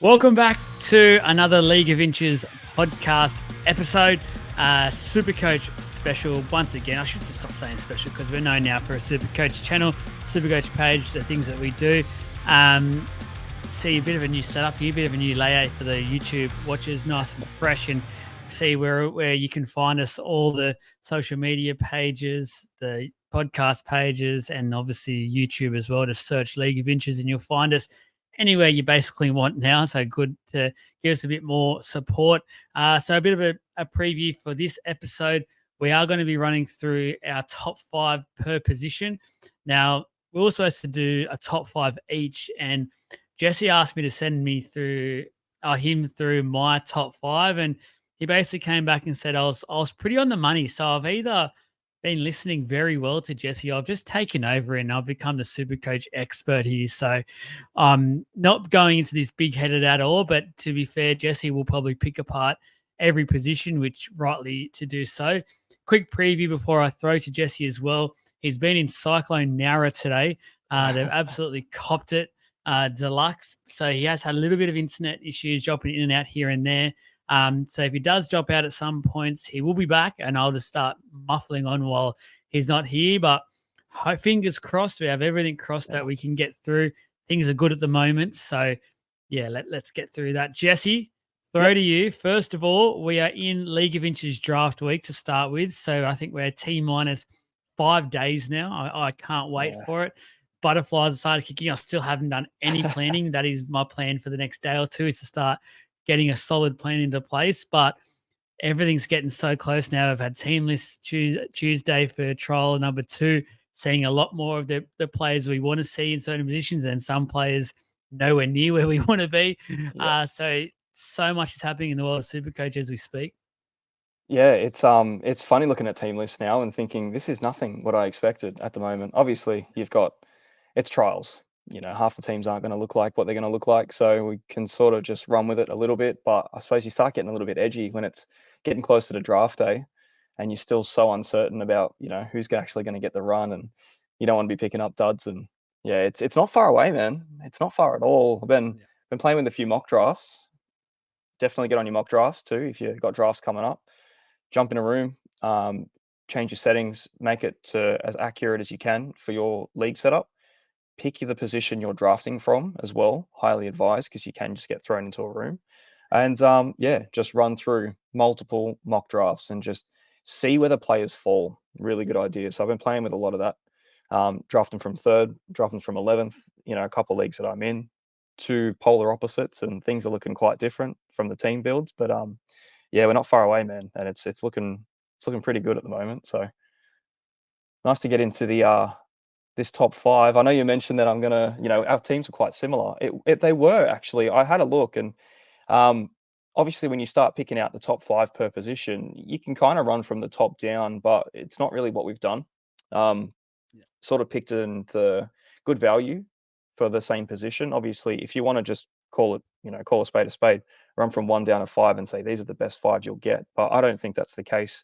Welcome back to another League of Inches podcast episode. Supercoach special once again. I should just stop saying special because we're known now for a Supercoach channel, Supercoach page, the things that we do. See a bit of a new setup here, a bit of a new layout for the YouTube watchers, nice and fresh, and see where you can find us, all the social media pages, the podcast pages, and obviously YouTube as well. Just search League of Inches and you'll find us anywhere you basically want now. So good to give us a bit more support. So a bit of a preview for this episode. We are going to be running through our top 5 per position. Now, we're also supposed to do a top 5 each, and Jesse asked me to send me through him through my top 5, and he basically came back and said I was pretty on the money. So I've either been listening very well to Jesse, I've just taken over and I've become the Supercoach expert here. So I'm not going into this big-headed at all, but to be fair, Jesse will probably pick apart every position, which rightly to do so. Quick preview before I throw to Jesse as well. He's been in Cyclone Nara today. They've absolutely copped it deluxe. So he has had a little bit of internet issues dropping in and out here and there. So if he does drop out at some points, he will be back, and I'll just start muffling on while he's not here. But fingers crossed, we have everything crossed that we can get through. Things are good at the moment. So, yeah, let's get through that. Jesse, throw to you. First of all, we are in League of Inches draft week to start with. So I think we're T-minus 5 days now. I can't wait for it. Butterflies have started kicking. I still haven't done any planning. That is my plan for the next day or two, is to start getting a solid plan into place. But everything's getting so close now. I've had team lists Tuesday for trial number 2, seeing a lot more of the players we want to see in certain positions, and some players nowhere near where we want to be. So much is happening in the world of Supercoach as we speak. Yeah, it's funny looking at team lists now and thinking this is nothing what I expected at the moment. Obviously, it's trials. Half the teams aren't going to look like what they're going to look like, so we can sort of just run with it a little bit. But I suppose you start getting a little bit edgy when it's getting closer to draft day, and you're still so uncertain about who's actually going to get the run, and you don't want to be picking up duds. And yeah, it's not far away, man. It's not far at all. I've been playing with a few mock drafts. Definitely get on your mock drafts too if you've got drafts coming up. Jump in a room, change your settings, make it as accurate as you can for your league setup. Pick the position you're drafting from as well. Highly advised, because you can just get thrown into a room. And just run through multiple mock drafts and just see where the players fall. Really good idea. So I've been playing with a lot of that. Drafting from 3rd, drafting from 11th, a couple of leagues that I'm in, 2 polar opposites, and things are looking quite different from the team builds. But yeah, we're not far away, man, and it's looking pretty good at the moment. So nice to get into the this top 5. I know you mentioned that I'm gonna, our teams are quite similar. They were actually. I had a look, and obviously when you start picking out the top 5 per position, you can kind of run from the top down, but it's not really what we've done. Sort of picked into good value for the same position. Obviously, if you want to just call a spade, run from 1 down to 5 and say these are the best 5 you'll get. But I don't think that's the case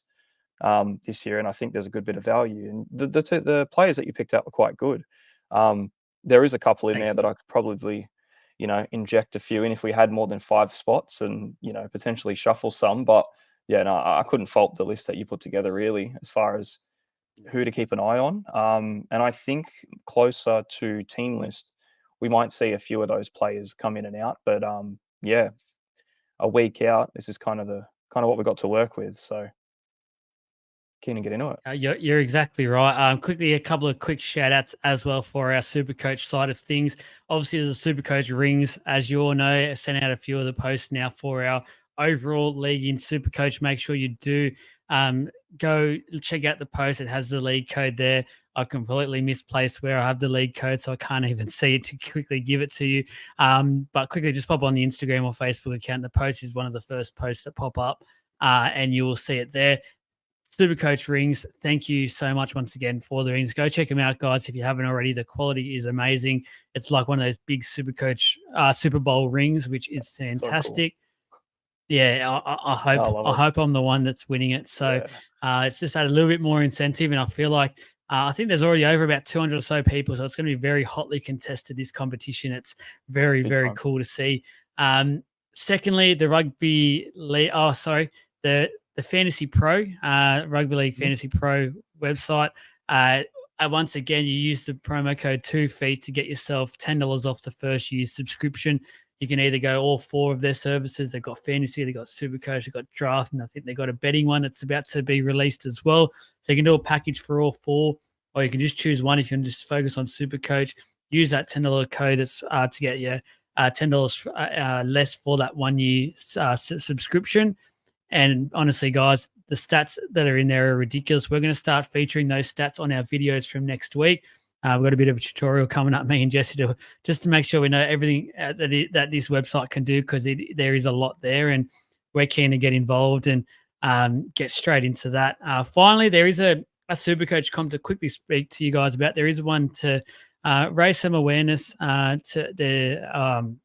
this year, and I think there's a good bit of value. And the players that you picked out were quite good. There is a couple in there that I could probably, inject a few in if we had more than 5 spots, and potentially shuffle some. But yeah, no, I couldn't fault the list that you put together really, as far as who to keep an eye on. And I think closer to team list, we might see a few of those players come in and out. But yeah, a week out, this is kind of what we got to work with. So keen to get into it. You're exactly right. Quickly, a couple of quick shout outs as well for our Supercoach side of things. Obviously, there's a Supercoach rings, as you all know. I sent out a few of the posts now for our overall league in Supercoach. Make sure you do go check out the post. It has the league code there. I completely misplaced where I have the league code, so I can't even see it to quickly give it to you. But quickly, just pop on the Instagram or Facebook account. The post is one of the first posts that pop up, and you will see it there. Supercoach rings. Thank you so much once again for the rings. Go check them out, guys. If you haven't already, the quality is amazing. It's like one of those big Supercoach Super Bowl rings, which is fantastic. So cool. Yeah, I hope I'm the one that's winning it. So it's just had a little bit more incentive, and I feel like I think there's already over about 200 or so people, so it's going to be very hotly contested, this competition. It's very, very cool to see. Secondly, the rugby league. Oh, sorry, the Fantasy Pro, Rugby League Mhm. Fantasy Pro website. Once again, you use the promo code 2feet to get yourself $10 off the first year's subscription. You can either go all four of their services. They've got fantasy, they've got Supercoach, they've got draft, and I think they've got a betting one that's about to be released as well. So you can do a package for all four, or you can just choose one if you can just focus on Supercoach. Use that $10 code that's to get you $10 less for that 1 year subscription. And honestly, guys, the stats that are in there are ridiculous. We're going to start featuring those stats on our videos from next week. We've got a bit of a tutorial coming up, me and Jesse, just to make sure we know everything that this website can do, because there is a lot there, and we're keen to get involved and get straight into that. Finally, there is a Supercoach comp to quickly speak to you guys about. There is one to raise some awareness to the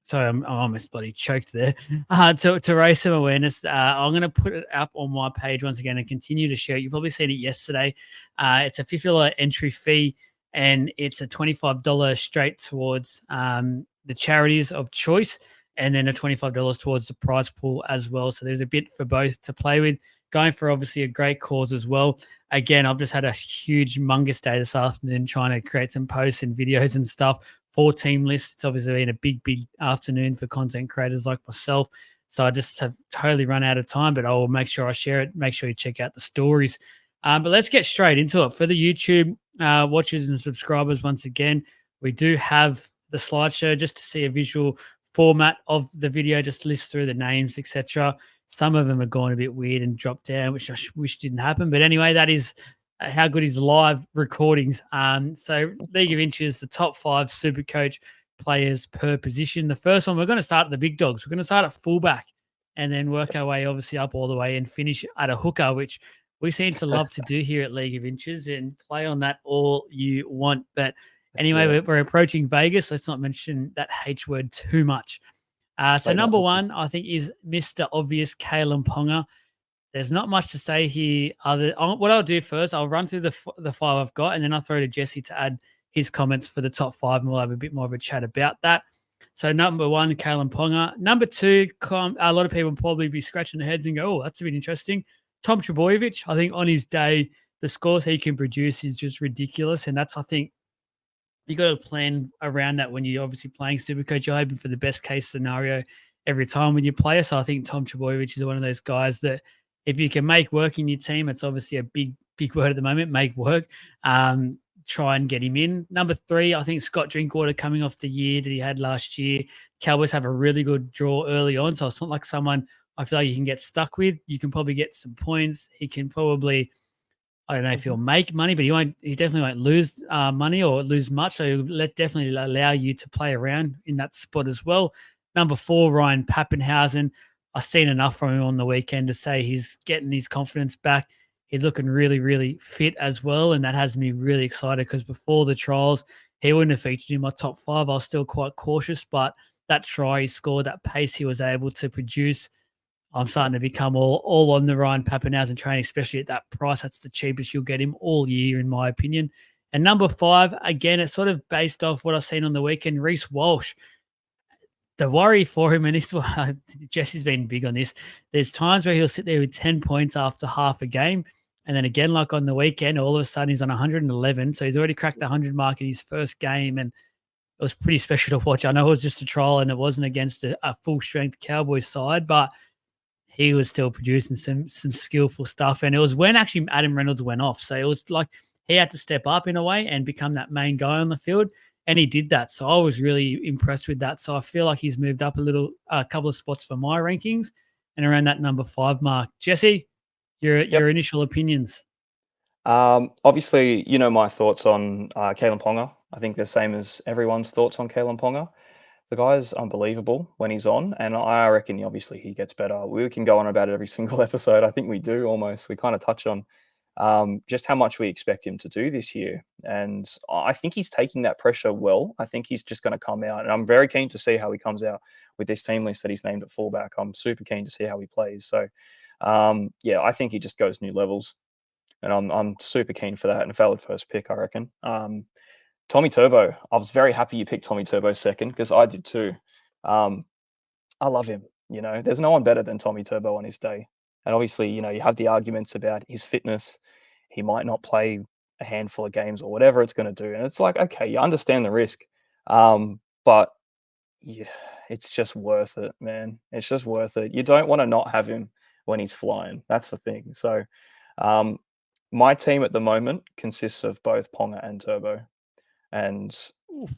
sorry, I'm almost bloody choked there. To raise some awareness, I'm going to put it up on my page once again and continue to share it. You've probably seen it yesterday. It's a $50 entry fee, and it's a $25 straight towards the charities of choice, and then a $25 towards the prize pool as well. So there's a bit for both to play with. Going for obviously a great cause as well. Again, I've just had a huge, humongous day this afternoon trying to create some posts and videos and stuff for team lists. It's obviously been a big afternoon for content creators like myself. So I just have totally run out of time, but I will make sure I share it. Make sure you check out the stories. But let's get straight into it. For the YouTube watchers and subscribers, once again, we do have the slideshow just to see a visual format of the video, just list through the names, etc. Some of them are gone a bit weird and dropped down, which I wish didn't happen. But anyway, that is how good is live recordings. So League of Inches, the top 5 Supercoach players per position. The first one, we're going to start at the big dogs. We're going to start at fullback and then work our way obviously up all the way and finish at a hooker, which we seem to love to do here at League of Inches, and play on that all you want. But anyway, we're approaching Vegas. Let's not mention that H word too much. So number one, I think, is Mr. Obvious, Kalen Ponga. There's not much to say here. What I'll do first, I'll run through the 5 I've got, and then I'll throw to Jesse to add his comments for the top 5, and we'll have a bit more of a chat about that. So number 1, Kalen Ponga. Number 2, a lot of people will probably be scratching their heads and go, oh, that's a bit interesting. Tom Trbojevic. I think on his day, the scores he can produce is just ridiculous, and that's, I think, you got to plan around that when you're obviously playing Supercoach. You're hoping for the best case scenario every time with your player. So I think Tom Trbojevic is one of those guys that if you can make work in your team, it's obviously a big word at the moment, make work. Try and get him in. Number 3, I think Scott Drinkwater, coming off the year that he had last year. Cowboys have a really good draw early on. So it's not like someone I feel like you can get stuck with. You can probably get some points. He can probably, I don't know if he'll make money, but he definitely won't lose money or lose much. So he'll definitely allow you to play around in that spot as well. Number 4, Ryan Pappenhausen. I've seen enough from him on the weekend to say he's getting his confidence back. He's looking really, really fit as well. And that has me really excited, because before the trials, he wouldn't have featured in my top 5. I was still quite cautious, but that try he scored, that pace he was able to produce, I'm starting to become all on the Ryan Pappenhausen training, especially at that price. That's the cheapest you'll get him all year, in my opinion. And number 5, again, it's sort of based off what I've seen on the weekend, Reece Walsh. The worry for him, and this Jesse's been big on this, there's times where he'll sit there with 10 points after half a game. And then again, like on the weekend, all of a sudden he's on 111. So he's already cracked the 100 mark in his first game. And it was pretty special to watch. I know it was just a trial and it wasn't against a full-strength Cowboys side, but he was still producing some skillful stuff. And it was when actually Adam Reynolds went off. So it was like he had to step up in a way and become that main guy on the field. And he did that. So I was really impressed with that. So I feel like he's moved up a couple of spots for my rankings and around that number 5 mark. Jesse, your initial opinions. Obviously, you know my thoughts on Kalen Ponga. I think they're the same as everyone's thoughts on Kalen Ponga. The guy's unbelievable when he's on, and I reckon obviously he gets better. We can go on about it every single episode. I think we do almost. We kind of touch on just how much we expect him to do this year. And I think he's taking that pressure well. I think he's just going to come out, and I'm very keen to see how he comes out with this team list that he's named at fullback. I'm super keen to see how he plays. So, yeah, I think he just goes new levels, and I'm super keen for that, and a valid first pick, I reckon. Tommy Turbo, I was very happy you picked Tommy Turbo second, because I did too. Um, I love him. There's no one better than Tommy Turbo on his day. And obviously, you have the arguments about his fitness. He might not play a handful of games or whatever it's going to do. And it's like, okay, you understand the risk. But yeah, it's just worth it, man. It's just worth it. You don't want to not have him when he's flying. That's the thing. So, um, my team at the moment consists of both Ponga and Turbo, and Oof,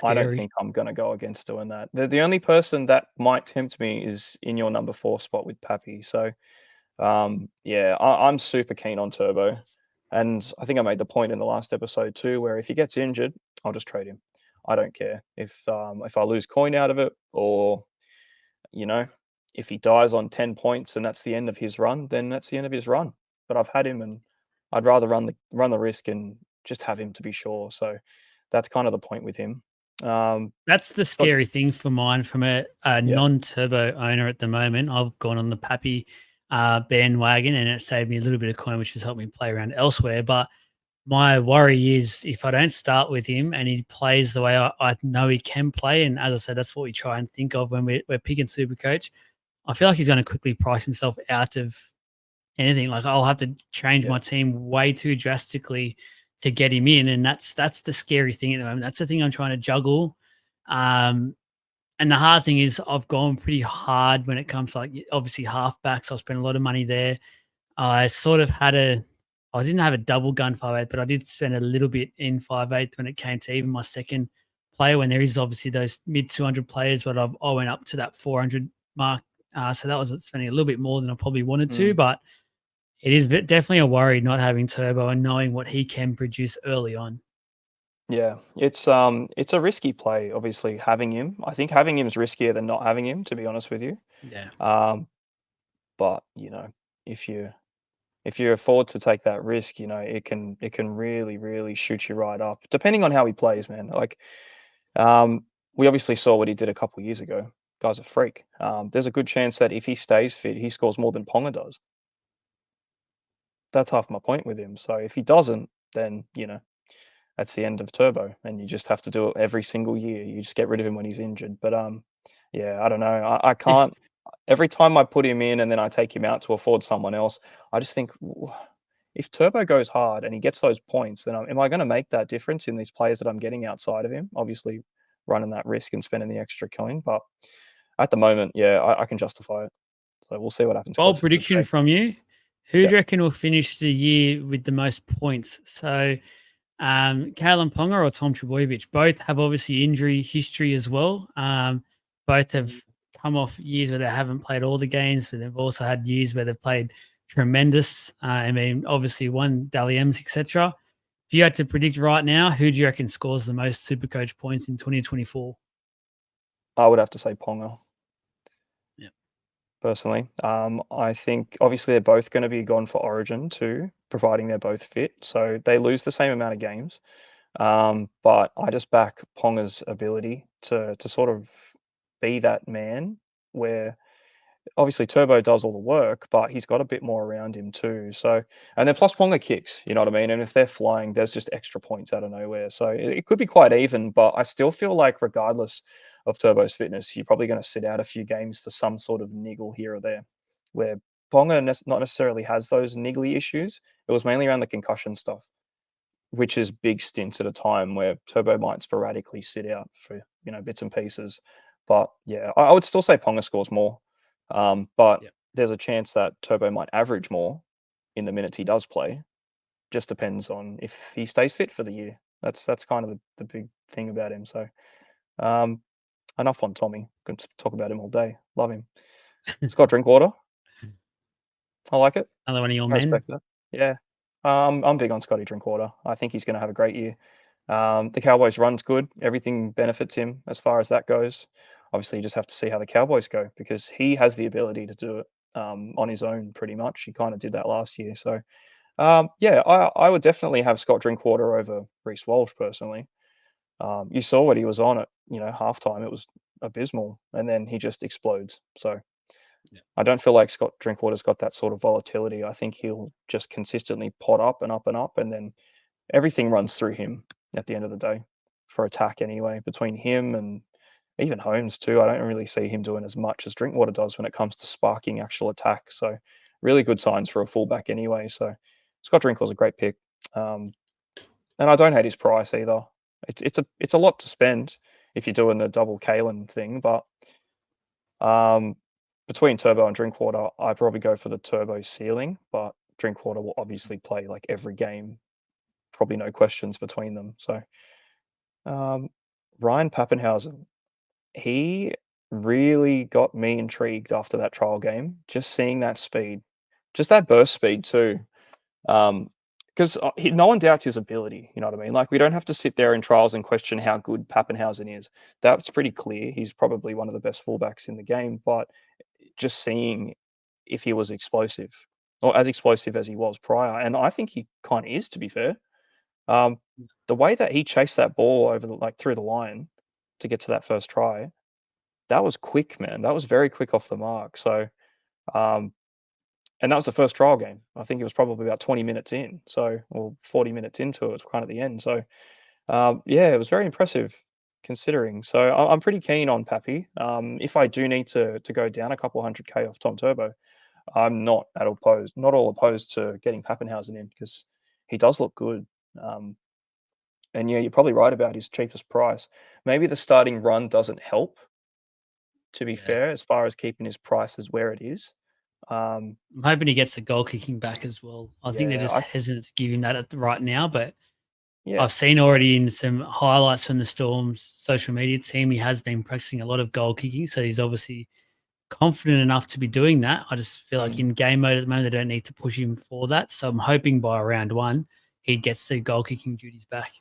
I don't scary. think I'm gonna go against doing that. The only person that might tempt me is in your number 4 spot with Pappy. So, yeah, I'm super keen on Turbo, and I think I made the point in the last episode too, where if he gets injured, I'll just trade him. I don't care if I lose coin out of it, or you know, if he dies on 10 points and that's the end of his run, then that's the end of his run. But I've had him, and I'd rather run the risk and just have him to be sure. So that's kind of the point with him. That's the But scary thing for mine from a yeah, non-turbo owner at the moment. I've gone on the Pappy bandwagon and it saved me a little bit of coin, which has helped me play around elsewhere. But my worry is if I don't start with him and he plays the way I know he can play, and as I said, that's what we try and think of when we're picking Supercoach. I feel like he's going to quickly price himself out of anything. Like I'll have to change yeah, my team way too drastically to get him in, and that's the scary thing at the moment. That's the thing I'm trying to juggle. Um, and the hard thing is I've gone pretty hard when it comes to obviously halfbacks. I've spent a lot of money there. I sort of had I didn't have a double gun 5'8", but I did spend a little bit in 5'8" when it came to even my second player. When there is obviously those mid 200 players, but I went up to that 400 mark. So that was spending a little bit more than I probably wanted to, mm, but it is definitely a worry not having Turbo and knowing what he can produce early on. yeah. It's a risky play. Obviously, having him. I think having him is riskier than not having him. To be honest with you. Yeah. Um, but if you afford to take that risk, it can really shoot you right up. Depending on how he plays, man. Like, we obviously saw what he did a couple years ago. Guy's a freak. There's a good chance that if he stays fit, he scores more than Ponga does. That's half my point with him. So if he doesn't, then that's the end of Turbo, and you just have to do it every single year. You just get rid of him when he's injured. But yeah, I don't know. I If can't. Every time I put him in and then I take him out to afford someone else, I just think, if Turbo goes hard and he gets those points, then am I going to make that difference in these players that I'm getting outside of him? Obviously, running that risk and spending the extra coin. But at the moment, yeah, I can justify it. So we'll see what happens bold closer to the prediction day. from you, who Yeah. do you reckon will finish the year with the most points? So Kalen Ponga or Tom Trebojevic, both have obviously injury history as well. Both have Mm. come off years where they haven't played all the games, but they've also had years where they've played tremendous. I mean, obviously one Dally M's, etc. If you had to predict right now, who do you reckon scores the most Supercoach points in 2024? I would have to say Ponga, Yeah, personally. I think obviously they're both going to be gone for Origin too, providing they're both fit. So they lose the same amount of games. But I just back Ponga's ability to sort of be that man where obviously Turbo does all the work, but he's got a bit more around him too. So, and then plus Ponga kicks, you know what I mean? And if they're flying, there's just extra points out of nowhere. So it could be quite even, but I still feel like regardless of Turbo's fitness, you're probably going to sit out a few games for some sort of niggle here or there, where Ponga not necessarily has those niggly issues. It was mainly around the concussion stuff, which is big stints at a time where Turbo might sporadically sit out for bits and pieces. But yeah, I would still say Ponga scores more, but yeah. there's a chance that Turbo might average more in the minutes he does play. Just depends on if he stays fit for the year. That's kind of the big thing about him. So um, enough on Tommy. Could talk about him all day. Love him. Scott Drinkwater. I like it. Another one of your I men. respect that. Yeah. I'm big on Scotty Drinkwater. I think he's going to have a great year. The Cowboys' run's good. Everything benefits him as far as that goes. Obviously, you just have to see how the Cowboys go because he has the ability to do it on his own pretty much. He kind of did that last year. So, yeah, I would definitely have Scott Drinkwater over Reece Walsh personally. You saw what he was on at halftime. It was abysmal, and then he just explodes. So Yeah. I don't feel like Scott Drinkwater's got that sort of volatility. I think he'll just consistently pot up and up and up, and then everything runs through him at the end of the day for attack anyway, between him and even Holmes too. I don't really see him doing as much as Drinkwater does when it comes to sparking actual attack. So really good signs for a fullback anyway. So Scott Drinkwater's a great pick, and I don't hate his price either. It's a lot to spend if you're doing the double Kalen thing, but um, between Turbo and Drinkwater, I probably go for the Turbo ceiling, but Drinkwater will obviously play like every game, probably no questions between them. So um, Ryan Pappenhausen, he really got me intrigued after that trial game. Just seeing that speed, just that burst speed too. Because no one doubts his ability. You know what I mean? Like we don't have to sit there in trials and question how good Pappenhausen is. That's pretty clear. He's probably one of the best fullbacks in the game. But just seeing if he was explosive or as explosive as he was prior, and I think he kind of is, to be fair. Um, the way that he chased that ball over like through the line to get to that first try, that was quick, man. That was very quick off the mark. So, um, and that was the first trial game. I think it was probably about 20 minutes in, so or 40 minutes into it, kind of at the end. So, yeah, it was very impressive considering. So I'm pretty keen on Pappy. If I do need to go down a couple hundred K off Tom Turbo, I'm not all opposed to getting Pappenhausen in because he does look good. Um, and yeah, you're probably right about his cheapest price. Maybe the starting run doesn't help, to be Yeah. fair, as far as keeping his prices where it is. Um, I'm hoping he gets the goal kicking back as well. I think they're yeah, just hesitant to give him that right now, but yeah, I've seen already in some highlights from the Storm's social media team, he has been practicing a lot of goal kicking. So he's obviously confident enough to be doing that. I just feel like mm, in game mode at the moment, they don't need to push him for that. So I'm hoping by round one, he gets the goal kicking duties back.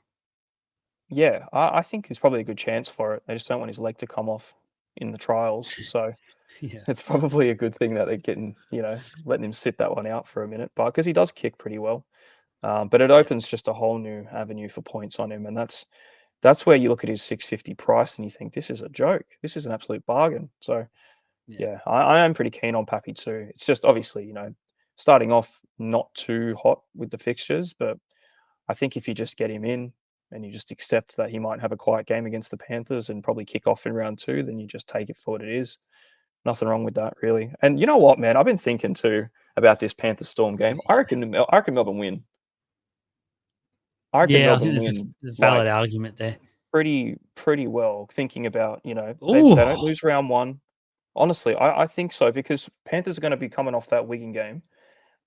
yeah. I think there's probably a good chance for it. They just don't want his leg to come off in the trials, so Yeah. it's probably a good thing that they're getting, letting him sit that one out for a minute. But because he does kick pretty well, but it Yeah. opens just a whole new avenue for points on him, and that's where you look at his 650 price and you think this is a joke. This is an absolute bargain. So Yeah. yeah, I am pretty keen on Pappy too. It's just obviously, starting off not too hot with the fixtures, but I think if you just get him in and you just accept that he might have a quiet game against the Panthers and probably kick off in round two, then you just take it for what it is. Nothing wrong with that, really. And you know what, man? I've been thinking too about this Panther Storm game. I reckon Melbourne win. I reckon Yeah, I think Melbourne there's win a like valid argument there. pretty well. Thinking about they don't Oh, lose round one. Honestly, I think so because Panthers are going to be coming off that Wigan game.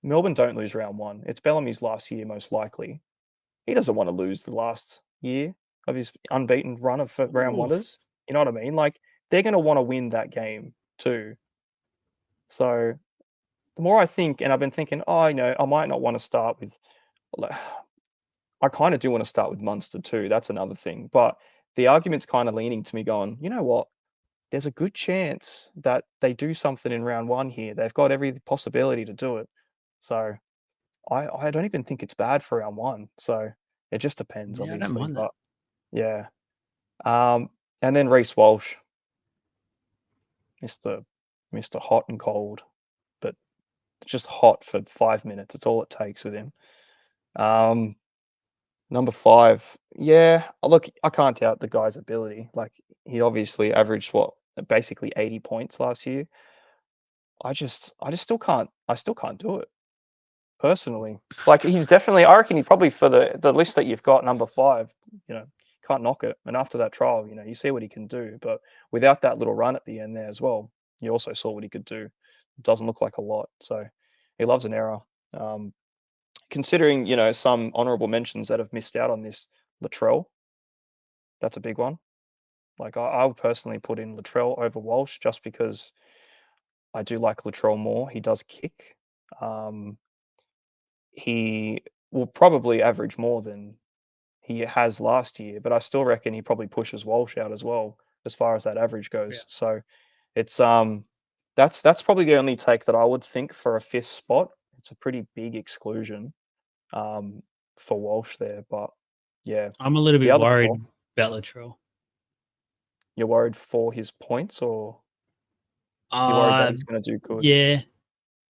Melbourne don't lose round one. It's Bellamy's last year, most likely. He doesn't want to lose the last year of his unbeaten run of round oof. oneers. You know what I mean? Like they're going to want to win that game too. So the more I think, and I've been thinking, oh, I might not want to start with. like, I kind of do want to start with Munster too. That's another thing. But the argument's kind of leaning to me, going, you know what? There's a good chance that they do something in round one here. They've got every possibility to do it. So I don't even think it's bad for round one. So it just depends, Yeah, I don't obviously. mind that. But yeah. And then Reece Walsh, Mr. Mr. Hot and Cold, but just hot for 5 minutes. It's all it takes with him. Um, Number five, yeah. Look, I can't doubt the guy's ability. Like he obviously averaged basically 80 points last year. I just still can't do it personally. Like he's definitely, I reckon he probably for the list that you've got, number five, you know, can't knock it. And after that trial, you see what he can do. But without that little run at the end there as well, you also saw what he could do. Doesn't look like a lot. So he loves an error. Um, Considering, some honourable mentions that have missed out on this, Latrell, that's a big one. Like I would personally put in Latrell over Walsh just because I do like Latrell more. He does kick. Um, he will probably average more than he has last year, but I still reckon he probably pushes Walsh out as well as far as that average Yeah. goes. So it's that's probably the only take that I would think for a fifth spot. It's a pretty big exclusion um for Walsh there, but yeah, I'm a little the bit other four, worried about Latrell. you're worried for his points or you're worried that Uh, he's going to do good? yeah.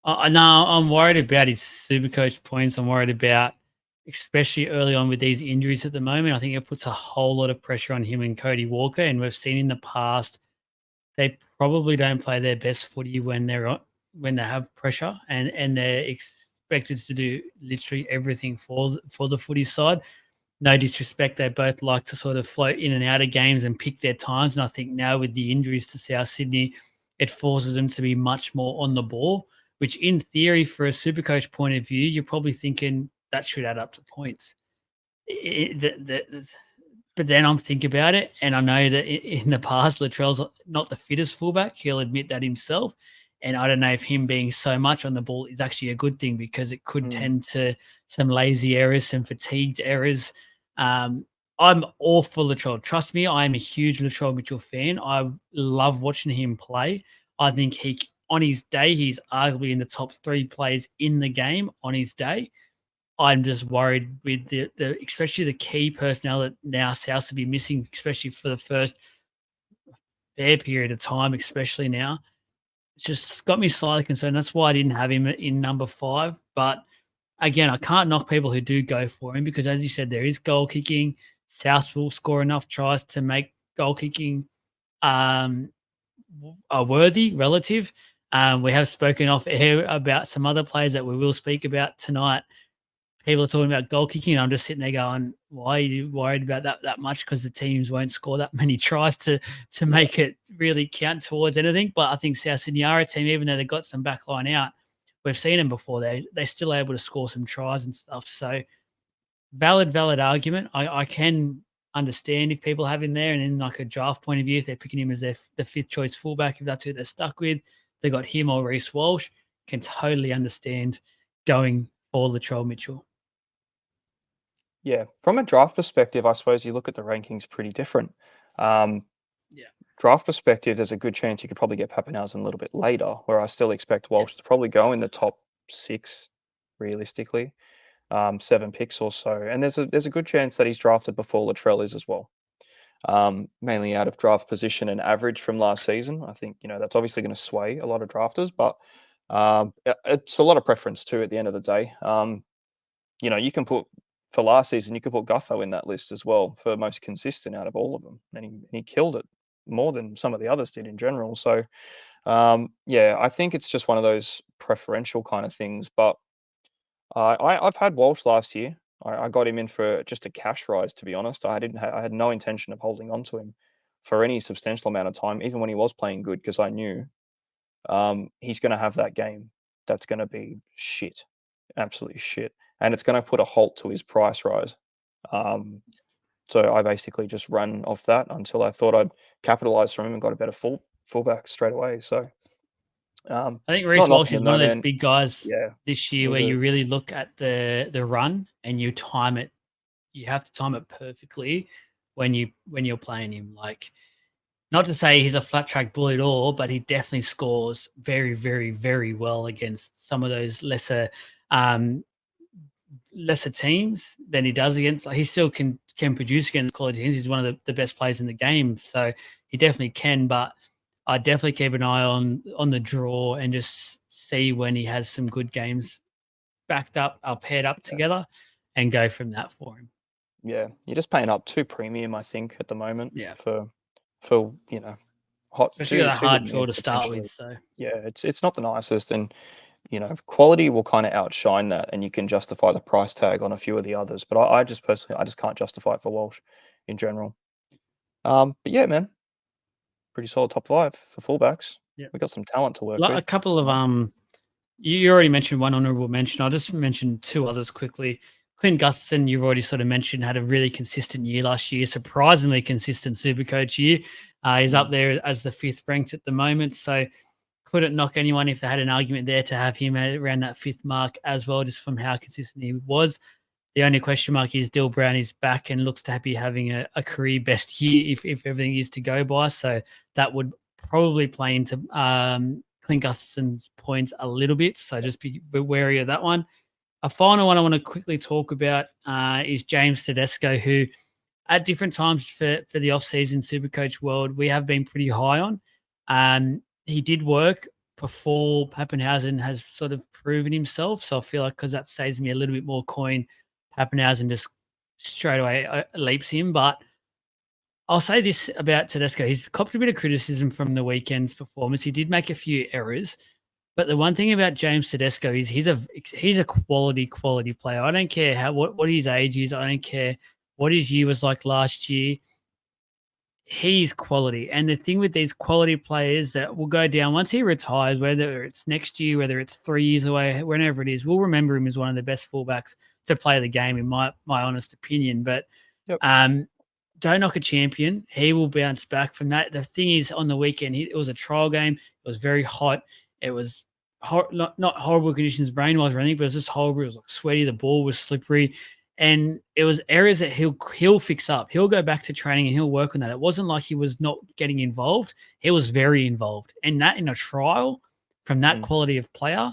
No, I'm worried about his super coach points. I'm worried about especially early on with these injuries at the moment. I think it puts a whole lot of pressure on him and Cody Walker. And we've seen in the past they probably don't play their best footy when when they have pressure and they're expected to do literally everything for the footy side. No disrespect, they both like to sort of float in and out of games and pick their times. And I think now with the injuries to South Sydney, it forces them to be much more on the ball, which in theory, for a super coach point of view, you're probably thinking that should add up to points. But then I'm thinking about it, and I know that in the past, Latrell's not the fittest fullback. He'll admit that himself. And I don't know if him being so much on the ball is actually a good thing because it could tend to some lazy errors, some fatigued errors. I'm all for Latrell. Trust me, I am a huge Latrell Mitchell fan. I love watching him play. I think on his day, he's arguably in the top 3 players in the game on his day. I'm just worried with the especially the key personnel that now South will be missing, especially for the first fair period of time, especially now. It's just got me slightly concerned. That's why I didn't have him in number 5. But again, I can't knock people who do go for him because, as you said, there is goal kicking. South will score enough tries to make goal kicking a worthy relative. We have spoken off air about some other players that we will speak about tonight. People are talking about goal kicking, and I'm just sitting there going, why are you worried about that much? Because the teams won't score that many tries to make it really count towards anything. But I think South Sydney are a team, even though they've got some back line out, we've seen them before. They're still able to score some tries and stuff. So valid argument. I can understand if people have him there, and in like a draft point of view, if they're picking him as the 5th choice fullback, if that's who they're stuck with, they got him or Reece Walsh, can totally understand going for Latrell Mitchell. Yeah, from a draft perspective, I suppose you look at the rankings pretty different. Yeah. Draft perspective, there's a good chance you could probably get Pappenhausen a little bit later, where I still expect Walsh to probably go in the top 6, realistically, 7 picks or so. And there's a good chance that he's drafted before Latrell is as well. Mainly out of draft position and average from last season. I think that's obviously going to sway a lot of drafters, but it's a lot of preference too. At the end of the day, you can put for last season, you could put Gutho in that list as well for most consistent out of all of them, and he killed it more than some of the others did in general. So, yeah, I think it's just one of those preferential kind of things. But I've had Walsh last year. I got him in for just a cash rise, to be honest. I had no intention of holding on to him for any substantial amount of time, even when he was playing good, because I knew he's going to have that game that's going to be shit, absolutely shit, and it's going to put a halt to his price rise. So I basically just ran off that until I thought I'd capitalize from him and got a better fullback straight away. So I think Reece not Walsh knocking is him one though, of those man. big guys Yeah, this year he's where a you really look at the run and you time it. You have to time it perfectly when you're playing him. Like, not to say he's a flat track bully at all, but he definitely scores very, very, very well against some of those lesser teams than he does against. Like, he still can produce against quality teams. He's one of the best players in the game, so he definitely can. But I definitely keep an eye on the draw and just see when he has some good games backed up, paired up yeah, together, and go from that for him. yeah. You're just paying up too premium, I think, at the moment Yeah, for hot especially got two a two good hard draw minutes to start with. potentially. So Yeah, it's not the nicest, and quality will kind of outshine that, and you can justify the price tag on a few of the others. But I just personally, I just can't justify it for Walsh in general. But yeah, man, pretty solid top 5 for fullbacks. yeah, We got some talent to work a with. couple of you already mentioned one honourable mention. I'll just mention 2 others quickly. Clint Gutherson, you've already sort of mentioned, had a really consistent year last year, surprisingly consistent Supercoach year. He's up there as the 5th ranked at the moment, so couldn't knock anyone if they had an argument there to have him around that 5th mark as well, just from how consistent he was. The only question mark is Dill Brown is back and looks to be having a career best year if everything is to go by. So that would probably play into Clint Gutherson's points a little bit. So just be wary of that one. A final one I want to quickly talk about is James Tedesco, who at different times for the off-season Supercoach world, we have been pretty high on. He did work before Pappenhausen has sort of proven himself. So I feel like because that saves me a little bit more coin, Pappenhausen just straight away leaps him. But I'll say this about Tedesco. He's copped a bit of criticism from the weekend's performance. He did make a few errors. But the one thing about James Tedesco is he's a quality player. I don't care what his age is. I don't care what his year was like last year. He's quality. And the thing with these quality players that will go down once he retires, whether it's next year, whether it's 3 years away, whenever it is, we'll remember him as one of the best fullbacks to play the game, in my honest opinion. But Yep. Don't knock a champion. He will bounce back from that. The thing is, on the weekend, it was a trial game. It was very hot. It was not horrible conditions rain-wise or anything, but it was just horrible. It was like sweaty. The ball was slippery. And it was areas that he'll fix up. He'll go back to training and he'll work on that. It wasn't like he was not getting involved. He was very involved. And that in a trial from that quality of player,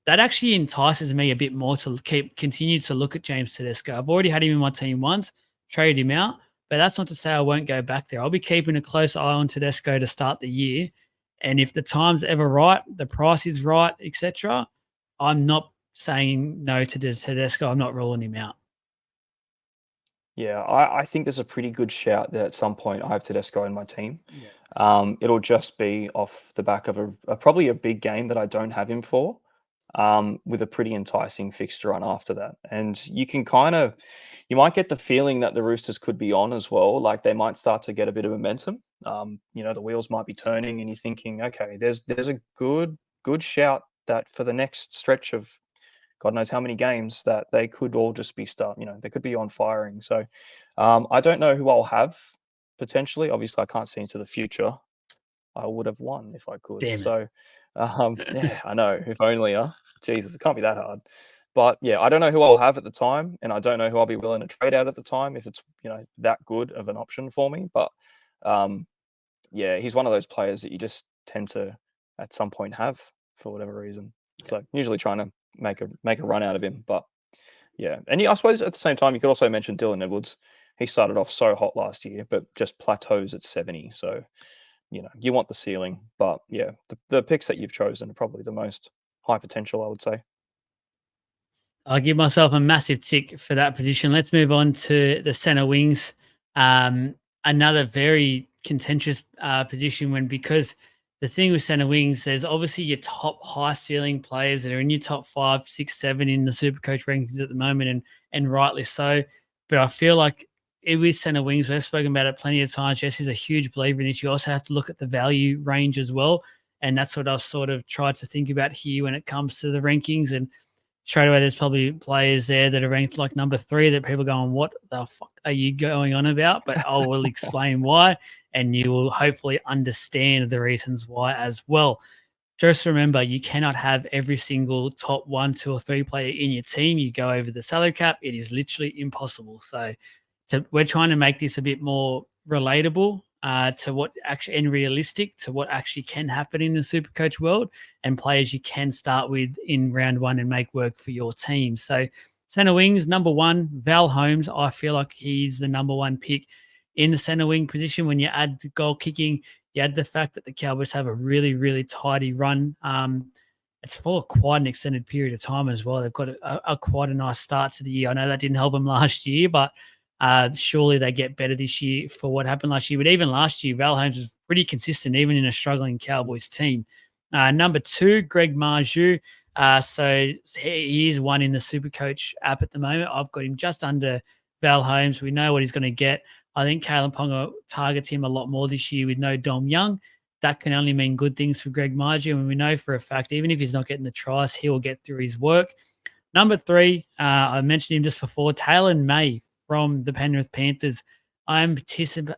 that actually entices me a bit more to continue to look at James Tedesco. I've already had him in my team once, traded him out, but that's not to say I won't go back there. I'll be keeping a close eye on Tedesco to start the year. And if the time's ever right, the price is right, etc., I'm not saying no to Tedesco. I'm not ruling him out. Yeah, I think there's a pretty good shout that at some point I have Tedesco in my team. Yeah. It'll just be off the back of probably a big game that I don't have him for, with a pretty enticing fixture run after that. And you might get the feeling that the Roosters could be on as well. Like they might start to get a bit of momentum. The wheels might be turning, and you're thinking, okay, there's a good shout that for the next stretch of God knows how many games that they could all just be they could be on firing. So I don't know who I'll have potentially. Obviously, I can't see into the future. I would have won if I could. Damn it. So yeah, I know. If only, Jesus, it can't be that hard. But yeah, I don't know who I'll have at the time, and I don't know who I'll be willing to trade out at the time if it's that good of an option for me. But yeah, he's one of those players that you just tend to at some point have for whatever reason. So usually trying to make a run out of him. But yeah, and I suppose at the same time you could also mention Dylan Edwards. He started off so hot last year, but just plateaus at 70. So you want the ceiling. But yeah, the picks that you've chosen are probably the most high potential, I would say. I'll give myself a massive tick for that position. Let's move on to the center wings. Another very contentious position because the thing with center wings, there's obviously your top high ceiling players that are in your top 5, 6, 7 in the Supercoach rankings at the moment, and rightly so. But I feel like with center wings, we've spoken about it plenty of times. Jesse's a huge believer in this. You also have to look at the value range as well. And that's what I've sort of tried to think about here when it comes to the rankings. And straight away, there's probably players there that are ranked like number 3 that people are going, what the fuck are you going on about? But I will explain why, and you will hopefully understand the reasons why as well. Just remember, you cannot have every single top 1, 2, or 3 player in your team. You go over the salary cap. It is literally impossible. So we're trying to make this a bit more relatable to what actually and realistic to what actually can happen in the Supercoach world, and players you can start with in round 1 and make work for your team. So center wings, number 1, Val Holmes. I feel like he's the number 1 pick in the center wing position. When you add the goal kicking, you add the fact that the Cowboys have a really, really tidy run. It's for quite an extended period of time as well. They've got a quite a nice start to the year. I know that didn't help them last year, but surely they get better this year for what happened last year. But even last year, Val Holmes was pretty consistent, even in a struggling Cowboys team. Number 2, Greg Marju. So he is 1 in the Supercoach app at the moment. I've got him just under Val Holmes. We know what he's going to get. I think Kalen Ponga targets him a lot more this year with no Dom Young. That can only mean good things for Greg Marju. And we know for a fact, even if he's not getting the tries, he will get through his work. Number 3, I mentioned him just before, Taylor May from the Penrith Panthers. I'm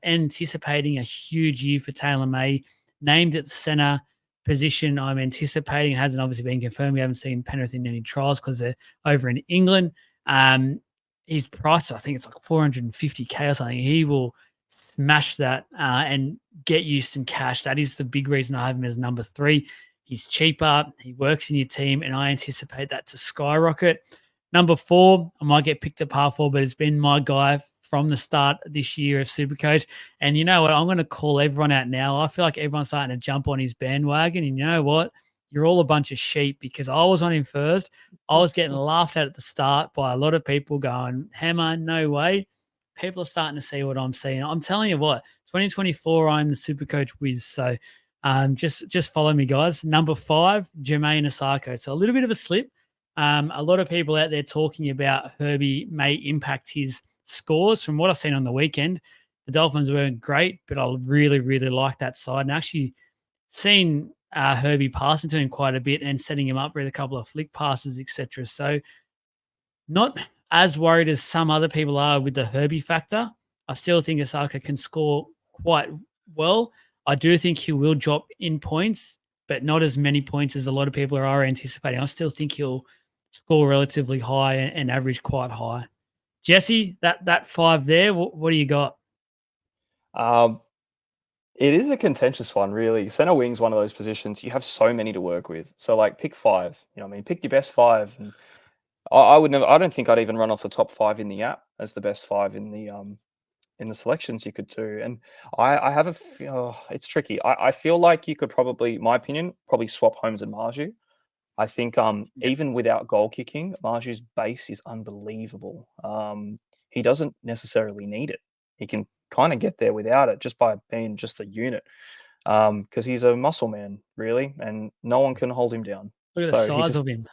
anticipating a huge year for Taylor May. Named at center position, I'm anticipating. It hasn't obviously been confirmed. We haven't seen Penrith in any trials because they're over in England. His price, I think it's like 450K or something. He will smash that and get you some cash. That is the big reason I have him as number 3. He's cheaper. He works in your team, and I anticipate that to skyrocket. Number 4, I might get picked apart for, but it's been my guy from the start this year of Supercoach. And you know what? I'm going to call everyone out now. I feel like everyone's starting to jump on his bandwagon. And you know what? you're all a bunch of sheep because I was on him first. I was getting laughed at the start by a lot of people going, Hammer, no way. People are starting to see what I'm seeing. I'm telling you what, 2024, I'm the Supercoach whiz. So just follow me, guys. Number 5, Jermaine Asako. So a little bit of a slip. A lot of people out there talking about Herbie may impact his scores. From what I've seen on the weekend, the Dolphins weren't great, but I really, really like that side. And actually seen Herbie passing to him quite a bit and setting him up with a couple of flick passes, etc. So not as worried as some other people are with the Herbie factor. I still think Osaka can score quite well. I do think he will drop in points, but not as many points as a lot of people are anticipating. I still think he'll score relatively high and average quite high. Jesse, that 5 there, what do you got? Um, it is a contentious one, really. Center wing's one of those positions you have so many to work with. So like pick 5. You know what I mean? Pick your best 5. And I would never. I don't think I'd even run off the top 5 in the app as the best 5 in the selections you could do. And I have it's tricky. I feel like you could probably, my opinion, probably swap Holmes and Marju. I think Yeah, even without goal kicking, Marju's base is unbelievable. He doesn't necessarily need it. He can kind of get there without it just by being just a unit. Because he's a muscle man, really, and no one can hold him down. look at the So he size just, of him.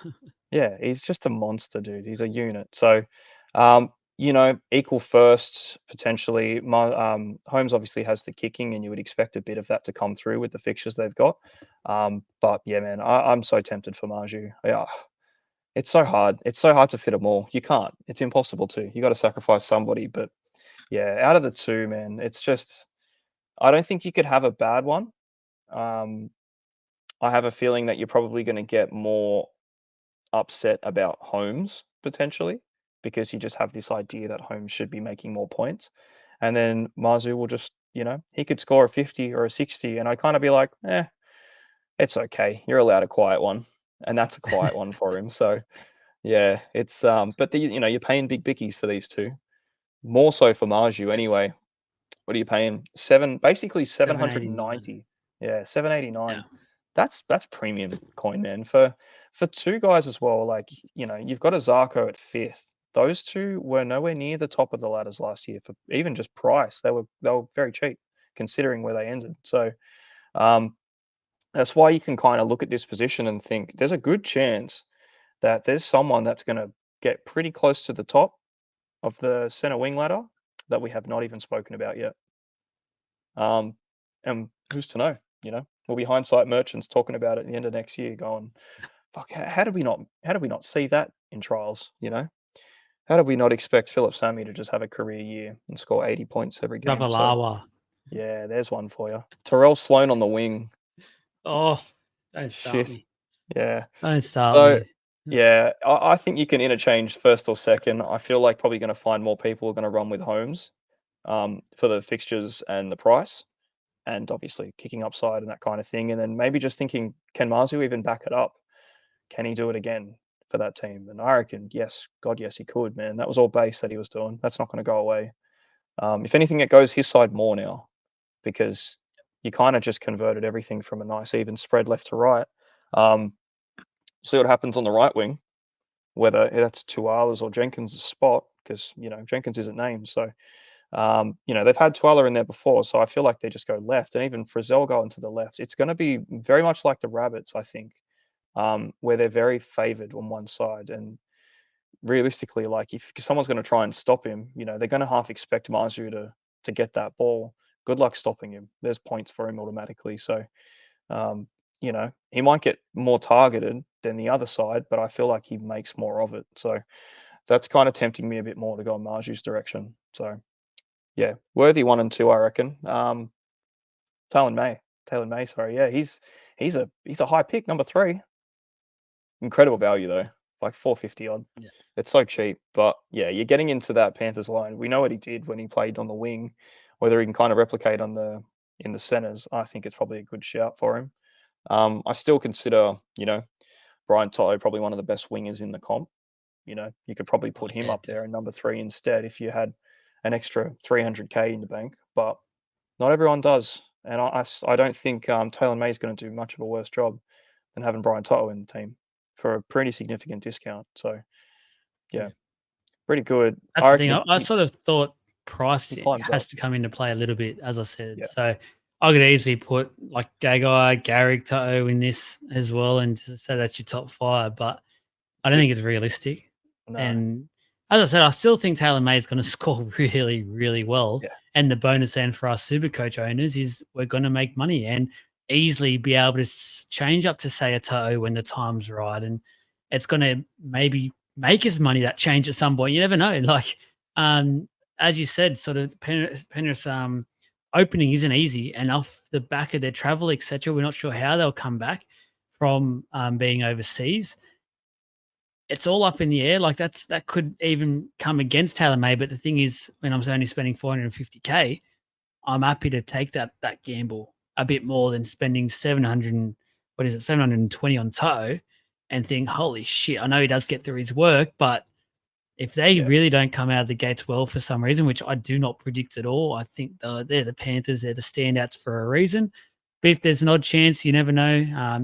yeah, he's just a monster, dude. He's a unit. So, equal first potentially. Holmes obviously has the kicking, and you would expect a bit of that to come through with the fixtures they've got. But yeah, man, I'm so tempted for Marju. Yeah, it's so hard. It's so hard to fit them all. You can't. It's impossible to. You got to sacrifice somebody. But yeah, out of the two, man, it's just I don't think you could have a bad one. Um, I have a feeling that you're probably going to get more upset about Holmes potentially because you just have this idea that Holmes should be making more points. And then Marzu will just, he could score a 50 or a 60 and I kind of be like, it's okay. You're allowed a quiet one. And that's a quiet one for him. So yeah, it's but you're paying big bickies for these two. More so for Marju anyway. What are you paying? Basically 789. 790. Yeah, 789. Yeah. That's premium coin, man. For two guys as well, like, you've got a Zarko at 5th. Those two were nowhere near the top of the ladders last year for even just price. They were very cheap considering where they ended. So um that's why you can kind of look at this position and think there's a good chance that there's someone that's going to get pretty close to the top of the center wing ladder that we have not even spoken about yet. Um, and who's to know? We'll be hindsight merchants talking about it at the end of next year, going, "Fuck, how did we not see that in trials? How did we not expect Philip Sammy to just have a career year and score 80 points every game?" So Ravalawa. yeah, there's one for you. Terrell Sloan on the wing, Oh, don't start shit. me. Yeah. Don't start So me. yeah, I think you can interchange first or second. I feel like probably going to find more people are going to run with Holmes, for the fixtures and the price, and obviously kicking upside and that kind of thing. And then maybe just thinking, can Marzu even back it up? Can he do it again for that team? And I reckon, yes, God, yes, he could, man. That was all base that he was doing. That's not going to go away. If anything, it goes his side more now because you kind of just converted everything from a nice even spread left to right. Um, see what happens on the right wing, whether that's Tuala's or Jenkins' spot, because Jenkins isn't named. So they've had Tuala in there before, so I feel like they just go left, and even Frizzell going to the left. It's going to be very much like the Rabbits, I think, where they're very favoured on one side. And realistically, like if someone's going to try and stop him, they're going to half expect Marzu to get that ball. Good luck stopping him. There's points for him automatically. So um, he might get more targeted than the other side, but I feel like he makes more of it. So that's kind of tempting me a bit more to go in Marju's direction. So yeah, worthy 1 and 2, I reckon. Talon May, Taylor May, sorry. Yeah, he's a high pick, number 3. Incredible value though, like 450 odd. Yeah. It's so cheap, but yeah, you're getting into that Panthers line. We know what he did when he played on the wing. Whether he can kind of replicate in the centers, I think it's probably a good shout for him. I still consider, Brian Toto probably one of the best wingers in the comp. You could probably Oh, put him yeah, up there in number 3 instead if you had an extra 300k in the bank, but not everyone does. And I don't think Taylor May is going to do much of a worse job. than having Brian Toto in the team for a pretty significant discount. So yeah, Yeah. pretty good. That's I the reckon thing. I sort of thought price he climbs up. has to come into play a little bit, as I said. Yeah, So I could easily put like Gagai, Garrick, Toto in this as well, and just say that's your top five. But I don't think it's realistic. no, And as I said, I still think Taylor May is going to score really, really well. yeah, And the bonus then for us super coach owners is we're going to make money and easily be able to change up to say a Toto when the time's right. And it's going to maybe make us money that change at some point. You never know. Like, um, as you said, sort of Penrith's opening isn't easy. And off the back of their travel, etc., we're not sure how they'll come back from being overseas. It's all up in the air. Like that could even come against Taylor May. But the thing is, when I'm only spending 450K, I'm happy to take that gamble a bit more than spending 700 what is it, 720 on Toe and think, holy shit, I know he does get through his work, but if they yeah, really don't come out of the gates well for some reason, which I do not predict at all, I think they're the Panthers, they're the standouts for a reason. But if there's an odd chance, you never know.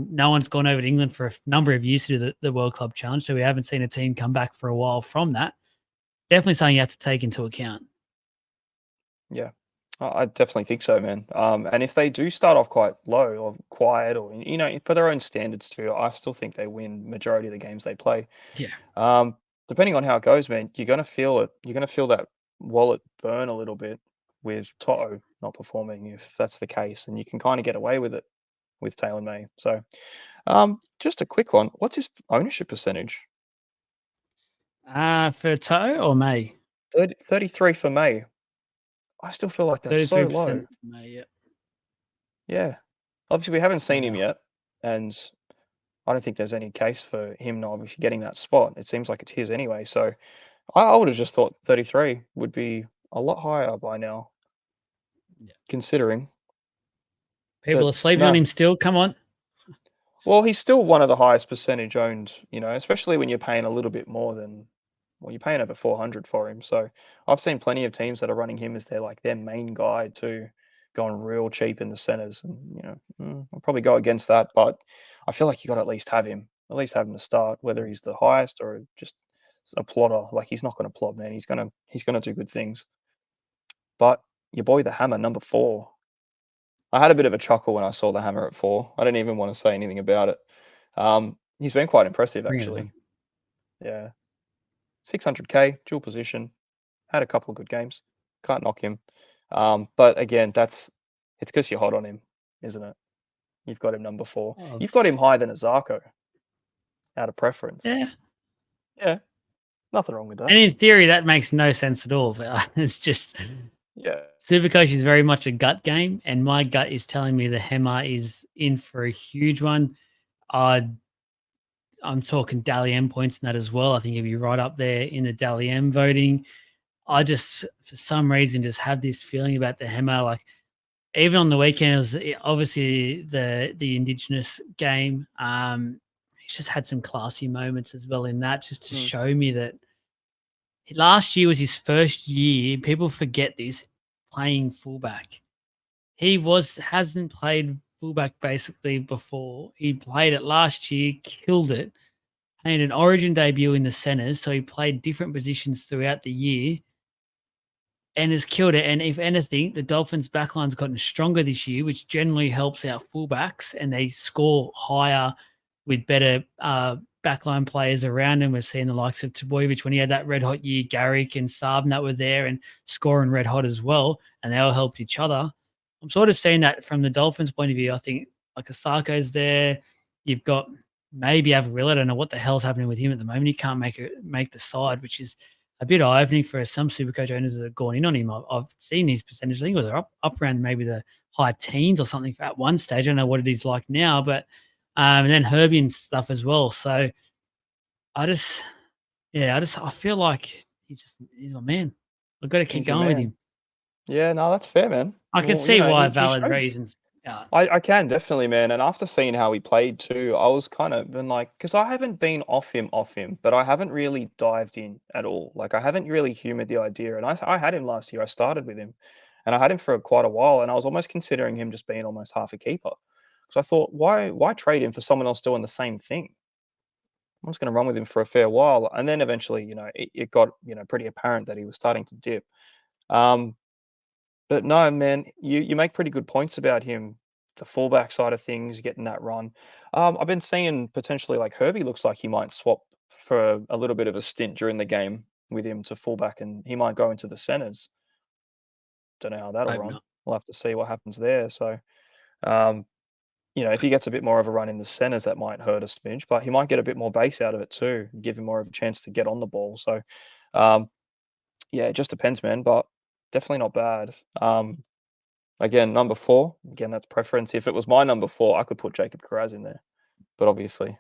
No one's gone over to England for a number of years to do the World Club Challenge, so we haven't seen a team come back for a while from that. Definitely something you have to take into account. yeah. I definitely think so, man. And if they do start off quite low or quiet, or for their own standards too, I still think they win majority of the games they play. Yeah, Um, Depending on how it goes, man, you're gonna feel it. You're gonna feel that wallet burn a little bit with Toto not performing, if that's the case, and you can kind of get away with it with Taylor May. So, just a quick one. What's his ownership percentage? for Toe or May, 33 for May. I still feel like that's so low. 33% for May. Yeah, Yeah. Obviously, we haven't seen him wow. yet, and I don't think there's any case for him not obviously getting that spot. It seems like it's his anyway. So I would have just thought 33 would be a lot higher by now, Yeah. considering. People But are sleeping on no, him still. Come on. well, he's still one of the highest percentage owned, especially when you're paying a little bit more than, well, you're paying over 400 for him. So I've seen plenty of teams that are running him as their main guy too, going real cheap in the centers. And, I'll probably go against that. But I feel like you got to at least have him to start, whether he's the highest or just a plotter. Like he's not going to plod, man. He's gonna do good things. But your boy, the Hammer, number 4. I had a bit of a chuckle when I saw the Hammer at 4. I didn't even want to say anything about it. He's been quite impressive, Bring it actually. on. Yeah, 600K, dual position, had a couple of good games. Can't knock him. But again, it's because you're hot on him, isn't it? You've got him number 4. Oh, You've got him higher than a Zarko out of preference. yeah. Yeah, nothing wrong with that. And in theory, that makes no sense at all. But it's just Yeah, Supercoach is very much a gut game, and my gut is telling me the Hammer is in for a huge one. I'd I'm talking Dally M points in that as well. I think he'd be right up there in the Dally M voting. I just, for some reason, just have this feeling about the Hammer. Like even on the weekend, it was obviously the Indigenous game. He's just had some classy moments as well in that, just to mm, show me that last year was his first year. People forget this, playing fullback. He hasn't played fullback basically before. He played it last year, killed it, made an Origin debut in the centres, so he played different positions throughout the year and has killed it. And if anything, the Dolphins' backline's gotten stronger this year, which generally helps our fullbacks, and they score higher with better backline players around him. We've seen the likes of Taboyevich when he had that red hot year, Garrick and Saab that were there and scoring red hot as well, and they all helped each other. I'm sort of seeing that from the Dolphins' point of view. I think like Asarko's there. You've got maybe Avarilla. I don't know what the hell's happening with him at the moment. He can't make the side, which is a bit eye-opening for some Supercoach owners that have gone in on him. I've seen his percentage. I think it was up around maybe the high teens or something at one stage. I don't know what it is like now, but and then Herbie and stuff as well. So I just, yeah, I feel like he's my man. I've got to keep he's your going with man. him. Yeah, no, that's fair, man. I can Well, see why he valid showed. reasons. Yeah, I can definitely, man. And after seeing how he played too, I was kind of been like, because I haven't been off him, but I haven't really dived in at all. Like I haven't really humored the idea. And I had him last year. I started with him, and I had him for quite a while, and I was almost considering him just being almost half a keeper because I thought, why trade him for someone else doing the same thing? I'm just going to run with him for a fair while, and then eventually, it got pretty apparent that he was starting to dip. Um, but no, man, you make pretty good points about him. The fullback side of things, getting that run. I've been seeing potentially like Herbie looks like he might swap for a little bit of a stint during the game with him to fullback, and he might go into the centers. Don't know how that'll Hope run. not. We'll have to see what happens there. So, um, if he gets a bit more of a run in the centers, that might hurt a smidge, but he might get a bit more base out of it too, give him more of a chance to get on the ball. So, um, yeah, it just depends, man, but definitely not bad. Again, number 4, again, that's preference. If it was my number 4, I could put Jacob Kiraz in there, but obviously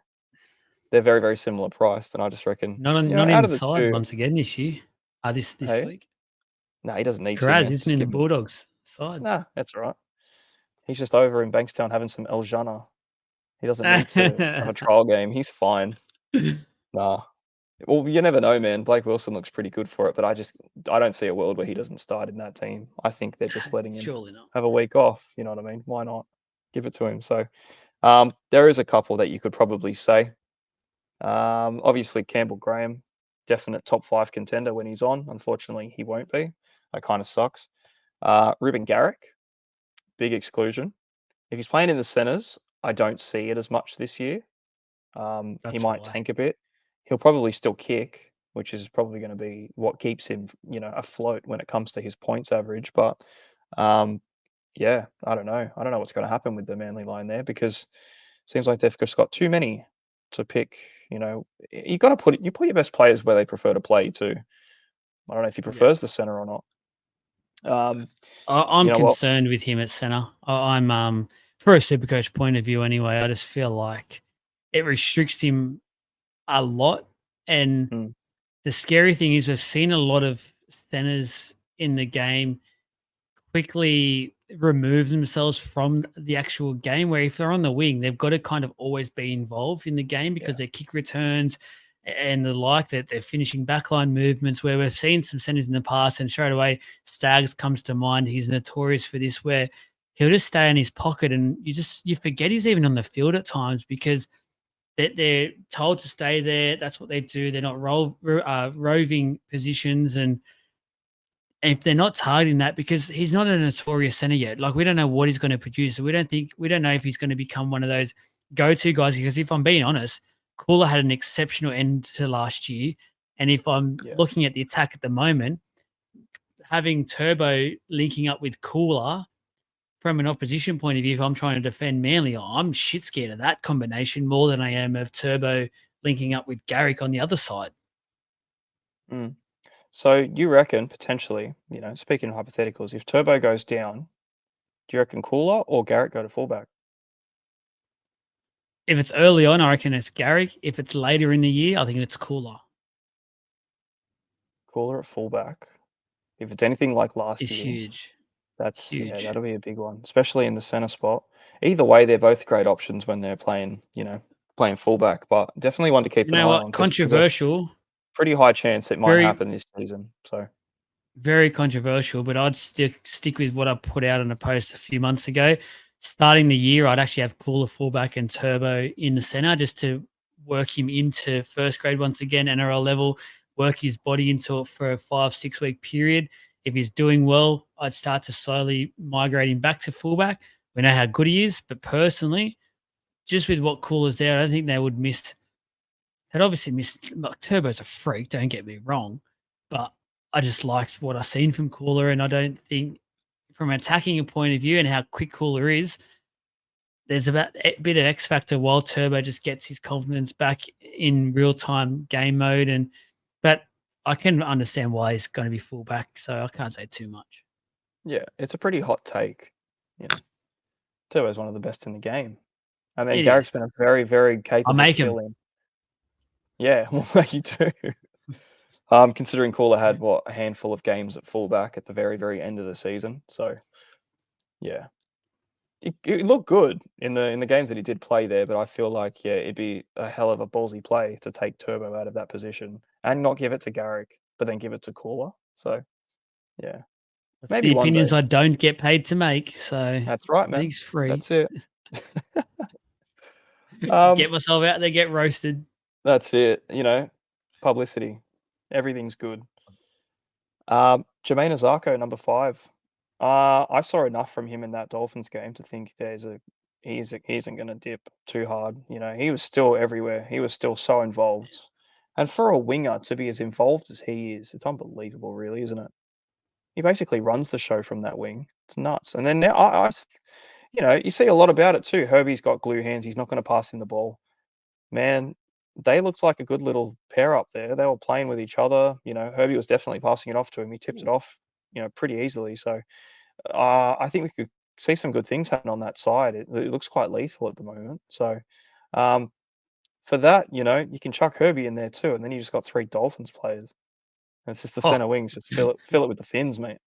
they're very, very similar priced, and I just reckon, Not out of the inside 2, once again this year. This hey, week. no, he doesn't need to, Kiraz man. isn't Just in the give him. Bulldogs side. Nah, that's all right. He's just over in Bankstown having some El Jana. He doesn't need to have a trial game. He's fine. Nah. Well, you never know, man. Blake Wilson looks pretty good for it, but I don't see a world where he doesn't start in that team. I think they're just letting him Surely not. have a week off. You know what I mean? Why not? Give it to him. So, there is a couple that you could probably say. Obviously Campbell Graham, definite top 5 contender when he's on. Unfortunately, he won't be. That kind of sucks. Ruben Garrick, big exclusion. If he's playing in the centers, I don't see it as much this year. He That's might why. tank a bit. He'll probably still kick, which is probably going to be what keeps him, afloat when it comes to his points average. But um, yeah, I don't know. I don't know what's going to happen with the Manly line there because it seems like they've just got too many to pick. You got to put your best players where they prefer to play too. I don't know if he Yeah. prefers the center or not. Um, I'm you know what? concerned with him at centre. I'm for a super coach point of view anyway. I just feel like it restricts him a lot. And Mm, the scary thing is we've seen a lot of centers in the game quickly remove themselves from the actual game. Where if they're on the wing, they've got to kind of always be involved in the game yeah. because their kick returns and the like that they're finishing backline movements. Where we've seen some centers in the past, and straight away Staggs comes to mind. He's notorious for this, where he'll just stay in his pocket, and you forget he's even on the field at times because they're told to stay there. That's what they do. They're not roving positions, and if they're not targeting that, because he's not a notorious center yet. Like we don't know what he's going to produce. So we don't know if he's going to become one of those go-to guys. Because if I'm being honest, Cooler had an exceptional end to last year. And if I'm Yeah. looking at the attack at the moment, having Turbo linking up with Cooler from an opposition point of view, if I'm trying to defend Manly, I'm shit scared of that combination more than I am of Turbo linking up with Garrick on the other side. Mm. So you reckon potentially, speaking of hypotheticals, if Turbo goes down, do you reckon Cooler or Garrett go to fullback? If it's early on, I reckon it's Garrick. If it's later in the year, I think it's Cooler. Cooler at fullback. If it's anything like last Is year, huge. Huge. that'll be a big one, especially in the center spot. Either way, they're both great options when they're playing fullback, but definitely one to keep You an eye know on what? because there's a Controversial. pretty high chance it might Very, happen this season. So very controversial, but I'd stick with what I put out on a post a few months ago. Starting the year, I'd actually have Cooler fullback and Turbo in the center just to work him into first grade once again, NRL level, work his body into it for a 5-6 week period. If he's doing well, I'd start to slowly migrate him back to fullback. We know how good he is, but personally, just with what Cooler's there, I don't think they would miss. They'd obviously miss. Look, Turbo's a freak. Don't get me wrong, but I just liked what I seen from Cooler, and I don't think, from attacking a point of view and how quick Cooler is, there's about a bit of X factor while Turbo just gets his confidence back in real time game mode. But I can understand why he's going to be fullback, so I can't say too much. yeah, it's a pretty hot take. You know, Turbo's one of the best in the game. I mean, It Garrick's is. been a very, very I'll capable make him. fill-in. Yeah, well, you too. Considering Cooler had a handful of games at fullback at the very, very end of the season. So yeah, it looked good in the games that he did play there. But I feel like it'd be a hell of a ballsy play to take Turbo out of that position and not give it to Garrick, but then give it to Cooler. So yeah, That's the maybe one opinions day. I don't get paid to make, so That's right, man. everything's free. That's it. Just Um, get myself out there, get roasted. that's it. Publicity. Everything's good. Jermaine Azarko, number 5. I saw enough from him in that Dolphins game to think he isn't going to dip too hard. He was still everywhere. He was still so involved. And for a winger to be as involved as he is, it's unbelievable, really, isn't it? He basically runs the show from that wing. It's nuts. And then now, you see a lot about it too. Herbie's got glue hands. He's not going to pass him the ball. Man, they looked like a good little pair up there. They were playing with each other. Herbie was definitely passing it off to him. He tipped it off, pretty easily. So I think we could see some good things happen on that side. It looks quite lethal at the moment. So um, for that, you can chuck Herbie in there too, and then you just got 3 Dolphins players. And it's just the Oh, center wings. Just fill it with the fins, mate.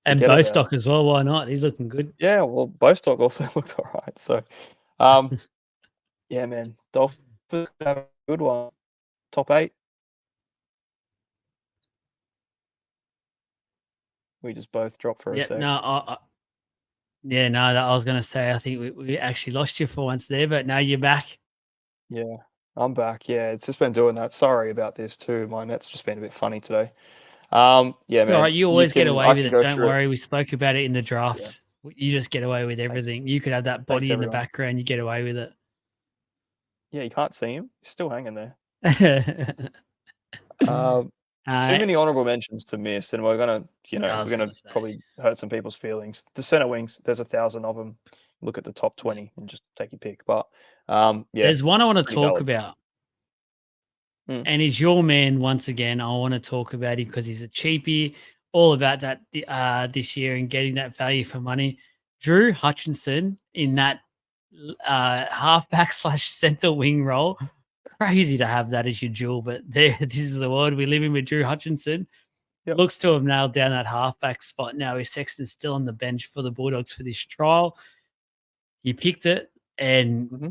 and Forget about it. Bostock as well. Why not? He's looking good. Yeah, well, Bostock also looked all right. So, um, yeah, man, Dolphins have a good one. Top 8. We just both dropped for a Yeah, sec. no, yeah, no. I was going to say, I think we actually lost you for once there, but now you're back. Yeah, I'm back. Yeah, it's just been doing that. Sorry about this too. My net's just been a bit funny today. Yeah, It's all right. man, You always get away I with can it. go Don't through it. worry. We spoke about it in the Yeah, draft. You just get away with thanks, everything. You could have that thanks body in the everyone. background. You get away with it. Yeah, you can't see him. He's still hanging there. uh, Um, Too many honorable mentions to miss, and I we're was going gonna to say. probably hurt some people's feelings. The center wings, there's 1,000 of them. Look at the top Yeah. 20 and just take your pick. But yeah, There's one I want to pretty talk valid. about, Mm, and he's your man once again. I want to talk about him because he's a cheapie, all about that this year and getting that value for money. Drew Hutchinson in that halfback slash center wing role. Crazy to have that as your duel, but there, this is the world we live in with Drew Hutchinson. yep. Looks to have nailed down that halfback spot now. Is Sexton still on the bench for the Bulldogs for this trial? You picked it, and Hmm.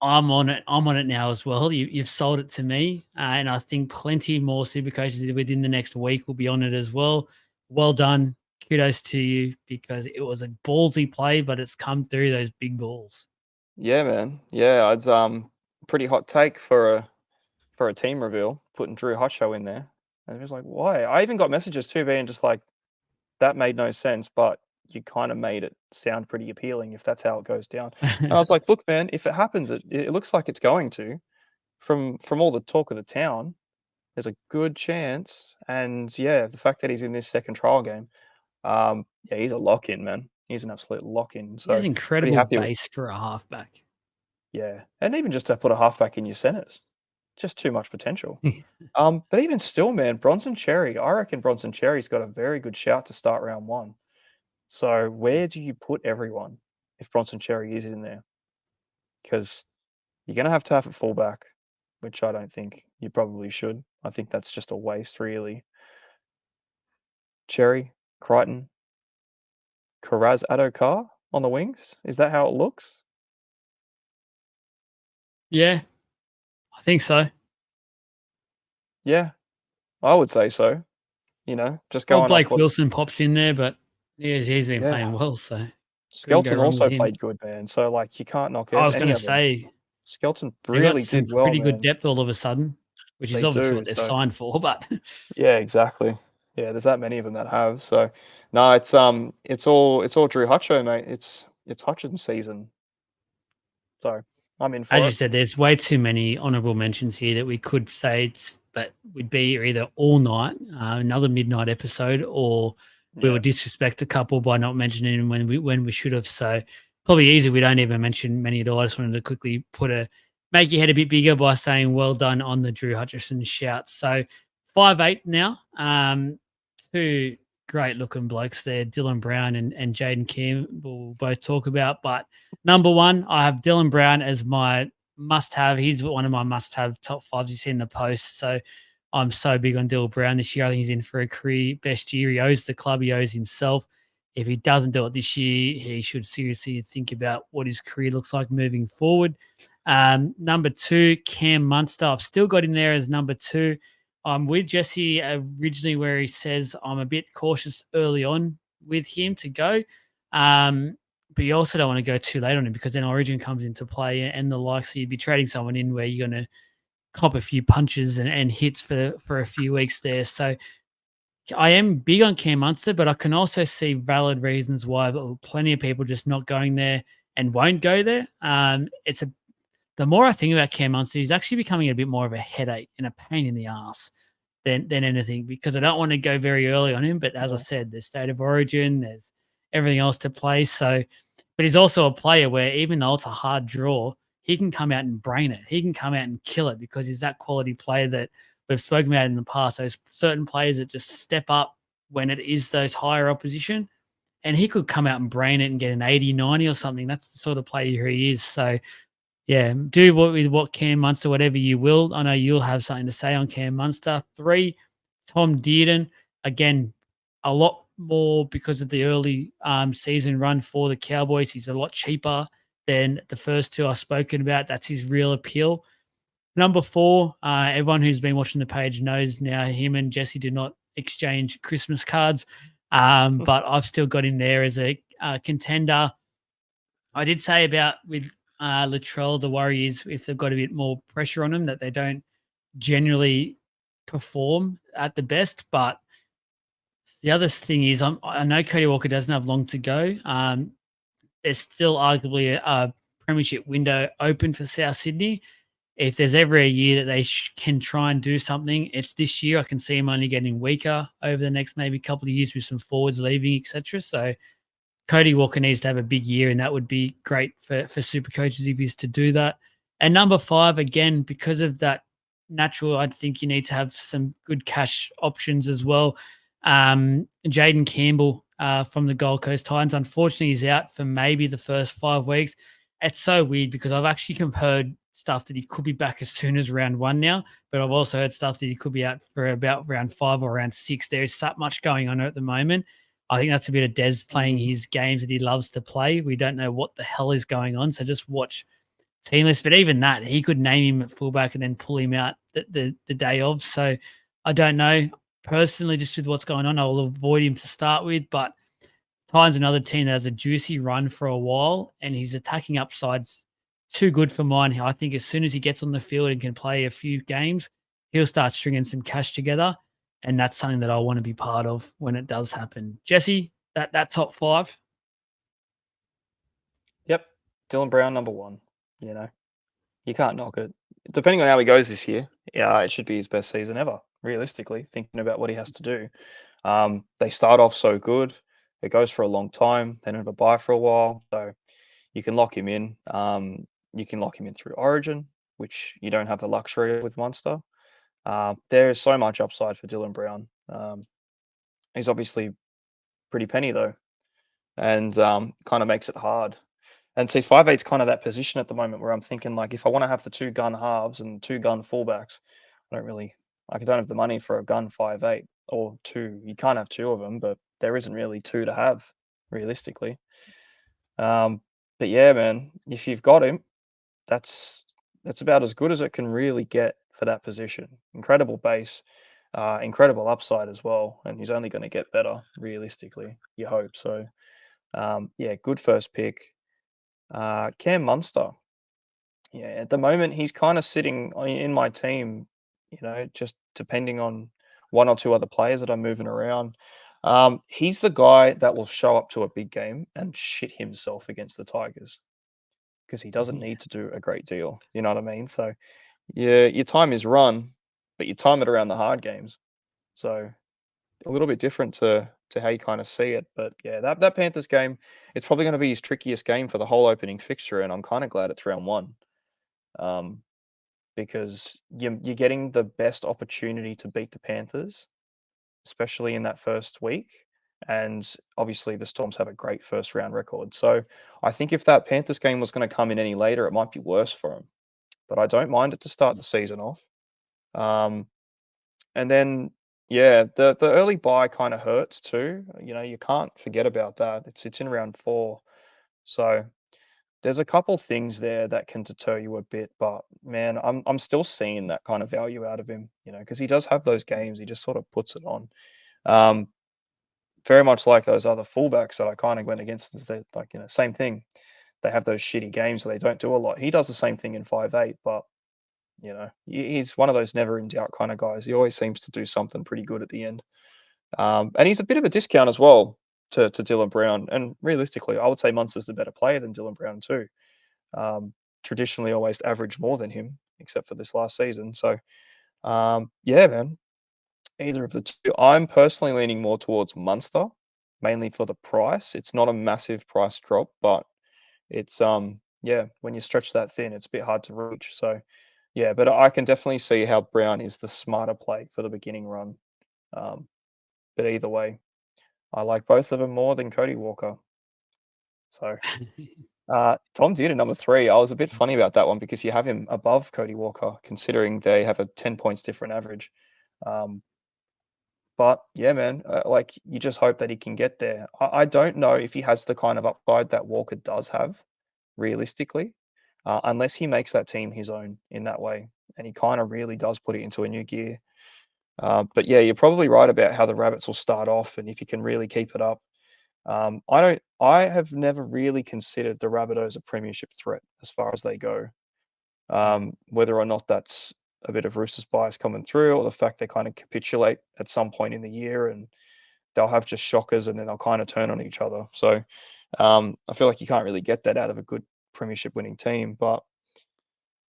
I'm on it. I'm on it now as well. You've sold it to me, and I think plenty more super coaches within the next week will be on it as well. Well done. Kudos to you because it was a ballsy play, but it's come through those big balls. Yeah, man. Yeah, it's pretty hot take for a team reveal, putting Drew Hotcho in there. And it was like, why? I even got messages too being just like, that made no sense, but you kind of made it sound pretty appealing if that's how it goes down. And I was like, look, man, if it happens, it looks like it's going to. From all the talk of the town, there's a good chance. And yeah, the fact that he's in this second trial game, yeah, he's a lock in, man. He's an absolute lock in. He has So pretty incredible happy with, base for a halfback. yeah. And even just to put a halfback in your centers, just too much potential. But even still, man, Bronson Cherry, I reckon Bronson Cherry's got a very good shout to start round 1. So where do you put everyone if Bronson Cherry is in there? Because you're going to have a fullback, which I don't think you probably should. I think that's just a waste, really. Cherry, Crichton, Karaz Adokar on the wings. Is that how it looks? Yeah, I think so. Yeah, I would say so. Just Well, going off Blake what. Wilson pops in there, but he's been Yeah, playing well, so couldn't go Skelton wrong with also him. played good, man. So like, you can't knock I was going any to of them. say Skelton they got really some did well, pretty good man. depth all of a sudden, which is They obviously do. what they've So signed for. But yeah, exactly. Yeah, there's that many of them that have. So no, it's all Drew Hutcho, mate. It's Hutchinson season. So I'm in as for you it. said, there's way too many honourable mentions here that we could say, but we'd be either all night, another midnight episode, or we Yeah. would disrespect a couple by not mentioning them when we should have. So probably easy. We don't even mention many at all. I just wanted to quickly make your head a bit bigger by saying well done on the Drew Hutchison shout. So 5'8" now. Two great looking blokes there, Dylan Brown and Jaden Kim. We'll both talk about, but number one, I have Dylan Brown as my must-have. He's one of my must-have top 5s you see in the post. So I'm so big on Dylan Brown this year. I think he's in for a career best year. He owes the club. He owes himself. If he doesn't do it this year, he should seriously think about what his career looks like moving forward. Number 2, Cam Munster. I've still got him there as number 2. I'm with Jesse originally where he says I'm a bit cautious early on with him to go. Um, but you also don't want to go too late on him because then Origin comes into play and the likes. So you'd be trading someone in where you're going to cop a few punches and hits for a few weeks there. So I am big on Cam Munster, but I can also see valid reasons why plenty of people just not going there and won't go there. It's a The more I think about Cam Munster, he's actually becoming a bit more of a headache and a pain in the ass than anything because I don't want to go very early on him. But as I Yeah. said, there's State of Origin, there's everything else to play. So, but he's also a player where even though it's a hard draw, he can come out and brain it. He can come out and kill it because he's that quality player that we've spoken about in the past. Those certain players that just step up when it is those higher opposition. And he could come out and brain it and get an 80, 90 or something. That's the sort of player he is. So, yeah, do with what Cam Munster, whatever you will. I know you'll have something to say on Cam Munster. 3, Tom Dearden. Again, a lot more because of the early season run for the Cowboys. He's a lot cheaper than the first two I've spoken about. That's his real appeal. Number 4, everyone who's been watching the page knows now him and Jesse did not exchange Christmas cards, but I've still got him there as a contender. I did say about with Latrell, the worry is if they've got a bit more pressure on them that they don't generally perform at the best. But the other thing is, I know Cody Walker doesn't have long to go. There's still arguably a premiership window open for South Sydney. If there's ever a year that they can try and do something, it's this year. I can see him only getting weaker over the next maybe couple of years with some forwards leaving, etc. So Cody Walker needs to have a big year, and that would be great for super coaches if he's to do that. And number 5, again, because of that natural, I think you need to have some good cash options as well. Jaden Campbell from the Gold Coast Titans, unfortunately, he's out for maybe the first 5 weeks. It's so weird because I've actually heard stuff that he could be back as soon as round 1 now, but I've also heard stuff that he could be out for about round 5 or round 6. There is that much going on at the moment. I think that's a bit of Des playing his games that he loves to play. We don't know what the hell is going on, so just watch team list. But even that, he could name him at fullback and then pull him out the day of. So I don't know. Personally, just with what's going on, I'll avoid him to start with. But Tyne's another team that has a juicy run for a while, and his attacking upside's too good for mine. I think as soon as he gets on the field and can play a few games, he'll start stringing some cash together. And that's something that I want to be part of when it does happen. Jesse, that top 5. Yep. Dylan Brown, number 1. You know, you can't knock it. Depending on how he goes this year, yeah, it should be his best season ever, realistically, thinking about what he has to do. They start off so good. It goes for a long time. They don't have a bye for a while. So you can lock him in. You can lock him in through Origin, which you don't have the luxury of with Munster. There is so much upside for Dylan Brown. He's obviously pretty penny though, and kind of makes it hard. And see, 5'8's kind of that position at the moment where I'm thinking like if I want to have the 2 gun halves and 2 gun fullbacks, I don't really like I don't have the money for a gun 5'8 or 2. You can't have 2 of them, but there isn't really 2 to have realistically. But yeah, man, if you've got him, that's about as good as it can really get for that position. Incredible base, incredible upside as well, and he's only going to get better realistically. You hope so. Yeah, good first pick. Cam Munster. Yeah, at the moment he's kind of sitting in my team. Just depending on 1 or 2 other players that I'm moving around. He's the guy that will show up to a big game and shit himself against the Tigers because he doesn't Yeah. need to do a great deal. You know what I mean? So yeah, your time is run, but you time it around the hard games. So a little bit different to how you kind of see it. But yeah, that Panthers game, it's probably going to be his trickiest game for the whole opening fixture, and I'm kind of glad it's round 1, um, because you're getting the best opportunity to beat the Panthers, especially in that first week. And obviously, the Storms have a great first round record. So I think if that Panthers game was going to come in any later, it might be worse for them. But I don't mind it to start the season off. Um, And then, yeah, the early buy kind of hurts too. You can't forget about that. It's in round 4, so there's a couple things there that can deter you a bit. But man, I'm still seeing that kind of value out of him. Because he does have those games. He just sort of puts it on. Um, very much like those other fullbacks that I kind of went against. They're like, same thing. They have those shitty games where they don't do a lot. He does the same thing in 5'8", but he's one of those never in doubt kind of guys. He always seems to do something pretty good at the end. And he's a bit of a discount as well to Dylan Brown. And realistically, I would say Munster's the better player than Dylan Brown too. Traditionally always averaged more than him, except for this last season. So, yeah, man, either of the two. I'm personally leaning more towards Munster, mainly for the price. It's not a massive price drop, but it's yeah, when you stretch that thin, it's a bit hard to reach. So, yeah, but I can definitely see how Brown is the smarter play for the beginning run. Um, but either way, I like both of them more than Cody Walker. So, Tom Dearden, number 3. I was a bit funny about that one because you have him above Cody Walker, considering they have a 10 points different average. Um, but yeah, man, like you just hope that he can get there. I don't know if he has the kind of upside that Walker does have, realistically, unless he makes that team his own in that way, and he kind of really does put it into a new gear. But yeah, you're probably right about how the Rabbits will start off, and if you can really keep it up. I have never really considered the Rabbitohs a premiership threat as far as they go. Whether or not that's a bit of Roosters bias coming through, or the fact they kind of capitulate at some point in the year and they'll have just shockers and then they'll kind of turn on each other. So I feel like you can't really get that out of a good premiership winning team. But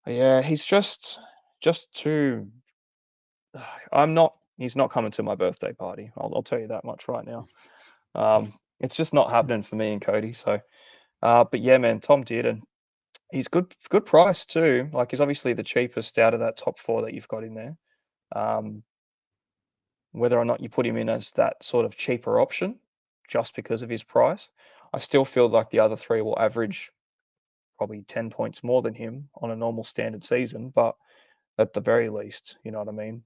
yeah, he's just too. He's not coming to my birthday party. I'll tell you that much right now. It's just not happening for me and Cody. So, but yeah, man, Tom Dearden, he's good price too. Like he's obviously the cheapest out of that top 4 that you've got in there. Um, whether or not you put him in as that sort of cheaper option, just because of his price, I still feel like the other 3 will average probably 10 points more than him on a normal standard season. But at the very least, you know what I mean.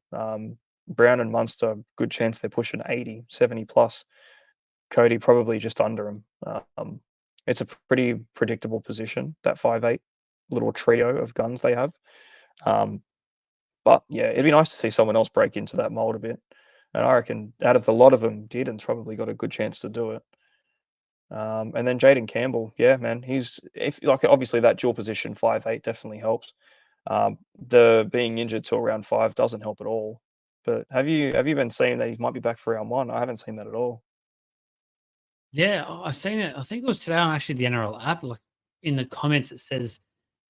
Brown and Munster, good chance they're pushing 80, 70 plus. Cody probably just under him. It's a pretty predictable position, that 5'8" little trio of guns they have. But yeah, it'd be nice to see someone else break into that mold a bit. And I reckon out of the lot of them, Dearden's probably got a good chance to do it. And then Jaden Campbell, yeah, man, obviously that dual position 5'8" definitely helps. The being injured till round 5 doesn't help at all. But have you been seeing that he might be back for round 1? I haven't seen that at all. Yeah, I seen it. I think it was today on actually the NRL app. Like in the comments, it says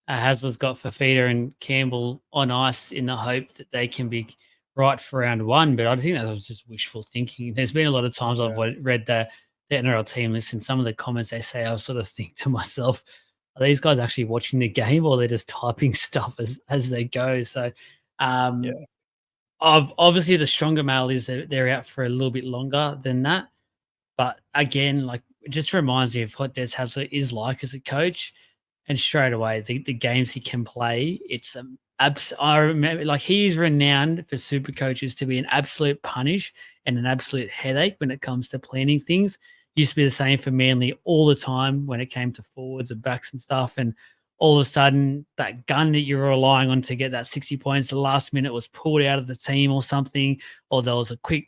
Hasler's got Fafita and Campbell on ice in the hope that they can be right for round 1. But I think that was just wishful thinking. There's been a lot of times I've Yeah, read the NRL team list and some of the comments they say, I sort of think to myself, are these guys actually watching the game or they're just typing stuff as they go? So, yeah, um, obviously the stronger male is they're out for a little bit longer than that. But again, like it just reminds me of what Des Hasler is like as a coach. And straight away, the games he can play, it's I remember like he's renowned for super coaches to be an absolute punish and an absolute headache when it comes to planning things. Used to be the same for Manly all the time when it came to forwards and backs and stuff. And all of a sudden, that gun that you were relying on to get that 60 points, the last minute was pulled out of the team or something, or there was a quick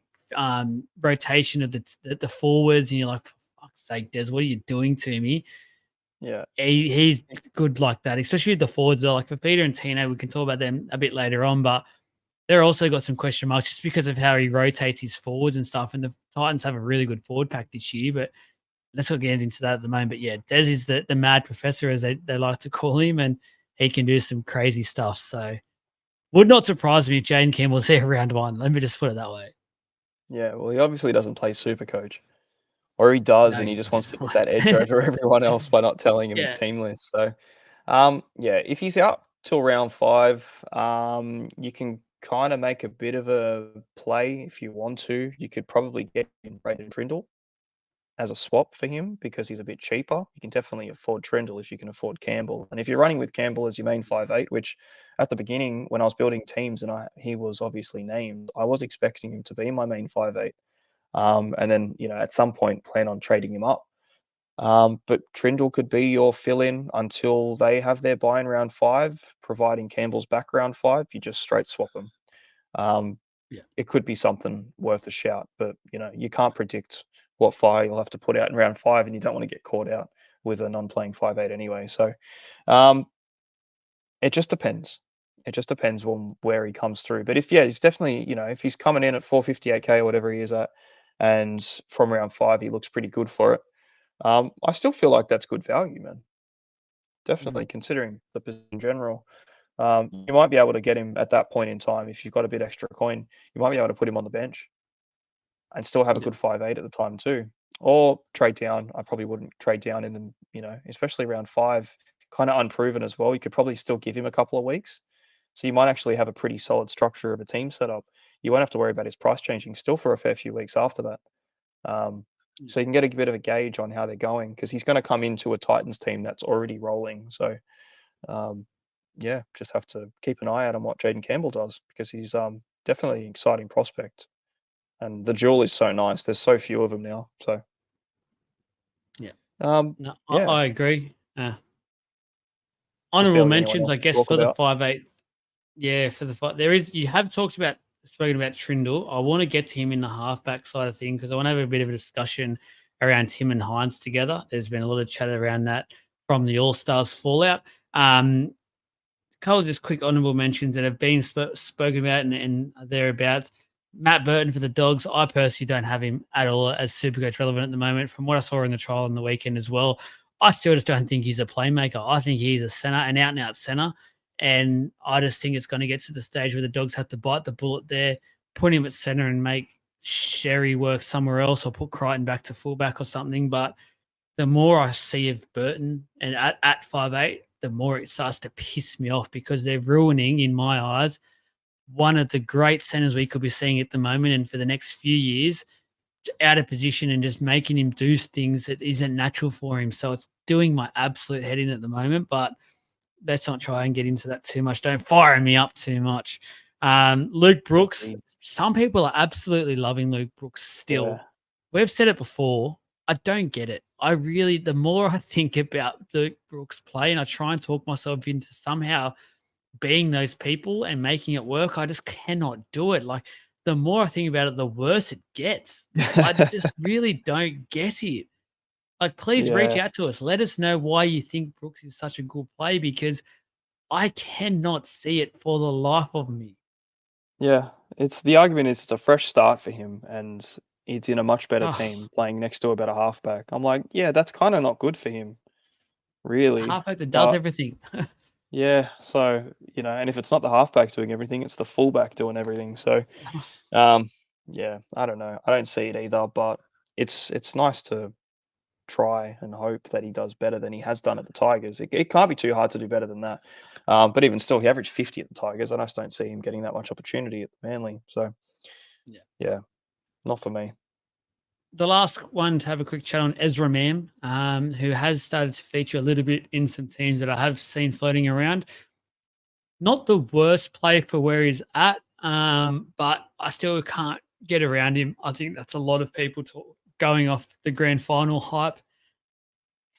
rotation of the forwards, and you're like, for fuck's sake, Des, what are you doing to me? yeah, He's good like that, especially with the forwards. Though, like Fafita and Tino, we can talk about them a bit later on, but they're also got some question marks just because of how he rotates his forwards and stuff. And the Titans have a really good forward pack this year, but let's not get into that at the moment. But yeah, Des is the mad professor, as they like to call him, and he can do some crazy stuff. So would not surprise me if Jane Campbell's there round 1. Let me just put it that way. yeah. Well, he obviously doesn't play Supercoach, or he does, No, and he he just does wants to get that edge not. over everyone else by not telling him his Yeah. team list. So, yeah, if he's out till round 5, you can kind of make a bit of a play if you want to. You could probably get in Braden Trindle as a swap for him because he's a bit cheaper. You can definitely afford Trindle if you can afford Campbell. And if you're running with Campbell as your main 5'8", which at the beginning when I was building teams and he was obviously named, I was expecting him to be my main 5'8". And then, at some point plan on trading him up. But Trindle could be your fill-in until they have their buy in round 5, providing Campbell's back round 5, you just straight swap them. Um, Yeah. it could be something worth a shout, but you can't predict what fire you'll have to put out in round 5, and you don't want to get caught out with a non-playing 5'8" anyway. So um, it just depends. It just depends on where he comes through. But he's definitely, if he's coming in at 458K or whatever he is at, and from round 5 he looks pretty good for it. I still feel like that's good value, man. Definitely Mm. considering the position in general. You might be able to get him at that point in time if you've got a bit extra coin. You might be able to put him on the bench and still have a Yeah. good 5'8" at the time too. Or trade down. I probably wouldn't trade down in the, especially round 5, kind of unproven as well. You could probably still give him a couple of weeks. So you might actually have a pretty solid structure of a team set up. You won't have to worry about his price changing still for a fair few weeks after that. Um, Yeah. so you can get a bit of a gauge on how they're going because he's going to come into a Titans team that's already rolling. So um, yeah, just have to keep an eye out on what Jaden Campbell does because he's definitely an exciting prospect. And the jewel is so nice. There's so few of them now. So Yeah. um, No, yeah, I agree. just Honorable barely anyone mentions, else I to guess, talk for the about. 5'8". Yeah, for the five, there is. You have talked about spoken about Trindle. I want to get to him in the halfback side of thing because I want to have a bit of a discussion around Tim and Hines together. There's been a lot of chat around that from the All Stars fallout. Couple of just quick honourable mentions that have been spoken about and thereabouts. Matt Burton for the Dogs. I personally don't have him at all as Supercoach relevant at the moment. From what I saw in the trial on the weekend as well, I still just don't think he's a playmaker. I think he's a centre, an out and out centre. And I just think it's going to get to the stage where the Dogs have to bite the bullet there, put him at centre and make Sherry work somewhere else or put Crichton back to fullback or something. But the more I see of Burton and at 5'8", the more it starts to piss me off because they're ruining, in my eyes, one of the great centers we could be seeing at the moment and for the next few years, out of position and just making him do things that isn't natural for him. So it's doing my absolute head in at the moment, but let's not try and get into that too much. Don't fire me up too much. Luke Brooks, Agreed. some people are absolutely loving Luke Brooks still. Yeah. We've said it before. I don't get it. The more I think about Luke Brooks' play and I try and talk myself into somehow being those people and making it work, I just cannot do it. Like, the more I think about it, the worse it gets. I just really don't get it. Like, please reach Yeah. out to us. Let us know why you think Brooks is such a good play because I cannot see it for the life of me. Yeah. The argument is it's a fresh start for him and he's in a much better Oh, team playing next to a better halfback. I'm like, yeah, that's kind of not good for him, really. halfback that does But everything. yeah, so, and if it's not the halfback doing everything, it's the fullback doing everything. So, um, yeah, I don't know. I don't see it either, but it's nice to try and hope that he does better than he has done at the Tigers. It can't be too hard to do better than that. But even still, he averaged 50 at the Tigers. I just don't see him getting that much opportunity at Manly. So, Yeah. yeah, not for me. The last one to have a quick chat on Ezra Mam, who has started to feature a little bit in some teams that I have seen floating around. Not the worst play for where he's at, but I still can't get around him. I think that's a lot of people going off the grand final hype.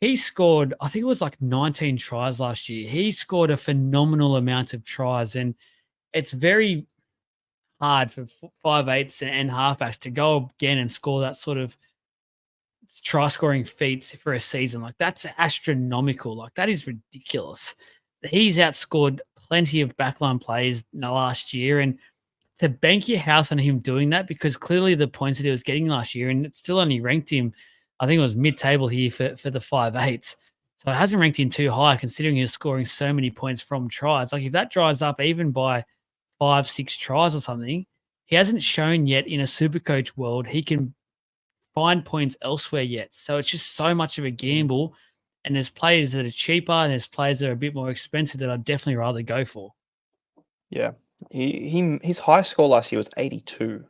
He scored, I think it was like 19 tries last year. He scored a phenomenal amount of tries, and it's very hard for 5'8" and halfbacks to go again and score that sort of try scoring feats for a season. Like, that's astronomical. Like, that is ridiculous. He's outscored plenty of backline players in the last year, and to bank your house on him doing that because clearly the points that he was getting last year, and it still only ranked him, I think it was mid-table here for the 5'8". So it hasn't ranked him too high considering he's scoring so many points from tries. Like, if that dries up even by 5, 6 tries or something, he hasn't shown yet in a super coach world he can find points elsewhere yet. So it's just so much of a Mm, gamble. And there's players that are cheaper and there's players that are a bit more expensive that I'd definitely rather go for. yeah, his high score last year was 82,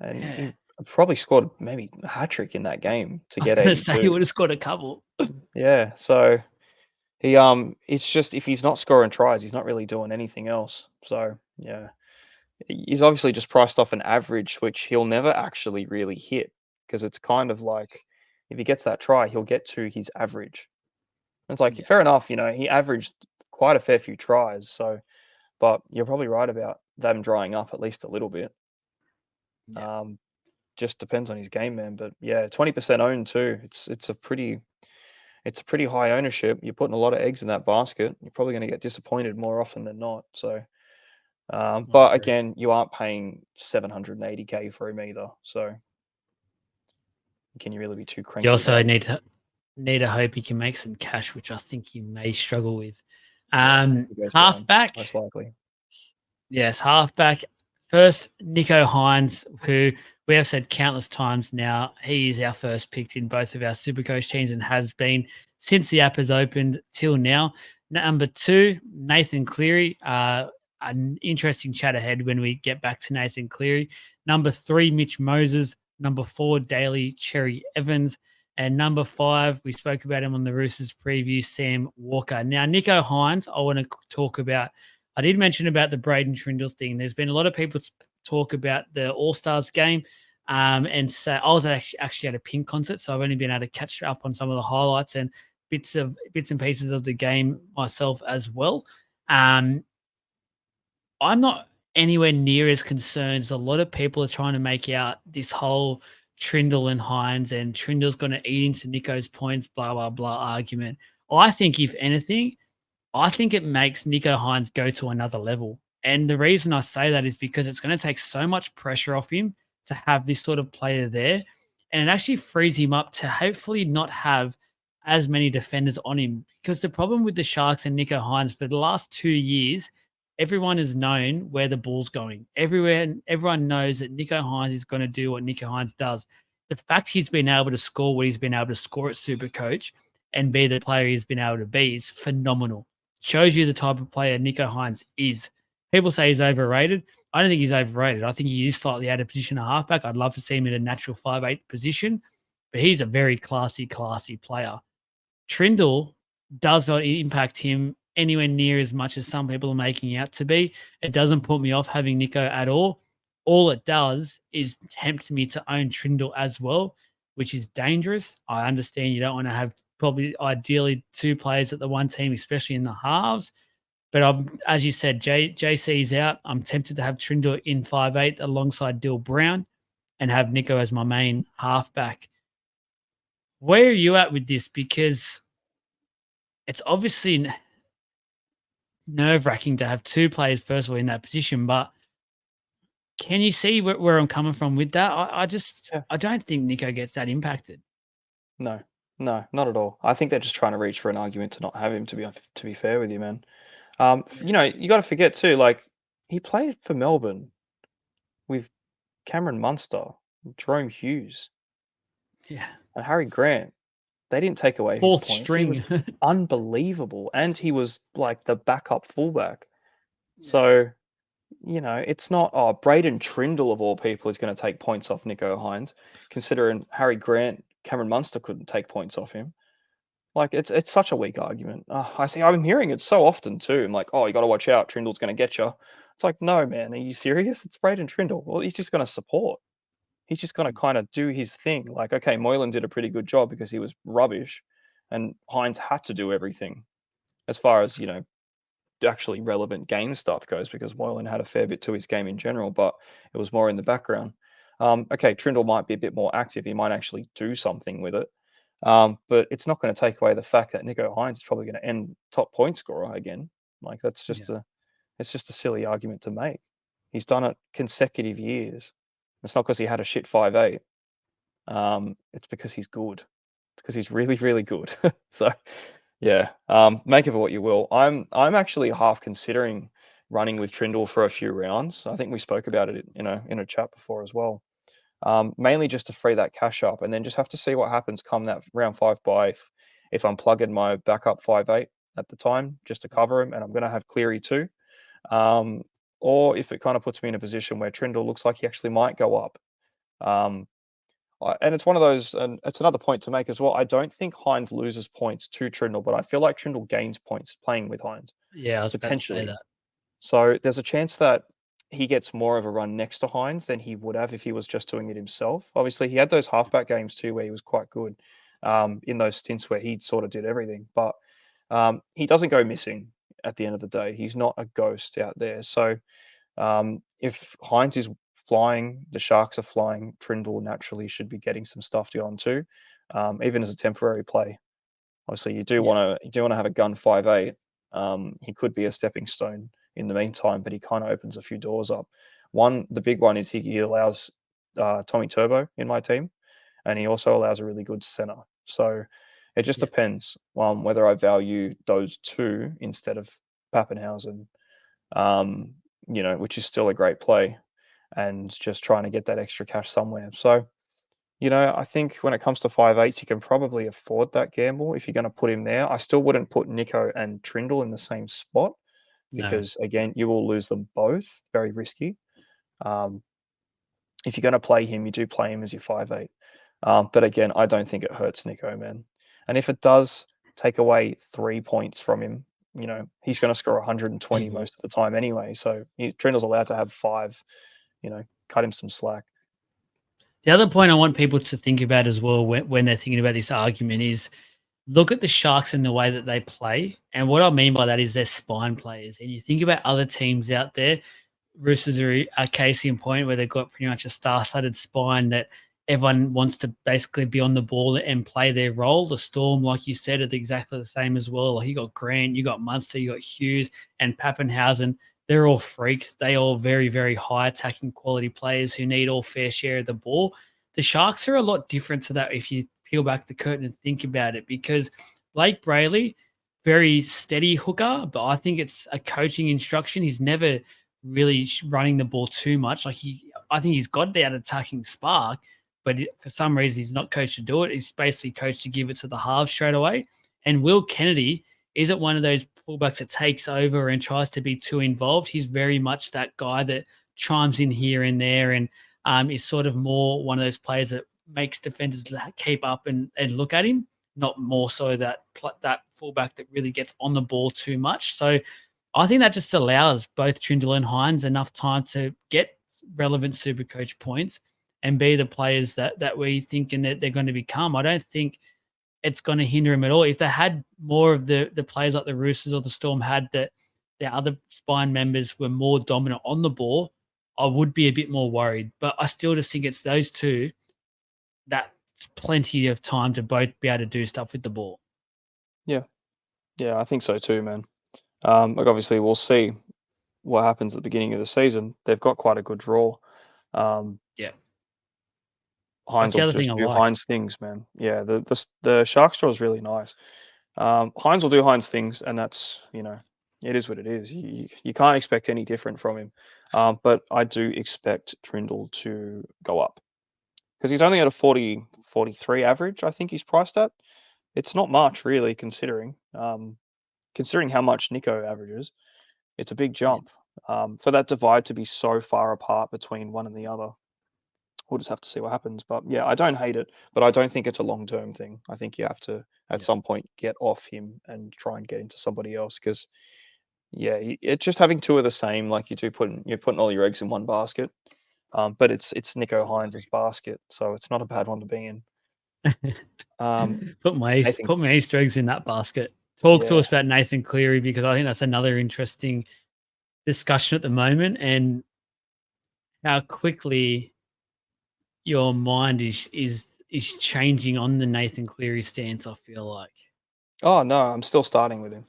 and Yeah. he probably scored maybe a hat trick in that game to I was get gonna say he 82. would have scored a couple. Yeah, so it's just if he's not scoring tries, he's not really doing anything else. So yeah, he's obviously just priced off an average, which he'll never actually really hit because it's kind of like if he gets that try, he'll get to his average. And it's like Yeah. fair enough, he averaged quite a fair few tries. So, but you're probably right about them drying up at least a little bit. Yeah. Um, just depends on his game, man. But yeah, 20% owned too. It's a pretty high ownership. You're putting a lot of eggs in that basket. You're probably going to get disappointed more often than not. So, I but agree. again, you aren't paying 780K for him either. So, can you really be too You cranky also about it? need to hope he can make some cash, which I think he may struggle with. Yeah, it goes down Halfback, most likely. yes, halfback. First, Nico Hines, who we have said countless times now, he is our first pick in both of our Supercoach teams and has been since the app has opened till now. Number two, Nathan Cleary. An interesting chat ahead when we get back to Nathan Cleary. Number three, Mitch Moses. Number four, Daly Cherry Evans. And number five, we spoke about him on the Roosters preview, Sam Walker. Now, Nico Hines, I want to talk about. I did mention about the Braden Trindles thing. There's been a lot of people talk about the All Stars game, and so I was actually at a Pink concert, so I've only been able to catch up on some of the highlights and bits and pieces of the game myself as well. Um, I'm not anywhere near as concerned as a lot of people are trying to make out this whole Trindle and Hines and Trindle's going to eat into Nico's points, blah blah blah argument. I think if anything, I think it makes Nico Hines go to another level. And the reason I say that is because it's going to take so much pressure off him to have this sort of player there. And it actually frees him up to hopefully not have as many defenders on him. Because the problem with the Sharks and Nico Hines for the last 2 years, everyone has known where the ball's going. Everyone knows that Nico Hines is going to do what Nico Hines does. The fact he's been able to score what he's been able to score at Supercoach and be the player he's been able to be is phenomenal. Shows you the type of player Nico Hines is. People say he's overrated. I don't think he's overrated. I think he is slightly out of position at halfback. I'd love to see him in a natural 5'8" position, but he's a very classy player. Trindle does not impact him anywhere near as much as some people are making out to be. It doesn't put me off having Nico at all. All it does is tempt me to own Trindle as well, which is dangerous. I understand you don't want to have probably ideally two players at the one team, especially in the halves. But as you said, JC's out. I'm tempted to have Trindle in 5'8" alongside Dill Brown and have Nico as my main halfback. Where are you at with this? Because it's obviously nerve wracking to have two players, first of all, in that position. But can you see where I'm coming from with that? Yeah. I don't think Nico gets that impacted. No, no, not at all. I think they're just trying to reach for an argument to not have him. To be fair with you, man. Yeah. You know, you got to forget too. Like he played for Melbourne with Cameron Munster, Jerome Hughes, Yeah. and Harry Grant. They didn't take away his Fourth points. He string. was unbelievable, and he was like the backup fullback. Yeah. So you know, it's not, oh, Braden Trindle of all people is going to take points off Nico Hines, considering Harry Grant, Cameron Munster couldn't take points off him. Like it's such a weak argument. I'm hearing it so often too. I'm like, oh, you got to watch out. Trindle's going to get you. It's like, no, man, are you serious? It's Braden Trindle. Well, he's just going to support. He's just going to kind of do his thing. Like, okay, Moylan did a pretty good job because he was rubbish, and Hines had to do everything as far as actually relevant game stuff goes, because Moylan had a fair bit to his game in general, but it was more in the background. Okay, Trindle might be a bit more active. He might actually do something with it. But it's not going to take away the fact that Nico Hines is probably going to end top point scorer again. Like Yeah. it's just a silly argument to make. He's done it consecutive years. It's not because he had a shit 5'8". It's because he's good. It's because he's really, really good. So yeah, make of it what you will. I'm actually half considering running with Trindle for a few rounds. I think we spoke about it in a chat before as well. Mainly just to free that cash up, and then just have to see what happens come that round 5 bye if I'm plugging my backup 5'8" at the time just to cover him, and I'm going to have Cleary too. Um, or if it kind of puts me in a position where Trindle looks like he actually might go up. Um, and it's one of those, and it's another point to make as well. I don't think Hines loses points to Trindle, but I feel like Trindle gains points playing with Hines, Yeah, I was about to say potentially. that. So there's a chance that he gets more of a run next to Hines than he would have if he was just doing it himself. Obviously, he had those halfback games too where he was quite good in those stints where he sort of did everything. But he doesn't go missing at the end of the day. He's not a ghost out there. So if Hines is flying. The Sharks are flying. Trindle naturally should be getting some stuff to go on too, even as a temporary play. Obviously, you do want to have a gun 5'8". He could be a stepping stone in the meantime, but he kind of opens a few doors up. The big one is he allows Tommy Turbo in my team, and he also allows a really good center. So it just depends on whether I value those two instead of Pappenhausen, which is still a great play, and just trying to get that extra cash somewhere. So I think when it comes to 5'8", you can probably afford that gamble if you're going to put him there. I still wouldn't put Nico and Trindle in the same spot No. because, again, you will lose them both. Very risky. If you're going to play him, you do play him as your 5'8". But again, I don't think it hurts Nico, man. And if it does take away 3 points from him, he's going to score 120 most of the time anyway. So Trindle's allowed to have 5. Cut him some slack. The other point I want people to think about as well when they're thinking about this argument is look at the Sharks and the way that they play. And what I mean by that is they're spine players. And you think about other teams out there, Roosters are a case in point where they've got pretty much a star-studded spine that everyone wants to basically be on the ball and play their role. The Storm, like you said, are exactly the same as well. Like you got Grant, you got Munster, you got Hughes and Pappenhausen. They're all freaks. They all very, very high attacking quality players who need all fair share of the ball. The Sharks are a lot different to that if you peel back the curtain and think about it, because Blake Brayley, very steady hooker, but I think it's a coaching instruction. He's never really running the ball too much. I think he's got that attacking spark, but for some reason he's not coached to do it. He's basically coached to give it to the halves straight away. And Will Kennedy isn't one of those fullbacks that takes over and tries to be too involved. He's very much that guy that chimes in here and there and is sort of more one of those players that makes defenders keep up and look at him, not more so that fullback that really gets on the ball too much. So I think that just allows both Trindle and Hines enough time to get relevant Supercoach points and be the players that we're thinking that they're going to become. I don't think it's going to hinder him at all. If they had more of the players like the Roosters or the Storm had that the other spine members were more dominant on the ball, I would be a bit more worried. But I still just think it's those two that's plenty of time to both be able to do stuff with the ball. Yeah. Yeah, I think so too, man. Obviously, we'll see what happens at the beginning of the season. They've got quite a good draw. Yeah. Hines That's the will other thing just I do like. Hines things, man. Yeah, the Sharks draw is really nice. Hines will do Hines things, and that's it is what it is. You can't expect any different from him. But I do expect Trindle to go up because he's only at a 43 average. I think he's priced at. It's not much really, considering how much Nico averages. It's a big jump. For that divide to be so far apart between one and the other, we'll just have to see what happens. But yeah, I don't hate it, but I don't think it's a long-term thing. I think you have to, at some point, get off him and try and get into somebody else because, yeah, it's just having two of the same, like you're putting all your eggs in one basket. But it's Nico Hines' basket, so it's not a bad one to be in. Put my Nathan, Easter eggs in that basket. Talk to yeah. us about Nathan Cleary because I think that's another interesting discussion at the moment and how quickly your mind is changing on the Nathan Cleary stance. I feel like. Oh no, I'm still starting with him.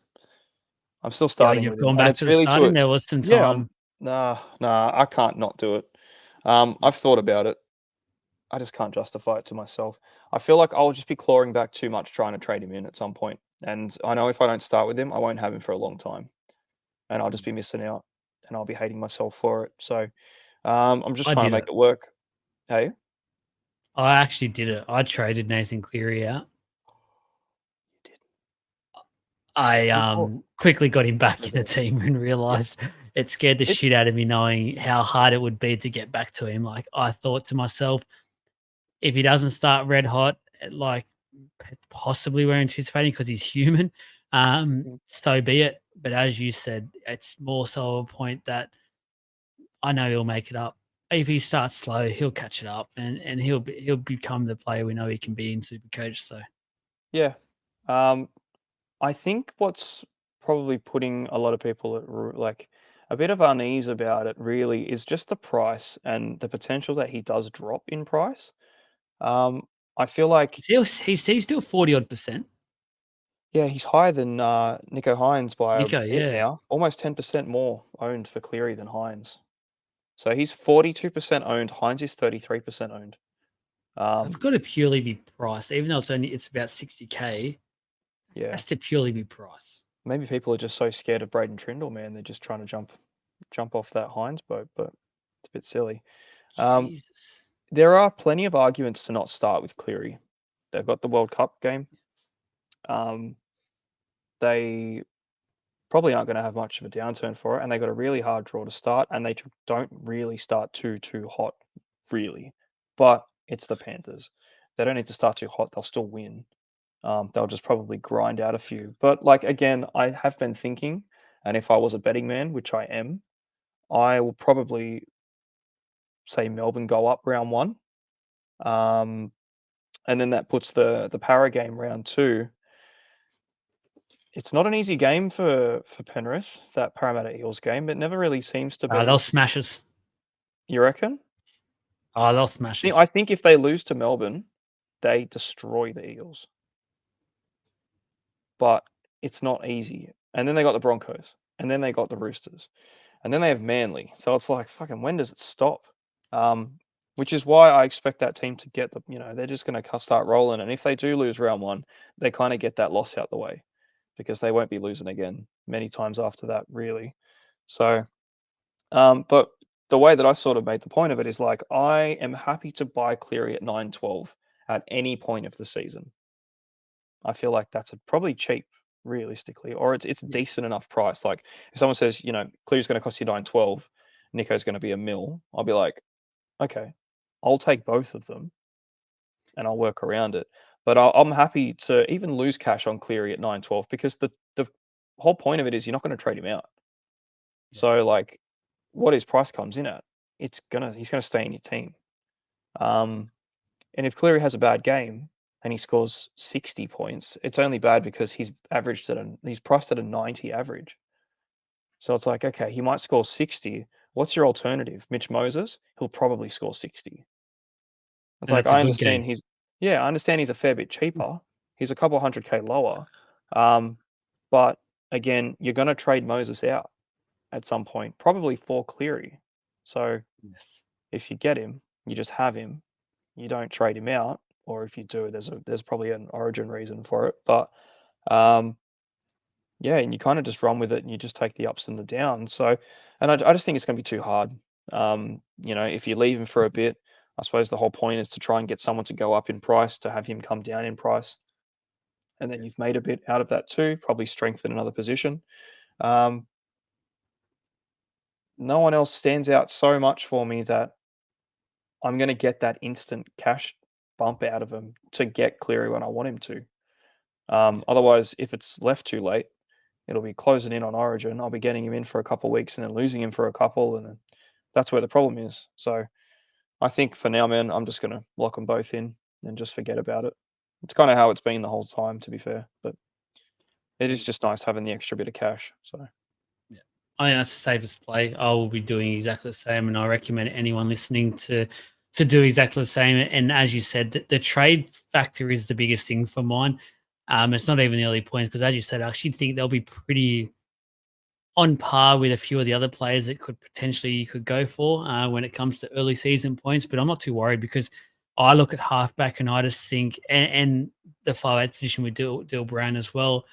I'm still Yeah, starting you've with him, gone and back it's to the really to starting. it. There was some Yeah, time. nah, I can't not do it. I've thought about it. I just can't justify it to myself. I feel like I'll just be clawing back too much trying to trade him in at some point. And I know if I don't start with him, I won't have him for a long time. And I'll just be missing out and I'll be hating myself for it. So I'm just I trying to did make it. it work. Hey? I actually did it. I traded Nathan Cleary out. You did. I Who thought quickly got him back to in the do it? team and Yeah. realized it scared the It, shit out of me knowing how hard it would be to get back to him. Like I thought to myself, if he doesn't start red hot, like possibly we're anticipating because he's human, mm, so be it. But as you said, it's more so a point that I know he'll make it up. If he starts slow, he'll catch it up, and he'll become the player we know he can be in Supercoach. So yeah. I think what's probably putting a lot of people at like a bit of unease about it really is just the price and the potential that he does drop in price. I feel like, He's still 40 odd percent. yeah, he's higher than Nico Hines by a Nico, bit yeah. now, almost 10% more owned for Cleary than Hines. So he's 42% owned. Hines is 33% owned. That's got to purely be price, even though it's about 60K. Yeah, Has to purely be price. maybe people are just so scared of Braden Trindle, man. They're just trying to jump off that Hines boat, but it's a bit silly. Um, Jesus. there are plenty of arguments to not start with Cleary. They've got the World Cup game. Um, they probably aren't going to have much of a downturn for it, and they got a really hard draw to start, and they don't really start too hot, really. But it's the Panthers. They don't need to start too hot; they'll still win. They'll just probably grind out a few. But like again, I have been thinking, and if I was a betting man, which I am, I will probably say Melbourne go up round one, um, and then that puts the Para game round two. It's not an easy game for Penrith, that Parramatta Eels game. It never really seems to They'll be. smash us. You reckon? Oh, they'll smash I us. think if they lose to Melbourne, they destroy the Eagles. But it's not easy. And then they got the Broncos, and then they got the Roosters, and then they have Manly. So it's like, fucking, when does it stop? Which is why I expect that team to get they're just going to start rolling. And if they do lose round one, they kind of get that loss out the way because they won't be losing again many times after that, really. So, but the way that I sort of made the point of it is like, I am happy to buy Cleary at 9.12 at any point of the season. I feel like that's probably cheap, realistically, or it's Yeah. decent enough price. Like if someone says, Cleary's going to cost you 9.12, Nico's going to be a mil, I'll be like, okay, I'll take both of them and I'll work around it. But I'm happy to even lose cash on Cleary at 9.12 because the whole point of it is you're not going to trade him out. Yeah. So like, what his price comes in at, he's gonna stay in your team. And if Cleary has a bad game and he scores 60 points, it's only bad because he's priced at a 90 average. So it's like, okay, he might score 60. What's your alternative? Mitch Moses? He'll probably score 60. It's And like that's a good game. I understand he's a fair bit cheaper. He's a couple 100K lower. But again, you're gonna trade Moses out at some point, probably for Cleary. So Yes. if you get him, you just have him. You don't trade him out, or if you do, there's probably an origin reason for it. But um, yeah, and you kind of just run with it, and you just take the ups and the downs. So, and I just think it's going to be too hard. If you leave him for a bit, I suppose the whole point is to try and get someone to go up in price, to have him come down in price, and then you've made a bit out of that too. Probably strengthen another position. Um, no one else stands out so much for me that I'm going to get that instant cash bump out of him to get Cleary when I want him to. Yeah. Otherwise, if it's left too late, it'll be closing in on Origin. I'll be getting him in for a couple of weeks and then losing him for a couple, and then that's where the problem is. So I think for now, man, I'm just going to lock them both in and just forget about it. It's kind of how it's been the whole time, to be fair. But it is And just nice having the extra bit of cash. So yeah, I think that's the safest play. I will be doing exactly the same, and I recommend anyone listening to do exactly the same. And as you said, the trade factor is the biggest thing for mine. It's not even the early points because, as you said, I actually think they'll be pretty on par with a few of the other players that could potentially you could go for when it comes to early season points. But I'm not too worried because I look at halfback and I just think, and the 5'8" position with Dill Brown as well.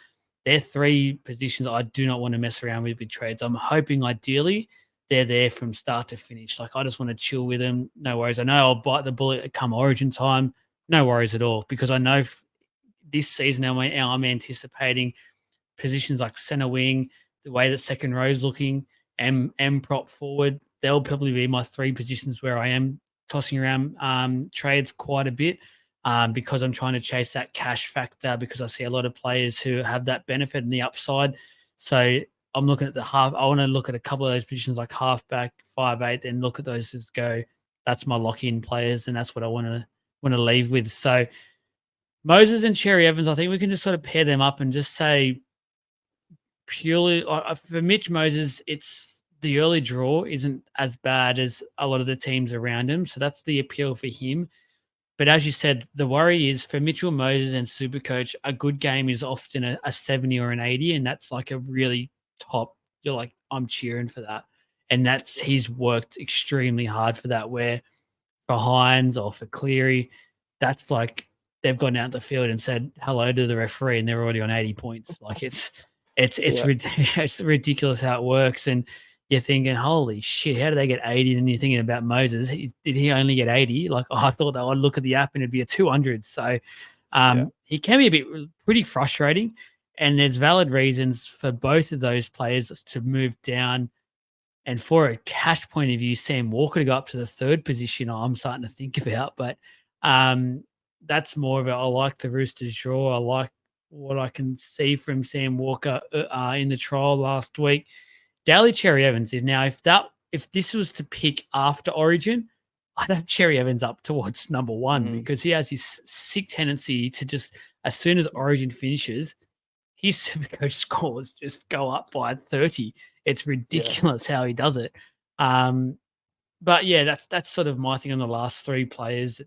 They're three positions I do not want to mess around with trades. I'm hoping ideally they're there from start to finish. Like I just want to chill with them. No worries. I know I'll bite the bullet come Origin time. No worries at all because I know this season I'm anticipating positions like center wing, the way that second row is looking, and prop forward, they'll probably be my three positions where I am tossing around trades quite a bit because I'm trying to chase that cash factor because I see a lot of players who have that benefit and the upside. So I'm looking at the half. I want to look at a couple of those positions like halfback, 5'8", and look at those as go. That's my lock-in players, and that's what I want to leave with. So Moses and Cherry Evans, I think we can just sort of pair them up and just say purely for Mitch Moses, it's the early draw isn't as bad as a lot of the teams around him. So that's the appeal for him. But as you said, the worry is for Mitchell Moses and Supercoach, a good game is often a 70 or an 80. And that's like a really top, you're like, I'm cheering for that. And he's worked extremely hard for that, where for Hines or for Cleary, that's like they've gone out the field and said hello to the referee and they're already on 80 points. Like Yeah. it's ridiculous how it works. And you're thinking, holy shit, how did they get 80? And you're thinking about Moses. Did he only get 80? Like, I thought that I'd look at the app and it'd be a 200. So Yeah. he can be pretty frustrating. And there's valid reasons for both of those players to move down. And for a cash point of view, Sam Walker to go up to the third position, I'm starting to think about. But that's more of it. I like the Roosters draw. I like what I can see from Sam Walker in the trial last week. Daly Cherry Evans. If this was to pick after Origin, I'd have Cherry Evans up towards number one because he has this sick tendency to just, as soon as Origin finishes, his Supercoach scores just go up by 30. It's ridiculous how he does it. But yeah, that's sort of my thing on the last three players.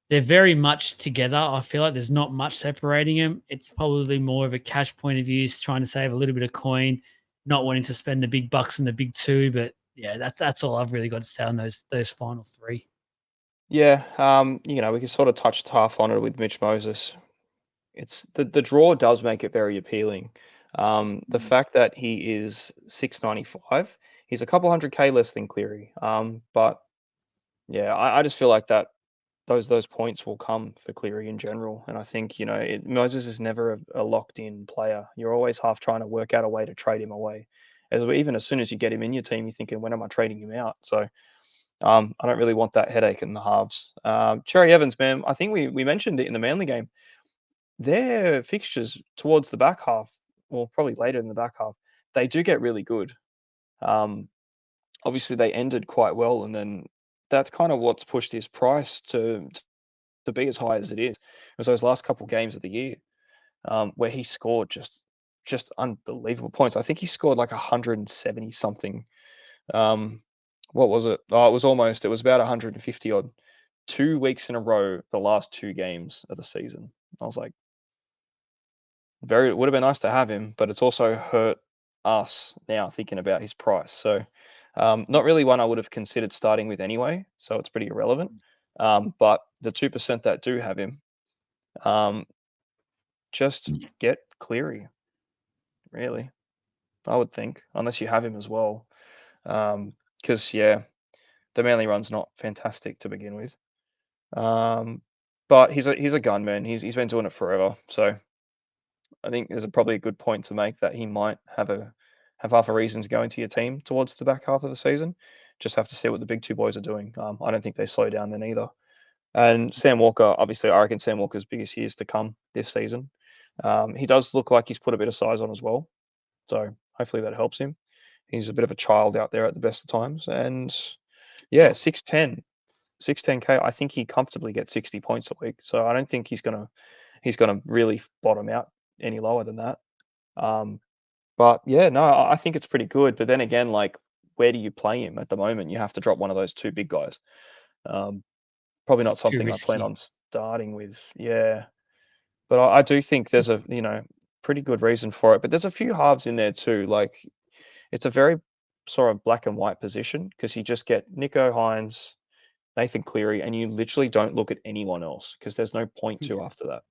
They're very much together. I feel like there's not much separating them. It's probably more of a cash point of view, trying to save a little bit of coin, not wanting to spend the big bucks on the big two. But yeah, that's all I've really got to say on those final three. Yeah. We can sort of touch half on it with Mitch Moses. It's the draw does make it very appealing. The fact that he is 695, he's a couple hundred K less than Cleary. But yeah, I just feel like that those points will come for Cleary in general. And I think, Moses is never a locked in player. You're always half trying to work out a way to trade him away. Even as soon as you get him in your team, you're thinking, when am I trading him out? So I don't really want that headache in the halves. Cherry Evans, man, I think we mentioned it in the Manly game. Their fixtures towards the back half, or probably later in the back half, they do get really good. Um, Obviously, they ended quite well, and then that's kind of what's pushed his price to be as high as it is. It was those last couple games of the year where he scored just unbelievable points. I think he scored like 170 something. What was it? Oh, it was about 150 odd. 2 weeks in a row, the last two games of the season. I was like, it would have been nice to have him, but it's also hurt us now thinking about his price. So, not really one I would have considered starting with anyway. So it's pretty irrelevant. But the 2% that do have him, um, just get Cleary, really. I would think, unless you have him as well. Because yeah, the Manly run's not fantastic to begin with. But he's a gunman. He's been doing it forever. So I think there's probably a good point to make that he might have half a reason to go into your team towards the back half of the season. Just have to see what the big two boys are doing. I don't think they slow down then either. And Sam Walker, obviously, I reckon Sam Walker's biggest years to come this season. He does look like he's put a bit of size on as well. So hopefully that helps him. He's a bit of a child out there at the best of times. And yeah, 610K, I think he comfortably gets 60 points a week. So I don't think he's gonna really bottom out any lower than that. But yeah, no, I think it's pretty good. But then again, like, where do you play him at the moment? You have to drop one of those two big guys. Probably not Too something I plan risky. on starting with. Yeah, but I do think there's a pretty good reason for it. But there's a few halves in there too. Like, it's a very sort of black and white position because you just get Nico Hines, Nathan Cleary, and you literally don't look at anyone else because there's no point to after that.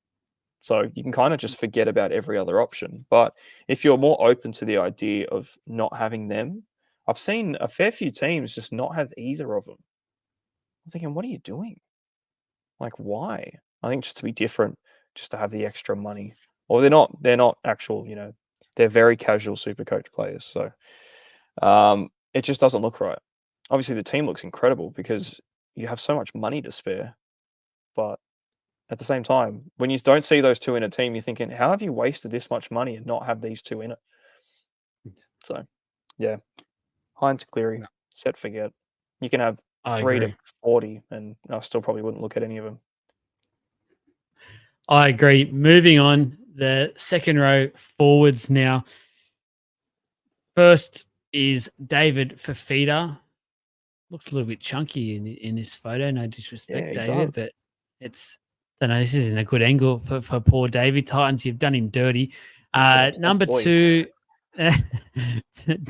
So you can kind of just forget about every other option. But if you're more open to the idea of not having them, I've seen a fair few teams just not have either of them. I'm thinking, what are you doing? Like, why? I think just to be different, just to have the extra money. Or they're not actual, they're very casual super coach players. So it just doesn't look right. Obviously the team looks incredible because you have so much money to spare. But at the same time, when you don't see those two in a team, you're thinking, how have you wasted this much money and not have these two in it? So, yeah, Heinz Cleary, No, set forget. You can have I 3 to agree. 40, and I still probably wouldn't look at any of them. I agree. Moving on, the second row forwards now. First, is David Fafita. Looks a little bit chunky in this photo. No Yeah, disrespect, he does. David, but it's don't know. This isn't a good angle for poor David. Titans, you've done him dirty. Yeah, some Number boy. 2,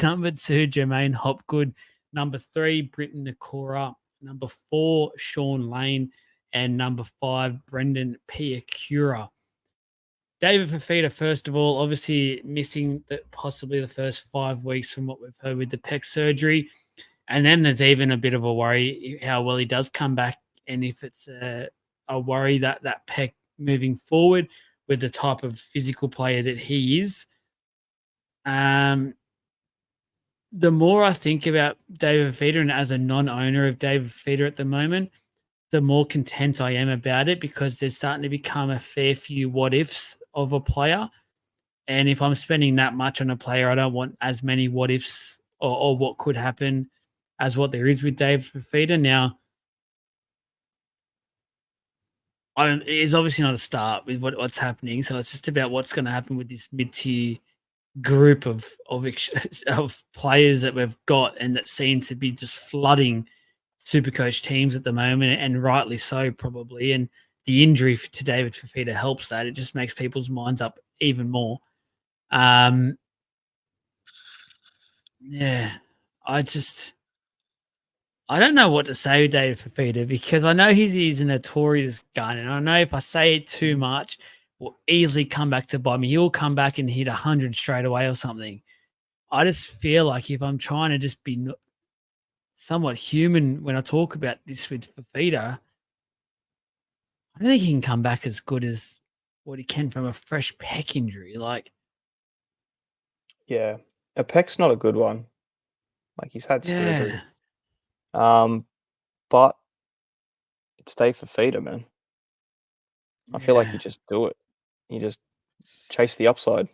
number 2, Jermaine Hopgood. Number 3, Britton Nakora. Number 4, Sean Lane, and number 5, Brendan Piacura. David Fafita, first of all, obviously missing possibly the first 5 weeks from what we've heard with the pec surgery. And then there's even a bit of a worry how well he does come back, and if it's a worry that pec moving forward with the type of physical player that he is. The more I think about David Fafita, and as a non-owner of David Fafita at the moment, the more content I am about it, because there's starting to become a fair few what ifs of a player. And if I'm spending that much on a player, I don't want as many what ifs or what could happen as what there is with Dave Fafita. Now, it's obviously not a start with what's happening. So it's just about what's going to happen with this mid-tier group of players that we've got, and that seem to be just flooding Supercoach teams at the moment, and rightly so, probably. And the injury to David Fafita helps that. It just makes people's minds up even more. Yeah, I don't know what to say with David Fafita, because I know he's a notorious gun, and I know if I say it too much, will easily come back to bite me. He'll come back and hit 100 straight away or something. I just feel like if I'm trying to just be somewhat human when I talk about this with Fafita, I don't think he can come back as good as what he can from a fresh pec injury. Like, Yeah, a pec's not a good one. Like, he's had surgery. yeah, But it's Dave Fafita, man. I feel like you yeah. just do it. You just chase the upside.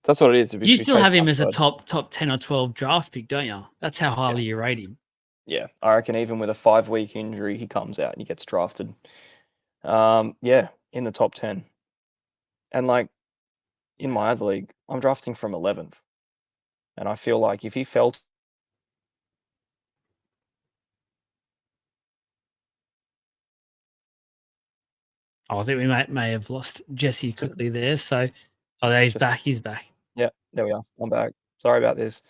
That's what it is to be You to be still have chasing him as a upside. top 10 or 12 draft pick, don't you? That's how Yeah, highly you rate him. yeah. I reckon even with a 5-week injury, he comes out and he gets drafted. Yeah, in the top 10. And like in my other league, I'm drafting from 11th, and I feel like if he fell, Oh, I think we may have lost Jesse to, quickly there. So, oh, there it's he's just back. He's back. yeah. There we are. I'm back. Sorry about this.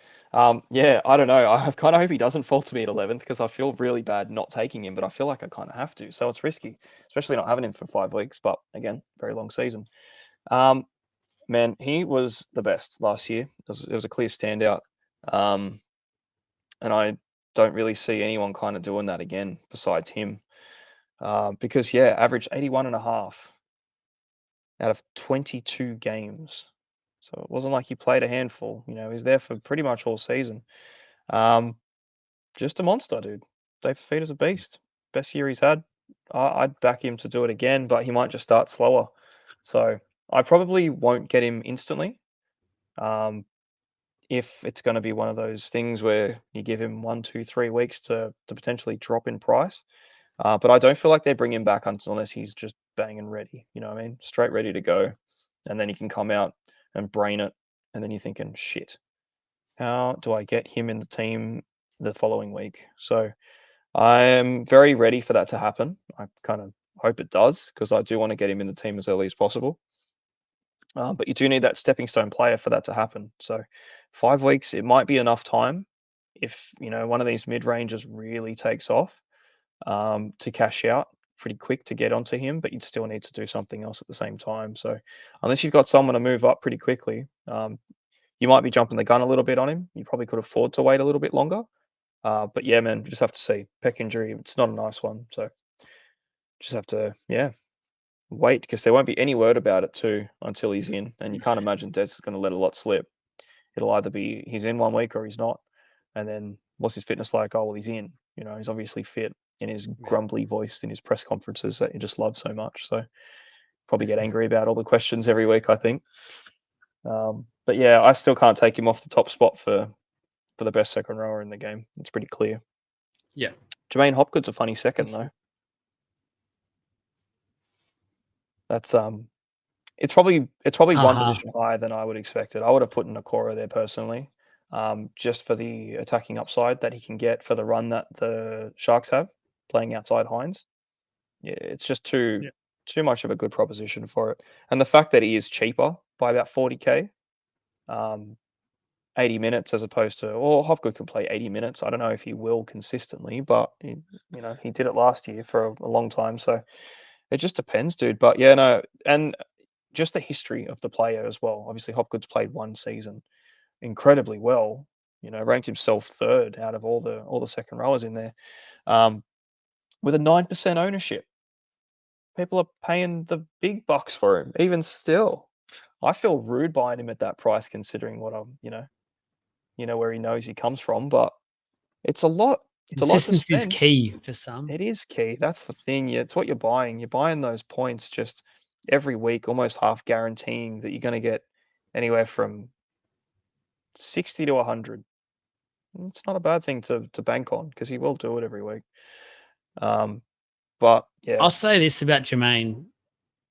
Yeah, I don't know. I kind of hope he doesn't fall to me at 11th, because I feel really bad not taking him, but I feel like I kind of have to. So it's risky, especially not having him for 5 weeks. But again, very long season. Um, Man, he was the best last year. It was a clear standout. Um, and I don't really see anyone kind of doing that again besides him. Because yeah, averaged 81.5 out of 22 games. So it wasn't like he played a handful. He's there for pretty much all season. Um, just a monster, dude. Dave Fafita's a beast. Best year he's had. I'd back him to do it again, but he might just start slower. So I probably won't get him instantly. Um, if it's going to be one of those things where you give him 1, 2, 3 weeks to potentially drop in price. But I don't feel like they bring him back unless he's just banging ready. You know what I mean? Straight ready to go. And then he can come out and brain it. And then you're thinking, shit, how do I get him in the team the following week? So I am very ready for that to happen. I kind of hope it does, because I do want to get him in the team as early as possible. But you do need that stepping stone player for that to happen. So 5 weeks, it might be enough time if one of these mid ranges really takes off, to cash out pretty quick to get onto him. But you'd still need to do something else at the same time. So unless you've got someone to move up pretty quickly, you might be jumping the gun a little bit on him. You probably could afford to wait a little bit longer. But yeah, man, you just have to see. Pec injury, it's not a nice one. So just have to, yeah, wait, because there won't be any word about it too until he's in. And you can't imagine Des is going to let a lot slip. It'll either be he's in 1 week or he's not. And then what's his fitness like? Oh, well, he's in. He's obviously fit, in his Yeah. grumbly voice in his press conferences that you just love so much. So probably get angry about all the questions every week, I think. But yeah, I still can't take him off the top spot for the best second rower in the game. It's pretty clear. Yeah. Jermaine Hopgood's a funny second It's, though. That's it's probably one haha. position higher than I would expect it. I would have put Nakora there personally. just for the attacking upside that he can get for the run that the Sharks have playing outside Hines. Yeah, it's just Yeah. too much of a good proposition for it. And the fact that he is cheaper by about 40K, um, 80 minutes as opposed to, well, Hopgood can play 80 minutes. I don't know if he will consistently, but he did it last year for a long time. So it just depends, dude. But yeah, no, and just the history of the player as well. Obviously, Hopgood's played one season incredibly well. Ranked himself third out of all the second rowers in there, um, with a 9% ownership. People are paying the big bucks for him. Even still, I feel rude buying him at that price, considering what where he knows he comes from. But it's a lot. It's a lot to Consistency is spend. key for some. It is key. That's the thing. Yeah, it's what you're buying. You're buying those points just every week, almost half guaranteeing that you're going to get anywhere from 60 to 100. It's not a bad thing to bank on because he will do it every week. But yeah, I'll say this about Jermaine.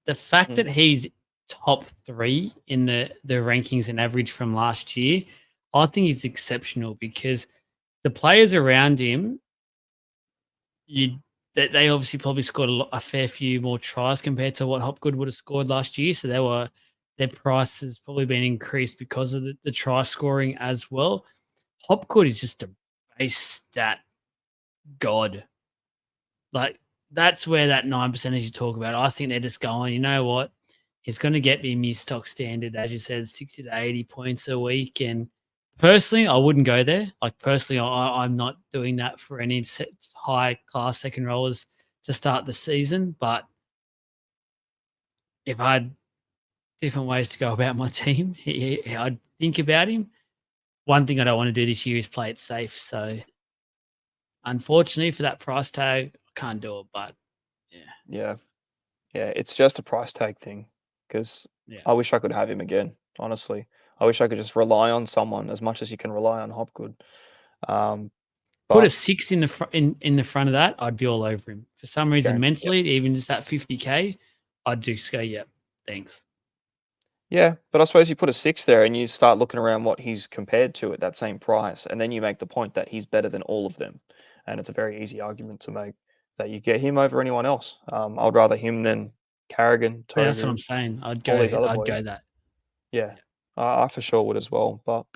The fact mm, that he's top 3 in the rankings and average from last year, I think is exceptional because the players around him, you they obviously probably scored a fair few more tries compared to what Hopgood would have scored last year. So their price has probably been increased because of the try scoring as well. Hopgood is just a base stat god. Like that's where that 9% you talk about. I think they're just going, you know what? He's going to get me new stock standard, as you said, 60 to 80 points a week. And personally, I wouldn't go there. Like personally, I'm not doing that for any high class second rollers to start the season. But if I had different ways to go about my team, I'd think about him. One thing I don't want to do this year is play it safe. So unfortunately for that price tag, I can't do it. But yeah, yeah, yeah. It's just a price tag thing because yeah. I wish I could have him again. Honestly, I wish I could just rely on someone as much as you can rely on Hopgood. Um, Put a but 6 in the in the front of that, I'd be all over him. For some reason, yep. mentally, even just that 50K, I'd just go, "Yep, thanks." Yeah, but I suppose you put a 6 there and you start looking around what he's compared to at that same price, and then you make the point that he's better than all of them, and it's a very easy argument to make that you get him over anyone else. I'd rather him than Carrigan, But that's what I'm Togu, saying. all these other I'd boys. go that. Yeah, Yeah. I for sure would as well, but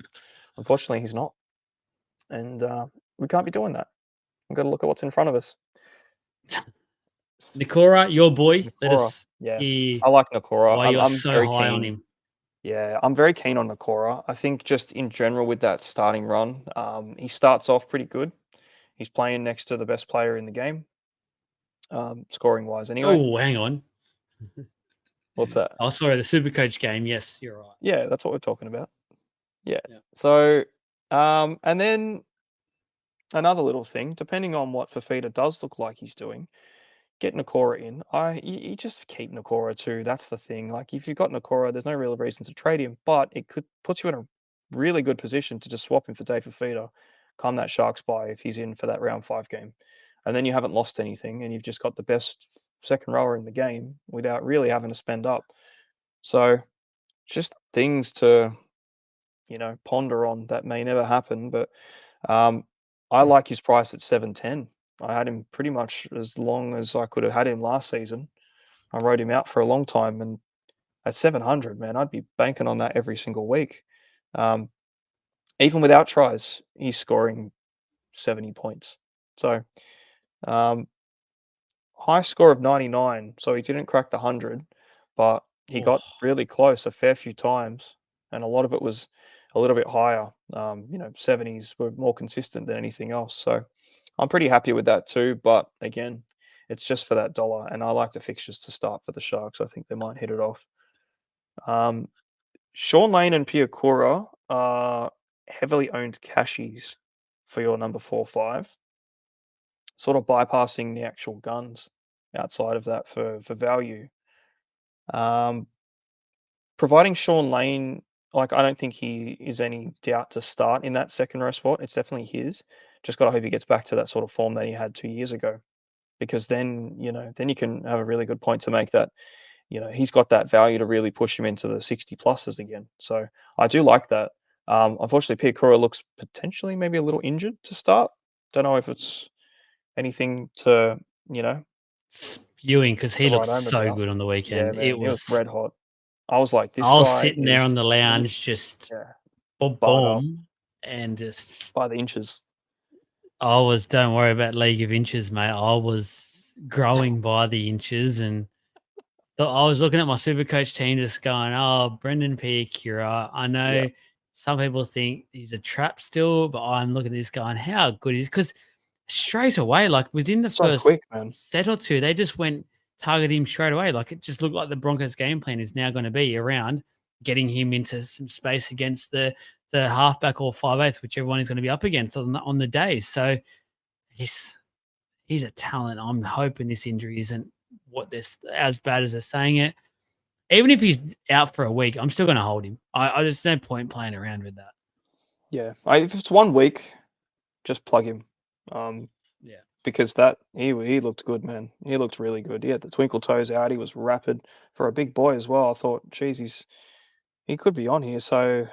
unfortunately he's not, and we can't be doing that. We've got to look at what's in front of us. Nakora, your boy, let Nakora, us yeah, hear I like Nakora. why I'm you're I'm so very high on keen. him. Yeah, I'm very keen on Nakora. I think just in general with that starting run, he starts off pretty good. He's playing next to the best player in the game, scoring wise. Anyway, Oh, hang on. what's that? Oh, sorry, the Supercoach game. Yes, you're right. Yeah, that's what we're talking about. Yeah. Yeah. So, and then another little thing, depending on what Fafita does look like he's doing, get Nakora in. You just keep Nakora too. That's the thing. Like if you've got Nakora, there's no real reason to trade him, but it could puts you in a really good position to just swap him for Dave Fafita, come that Sharks buy if he's in for that round 5 game, and then you haven't lost anything, and you've just got the best second rower in the game without really having to spend up. So just things to ponder on that may never happen, but um, I like his price at 710. I had him pretty much as long as I could have had him last season. I rode him out for a long time, and at 700, man, I'd be banking on that every single week. Um, Even without tries, he's scoring 70 points. So um, high score of 99. So he didn't crack the 100, but he Oh, got really close a fair few times, and a lot of it was a little bit higher. 70s were more consistent than anything else. So I'm pretty happy with that too. But again, it's just for that dollar, and I like the fixtures to start for the Sharks. I think they might hit it off. Um, Sean Lane and Piakura are heavily owned cashies for your number 4-5, sort of bypassing the actual guns outside of that for value. Um, Providing Sean Lane, like I don't think he is any doubt to start in that second row spot. It's definitely his. Just got to hope he gets back to that sort of form that he had 2 years ago, because then you can have a really good point to make that he's got that value to really push him into the 60 pluses again. So I do like that. Unfortunately, Piakura looks potentially maybe a little injured to start. Don't know if it's anything to, you know, Spewing because to he looked write home so about. good on the Yeah, weekend. It man, he was was. red hot. I was like, this I was guy sitting there is on the lounge, just yeah, boom, fired up boom, and just by the inches. I was. Don't worry about League of Inches, mate. I was growing by the inches, and I was looking at my Supercoach team, just going, "Oh, Brendan Piacura." I Yeah, know some people think he's a trap still, but I'm looking at this going, "How good is?" Because straight away, like within the so first quick, man. set or two, they just went target him straight away. Like it just looked like the Broncos' game plan is now going to be around getting him into some space against the halfback or 5/8, whichever one he's going to be up against on the day. So he's he's a talent. I'm hoping this injury isn't what this as bad as they're saying it. Even if he's out for a week, I'm still going to hold him. I there's no point playing around with that. Yeah, if it's 1 week, just plug him. Um, Yeah. because that he looked good, man. He looked really good. He had the twinkle toes out. He was rapid for a big boy as well. I thought, geez, he could be on here. So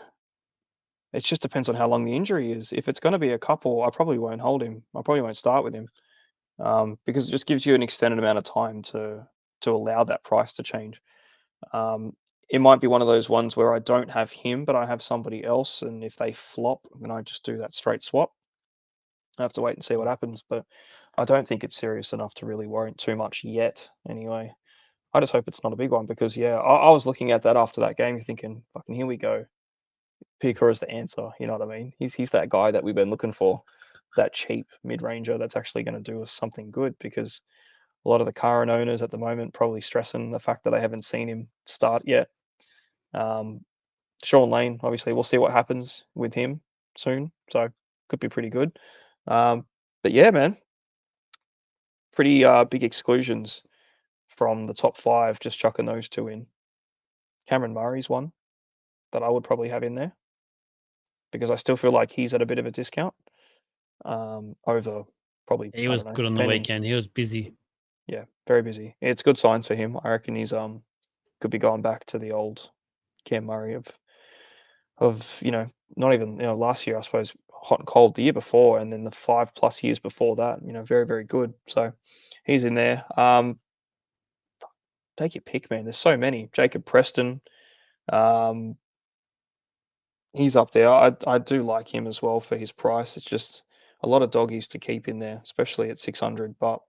it just depends on how long the injury is. If it's going to be a couple, I probably won't hold him. I probably won't start with him, because it just gives you an extended amount of time to allow that price to change. Um, it might be one of those ones where I don't have him, but I have somebody else, and if they flop, then I just do that straight swap. I have to wait and see what happens, but I don't think it's serious enough to really worry too much yet. Anyway, I just hope it's not a big one because yeah, I was looking at that after that game, thinking, "Fucking here we go." Pico is the answer. You know what I mean? He's that guy that we've been looking for, that cheap mid ranger that's actually going to do us something good because a lot of the current owners at the moment probably stressing the fact that they haven't seen him start yet. Um, Sean Lane, obviously, we'll see what happens with him soon, so could be pretty good. Um, but yeah, man, pretty big exclusions from the top five. Just chucking those two in. Cameron Murray's one that I would probably have in there because I still feel like he's at a bit of a discount, over probably, He I was don't know, good on the depending. weekend. He was busy. Yeah, very busy. It's good signs for him. I reckon he's could be going back to the old Cam Murray of not even last year, I suppose, hot and cold the year before, and then the 5+ years before that. Very very good. So he's in there. Take your pick, man. There's so many. Jacob Preston, um, he's up there. I do like him as well for his price. It's just a lot of doggies to keep in there, especially at 600. But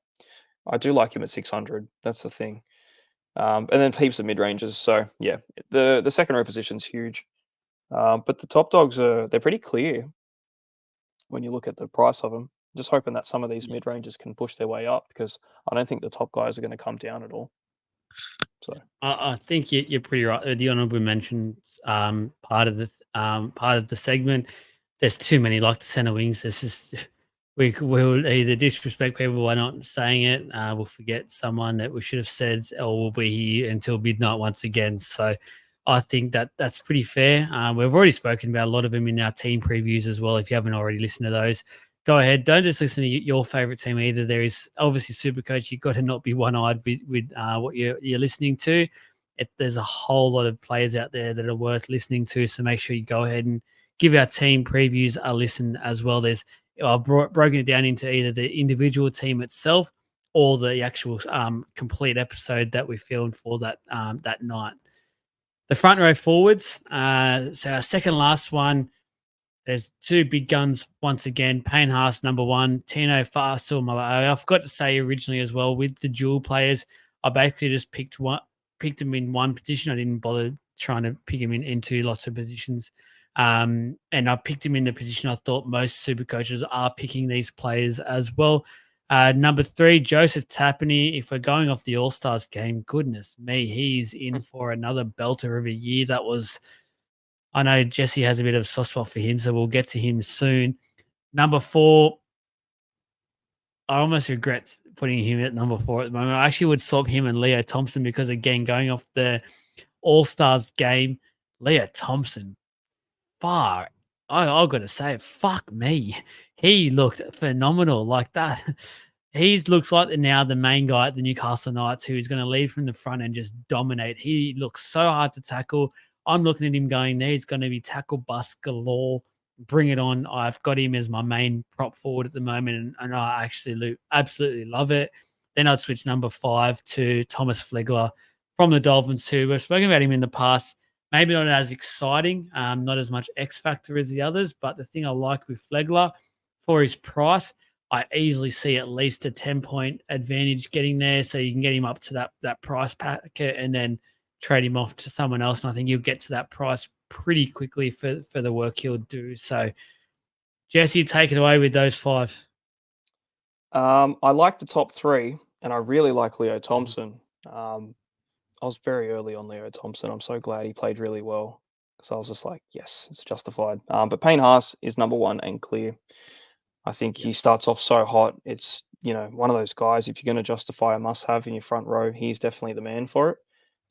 I do like him at 600. That's the thing. And then heaps of mid ranges. So yeah, the second row position's huge. But the top dogs they're pretty clear when you look at the price of them. Just hoping that some of these Yeah. mid ranges can push their way up because I don't think the top guys are going to come down at all. So I think you're pretty right. The honourable mentions part of the segment. There's too many like the centre wings. There's just we'll either disrespect people by not saying it. We'll forget someone that we should have said, or we'll be here until midnight once again. So I think that's pretty fair. We've already spoken about a lot of them in our team previews as well. If you haven't already listened to those, go ahead. Don't just listen to your favorite team either. There is obviously Supercoach. You've got to not be one-eyed with what you're listening to. There's a whole lot of players out there that are worth listening to. So make sure you go ahead and give our team previews a listen as well. I've broken it down into either the individual team itself or the actual complete episode that we filmed for that night. The front row forwards. So our second last one. There's two big guns once again. Payne Haas, number one. Tino Fasil Malai. I forgot to say originally as well with the dual players. I basically just picked him in one position. I didn't bother trying to pick him into lots of positions. And I picked him in the position I thought most super coaches are picking these players as well. Number three, Joseph Tapani. If we're going off the All Stars game, goodness me, he's in for another belter of a year. I know Jesse has a bit of a soft spot for him, so we'll get to him soon. Number four, I almost regret putting him at number four at the moment. I actually would swap him and Leo Thompson because, again, going off the All Stars game, Leo Thompson, far. I've got to say, fuck me. He looked phenomenal like that. He looks like now the main guy at the Newcastle Knights who's going to lead from the front and just dominate. He looks so hard to tackle. I'm looking at him going, there. He's going to be tackle bust galore. Bring it on. I've got him as my main prop forward at the moment, and I actually absolutely love it. Then I'd switch number 5 to Thomas Flegler from the Dolphins too. We've spoken about him in the past. Maybe not as exciting, not as much X factor as the others, but the thing I like with Flegler for his price, I easily see at least a 10-point advantage getting there. So you can get him up to that price packet and then trade him off to someone else. And I think you'll get to that price pretty quickly for the work he'll do. So Jesse, take it away with those 5. I like the top 3, and I really like Leo Mhm. Thompson. I was very early on Leo Thompson. I'm so glad he played really well because I was just like, yes, it's justified. But Payne Haas is number 1 and clear. I think Yep. he starts off so hot. It's, one of those guys, if you're going to justify a must have in your front row, he's definitely the man for it.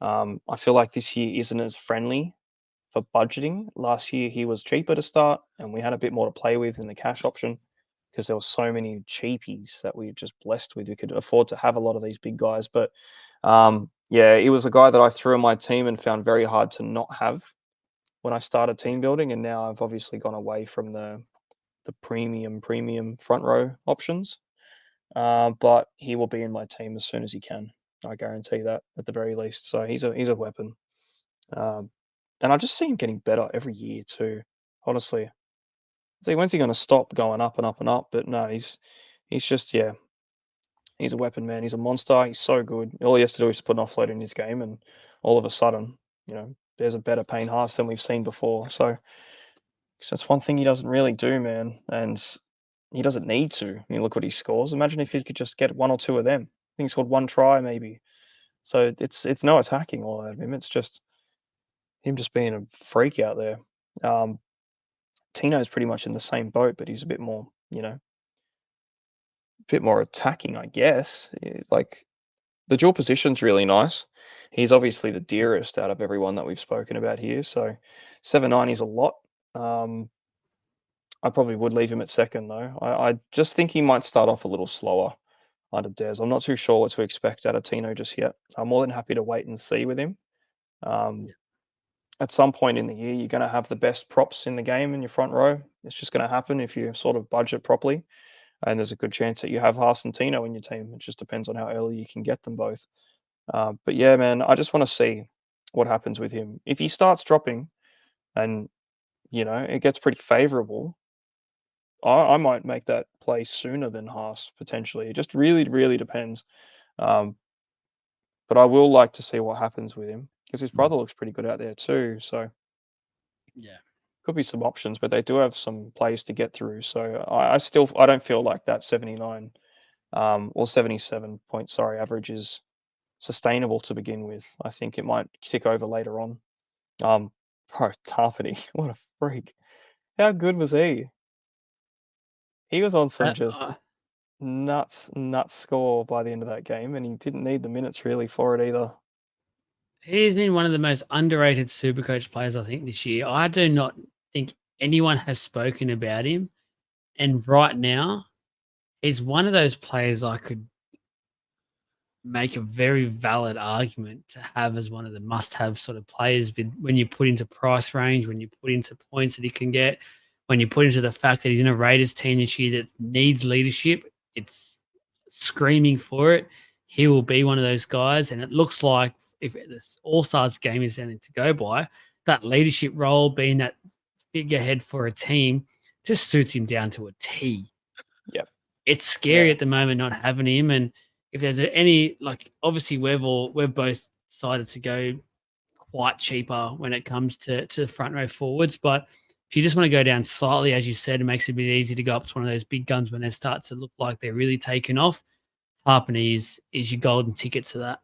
I feel like this year isn't as friendly for budgeting. Last year, he was cheaper to start, and we had a bit more to play with in the cash option because there were so many cheapies that we were just blessed with. We could afford to have a lot of these big guys. But yeah, he was a guy that I threw in my team and found very hard to not have when I started team building. And now I've obviously gone away from the premium front row options. But he will be in my team as soon as he can. I guarantee that at the very least. So he's a weapon. Um, and I just see him getting better every year too. Honestly, see when's he going to stop going up and up and up? But no, he's just he's a weapon, man. He's a monster. He's so good. All he has to do is to put an offload in his game, and all of a sudden, there's a better Payne Haas than we've seen before. So that's one thing he doesn't really do, man. And he doesn't need to. I mean, look what he scores. Imagine if he could just get 1 or 2 of them. I think he scored 1 try maybe. So it's no attacking all out of him. It's just him just being a freak out there. Um, Tino's pretty much in the same boat, but he's a bit more attacking, I guess. Like the dual position's really nice. He's obviously the dearest out of everyone that we've spoken about here. So 790 is a lot. Um, I probably would leave him at second though. I just think he might start off a little slower under Des. I'm not too sure what to expect out of Tino just yet. I'm more than happy to wait and see with him. Um, Yeah. at some point in the year, you're going to have the best props in the game in your front row. It's just going to happen if you sort of budget properly. And there's a good chance that you have Haas and Tino in your team. It just depends on how early you can get them both. But yeah, man, I just want to see what happens with him. If he starts dropping and, it gets pretty favorable, I might make that play sooner than Haas potentially. It just really, really depends. Um, but I will like to see what happens with him because his brother looks pretty good out there too. So Yeah. could be some options, but they do have some plays to get through. So I don't feel like that 79 or 77 point average is sustainable to begin with. I think it might kick over later on. Um, bro, Tarpany, what a freak! How good was he? He was on some Uh, just uh, nuts score by the end of that game, and he didn't need the minutes really for it either. he's been one of the most underrated Supercoach players, I think, this year. I do not think anyone has spoken about him. And right now, he's one of those players I could make a very valid argument to have as one of the must-have sort of players when you put into price range, when you put into points that he can get, when you put into the fact that he's in a Raiders team this year that needs leadership. It's screaming for it. He will be one of those guys, and it looks like if this All Stars game is anything to go by, that leadership role, being that figurehead for a team, just suits him down to a T. Yep. It's scary Yeah. at the moment not having him. And if there's any, like, obviously we've both decided to go quite cheaper when it comes to front row forwards. But if you just want to go down slightly, as you said, it makes it a bit easy to go up to one of those big guns when they start to look like they're really taking off. Harpany is your golden ticket to that.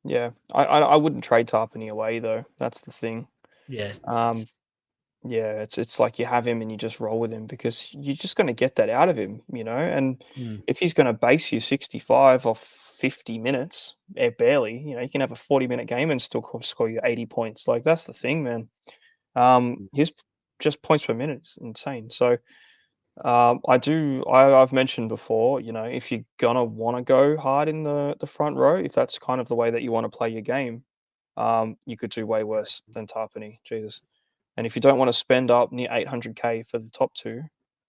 Yeah. I wouldn't trade Tarpany away though. That's the thing. Yeah. Um, yeah, it's like you have him and you just roll with him because you're just going to get that out of him. And Mm, if he's going to base you 65 off 50 minutes, barely, you can have a 40-minute game and still score you 80 points. Like that's the thing, man. mm. His just points per minute is insane. So I've mentioned before, if you're gonna want to go hard in the front row, if that's kind of the way that you want to play your game, you could do way worse than Tarpany. Jesus. And if you don't want to spend up near 800K for the top two,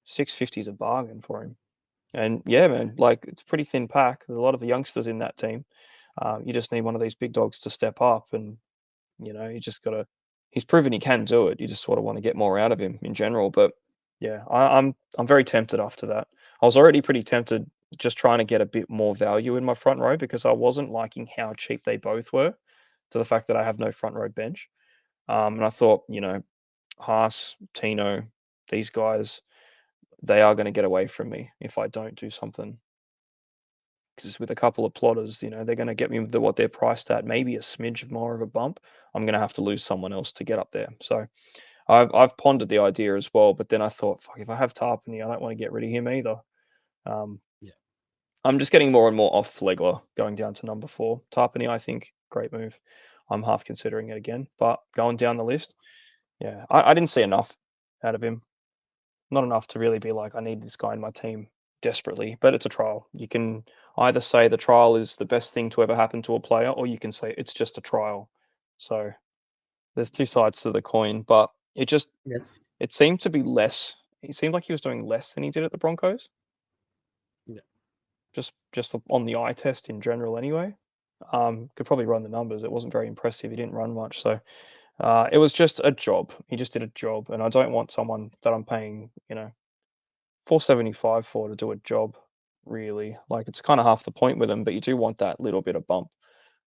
650 is a bargain for him. And yeah, man, like it's a pretty thin pack. There's a lot of youngsters in that team. You just need one of these big dogs to step up, and you just gotta. He's proven he can do it. You just sort of want to get more out of him in general. But yeah, I'm very tempted after that. I was already pretty tempted just trying to get a bit more value in my front row because I wasn't liking how cheap they both were, to the fact that I have no front row bench. And I thought, Haas, Tino, these guys, they are going to get away from me if I don't do something. Because with a couple of plotters, they're going to get me what they're priced at, maybe a smidge more of a bump. I'm going to have to lose someone else to get up there. So I've pondered the idea as well, but then I thought, fuck, if I have Tarpany, I don't want to get rid of him either. Yeah. I'm just getting more and more off Flegler going down to number 4. Tarpany, I think, great move. I'm half considering it again, but going down the list, yeah, I didn't see enough out of him. Not enough to really be like, I need this guy in my team desperately, but it's a trial. You can either say the trial is the best thing to ever happen to a player, or you can say it's just a trial. So there's two sides to the coin, but Yep. it seemed to be less. It seemed like he was doing less than he did at the Broncos. Yeah. Just on the eye test in general, anyway. Could probably run the numbers. It wasn't very impressive. He didn't run much, so it was just a job. He just did a job, and I don't want someone that I'm paying, 475 for to do a job. Really, like it's kind of half the point with him, but you do want that little bit of bump.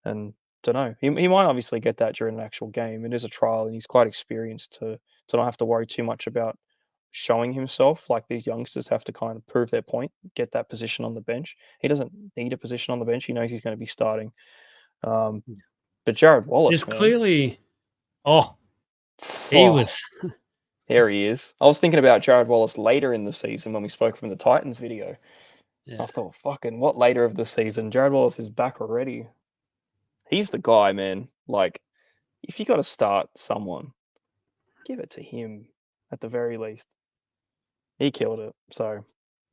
And don't know. He might obviously get that during an actual game. It is a trial, and he's quite experienced to not have to worry too much about showing himself. Like these youngsters have to kind of prove their point, get that position on the bench. He doesn't need a position on the bench. He knows he's going to be starting. Um, but Jared There's Wallace, man, clearly, he oh, was, there he is. I was thinking about Jared Wallace later in the season when we spoke from the Titans video. I yeah. thought, fucking, what later of the season? Jared Wallace is back already. He's the guy, man. Like, if you got to start someone, give it to him at the very least. He killed it. So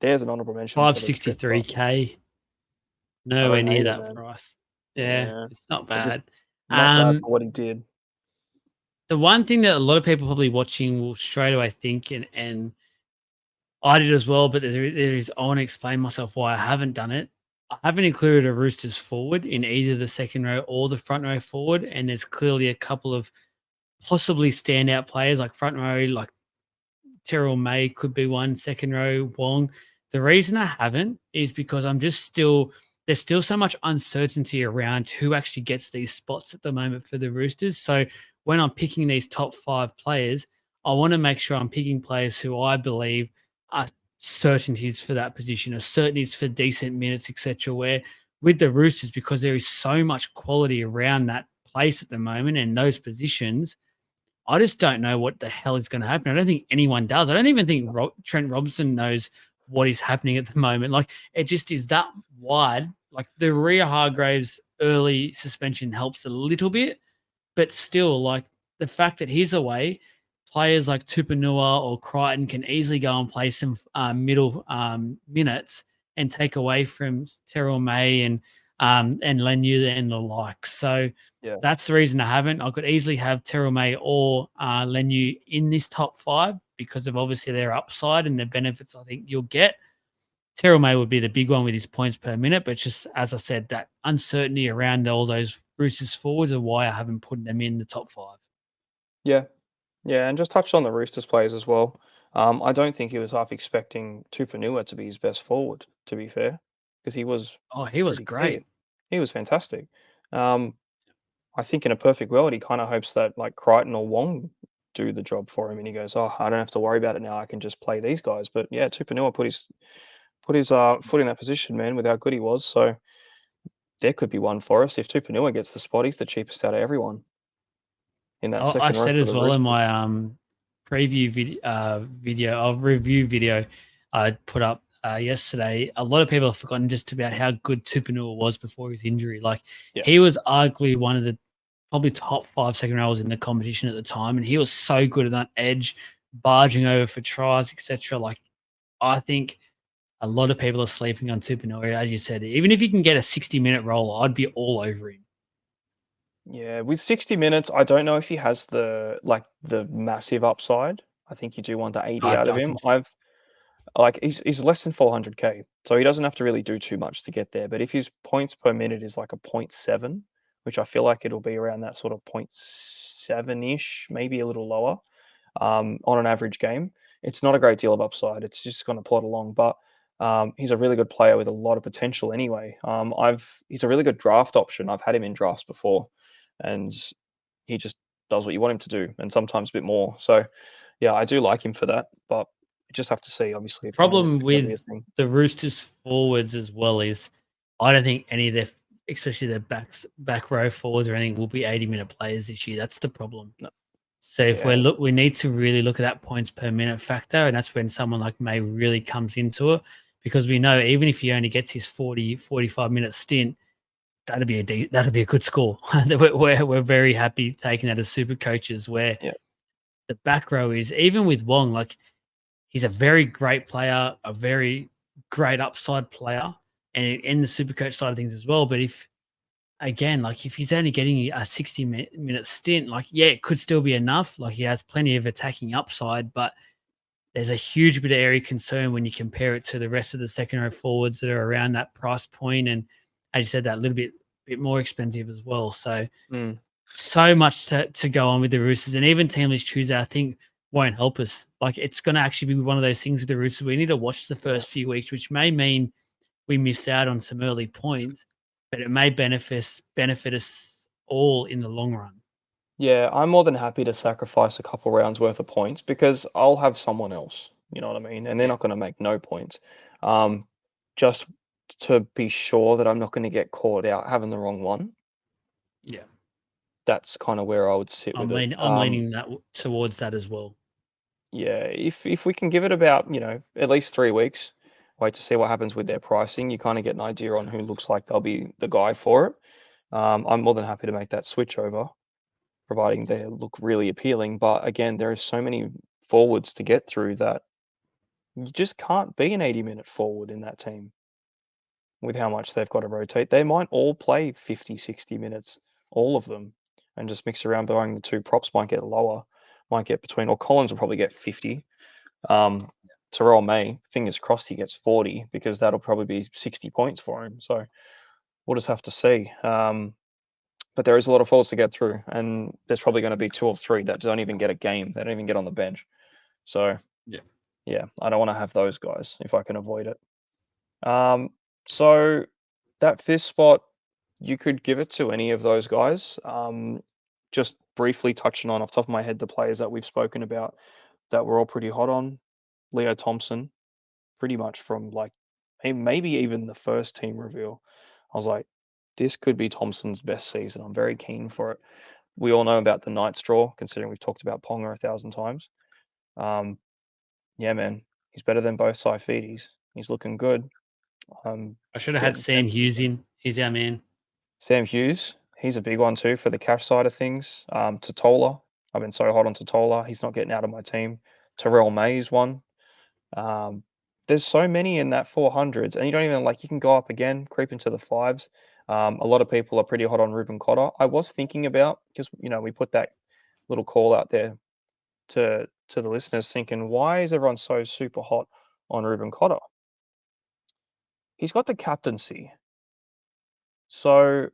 there's an honorable mention for the drifter. 563K. I Nowhere don't near hate it, that man. price. Yeah, Yeah, it's not it just bad. not bad Um, for what he did. the one thing that a lot of people probably watching will straight away think, and I did as well, but I want to explain myself why I haven't done it. I haven't included a Roosters forward in either the second row or the front row forward, and there's clearly a couple of possibly standout players like front row, like Terrell May could be one, second row, Wong. The reason I haven't is because there's still so much uncertainty around who actually gets these spots at the moment for the Roosters. So when I'm picking these top 5 players, I want to make sure I'm picking players who I believe are certainties for that position, are certainties for decent minutes, etc. Where with the Roosters, because there is so much quality around that place at the moment and those positions, I just don't know what the hell is going to happen. I don't think anyone does. I don't even think Trent Robinson knows what is happening at the moment. Like it just is that wide. Like the Rhea Hargraves early suspension helps a little bit, but still, like the fact that he's away, players like Tupanua or Crichton can easily go and play some middle minutes and take away from Terrell May and Lenu and the like. So Yeah, that's the reason I haven't. I could easily have Terrell May or Lenu in this top 5 because of obviously their upside and the benefits I think you'll get. Terrell May would be the big one with his points per minute, but just as I said, that uncertainty around all those Roosters forwards are why I haven't put them in the top 5. yeah, yeah. And just touched on the Roosters players as well. I don't think he was half expecting Tupanua to be his best forward, to be fair, because he was Oh, he was pretty clear. great. He was fantastic. Um, I think in a perfect world, he kind of hopes that like Crichton or Wong do the job for him, and he goes, "Oh, I don't have to worry about it now. I can just play these guys." But yeah, Tupanua put his foot in that position, man, with how good he was. So there could be one for us if Tupanua gets the spot. He's the cheapest out of everyone in that I second row said for as the well in Roosters. my video of review video I put up yesterday. A lot of people have forgotten just about how good Tupanua was before his injury. Like Yeah, he was arguably one of the probably top 5 second rows in the competition at the time, and he was so good at that edge, barging over for tries, etc. Like I think a lot of people are sleeping on Tupanua, as you said. Even if you can get a 60-minute role, I'd be all over him. Yeah, with 60 minutes, I don't know if he has the massive upside. I think you do want the 80 out of I him. think He's less than 400k, so he doesn't have to really do too much to get there. But if his points per minute is like a point 0.7, which I feel like it'll be around that sort of point 0.7-ish, maybe a little lower, on an average game, it's not a great deal of upside. It's just going to plod along. But he's a really good player with a lot of potential anyway. He's a really good draft option. I've had him in drafts before, and he just does what you want him to do, and sometimes a bit more. So yeah, I do like him for that, but you just have to see, obviously, if problem minutes are going to be a with thing. the Roosters forwards as well is I don't think any of their, especially their back row forwards or anything, will be 80-minute players this year. That's the problem. No. So if Yeah, we need to really look at that points per minute factor, and that's when someone like May really comes into it, because we know even if he only gets his 45-minute stint, that'd be a good score. we're very happy taking that as super coaches, where yeah, the back row is, even with Wong, like he's a very great player, a very great upside player, and in the super coach side of things as well. But if again, like if he's only getting a 60-minute stint, like yeah, it could still be enough. Like he has plenty of attacking upside, but there's a huge bit of area concern when you compare it to the rest of the second row forwards that are around that price point, and as you said, that little bit more expensive as well. mm, So much to go on with the Roosters, and even Teamless Tuesday, I think won't help us. Like it's going to actually be one of those things with the Roosters. We need to watch the yeah, first few weeks, which may mean we miss out on some early points, but it may benefit us all in the long run. yeah. I'm more than happy to sacrifice a couple rounds worth of points because I'll have someone else. You know what I mean? And they're Yeah, not going to make no points. Um, just to be sure that I'm not going to get caught out having the wrong one. yeah. That's kind of where I would sit with it. I'm leaning towards that as well. Yeah, if we can give it about, at least 3 weeks, wait to see what happens with their pricing, you kind of get an idea on who looks like they'll be the guy for it. I'm more than happy to make that switch over, providing they look really appealing. But again, there are so many forwards to get through that you just can't be an 80-minute forward in that team with how much they've got to rotate. They might all play 50, 60 minutes, all of them, and just mix around. Buying the two props might get lower, might get between, or Collins will probably get 50. Terrell May, fingers crossed he gets 40 because that'll probably be 60 points for him. So we'll just have to see. But there is a lot of faults to get through, and there's probably going to be two or three that don't even get a game. They don't even get on the bench. So Yeah. yeah, I don't want to have those guys if I can avoid it. So that fifth spot, you could give it to any of those guys. Just briefly touching on off the top of my head the players that we've spoken about that we're all pretty hot on. Leo Thompson, pretty much from like maybe even the first team reveal. I was like, this could be Thompson's best season. I'm very keen for it. We all know about the night straw, considering we've talked about Ponga 1,000 times. Um, yeah, man, he's better than both Saifidis. He's looking good. I should have had Getting Sam Hughes in. He's our man. Sam Hughes, he's a big one too for the cash side of things. Totola, I've been so hot on Totola. He's not getting out of my team. Terrell May's one. Um, there's so many in that 400s, and you don't even like. You can go up again, creep into the fives. A lot of people are pretty hot on Ruben Cotter. I was thinking about because we put that little call out there to the listeners, thinking why is everyone so super hot on Ruben Cotter? He's got the captaincy, so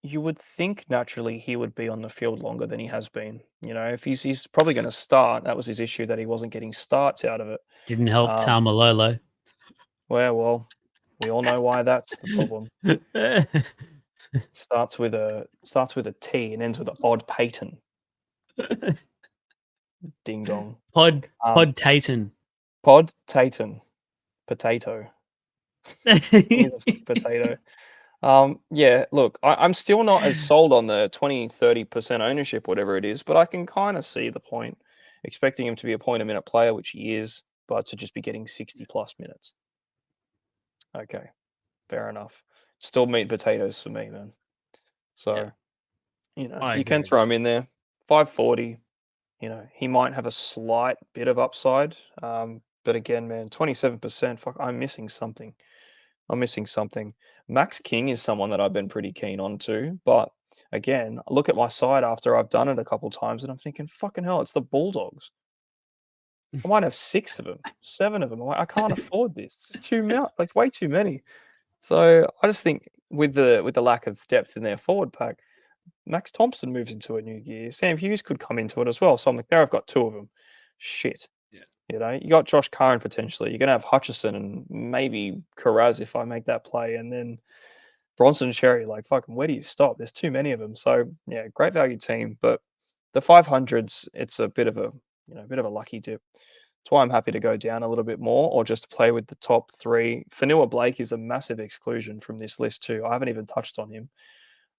you would think naturally he would be on the field longer than he has been. If he's probably going to start, that was his issue that he wasn't getting starts out of it. Didn't help Um, Tamalolo. well, we all know why that's the problem. Starts with a T and ends with an odd Peyton. Ding dong. Um, Pod Tayton. Pod Tayton. Potato. He's a potato. Yeah, look, I'm still not as sold on the 20-30% ownership, whatever it is, but I can kind of see the point. Expecting him to be a point a minute player, which he is, but to just be getting 60 plus minutes. Okay, fair enough. Still meat and potatoes for me, man. Yeah, So, I you can agree. throw him in there. 540, he might have a slight bit of upside. But again, man, 27%, fuck, I'm missing something. I'm missing something. Max King is someone that I've been pretty keen on too, but again, I look at my side after I've done it a couple times, and I'm thinking, fucking hell, it's the Bulldogs. I might have 6 of them, 7 of them. I'm like, I can't afford this. It's too like it's way too many. So I just think with the lack of depth in their forward pack, Max Thompson moves into a new gear. Sam Hughes could come into it as well. So I'm like, there I've got 2 of them. Shit. Yeah. You know, you got Josh Curran potentially. You're gonna have Hutchison and maybe Carraz if I make that play, and then Bronson and Sherry. Like, fucking, where do you stop? There's too many of them. So yeah, great value team, but the 500s, it's a bit of a bit of a lucky dip. That's why I'm happy to go down a little bit more or just play with the top 3. Fanua Blake is a massive exclusion from this list too. I haven't even touched on him.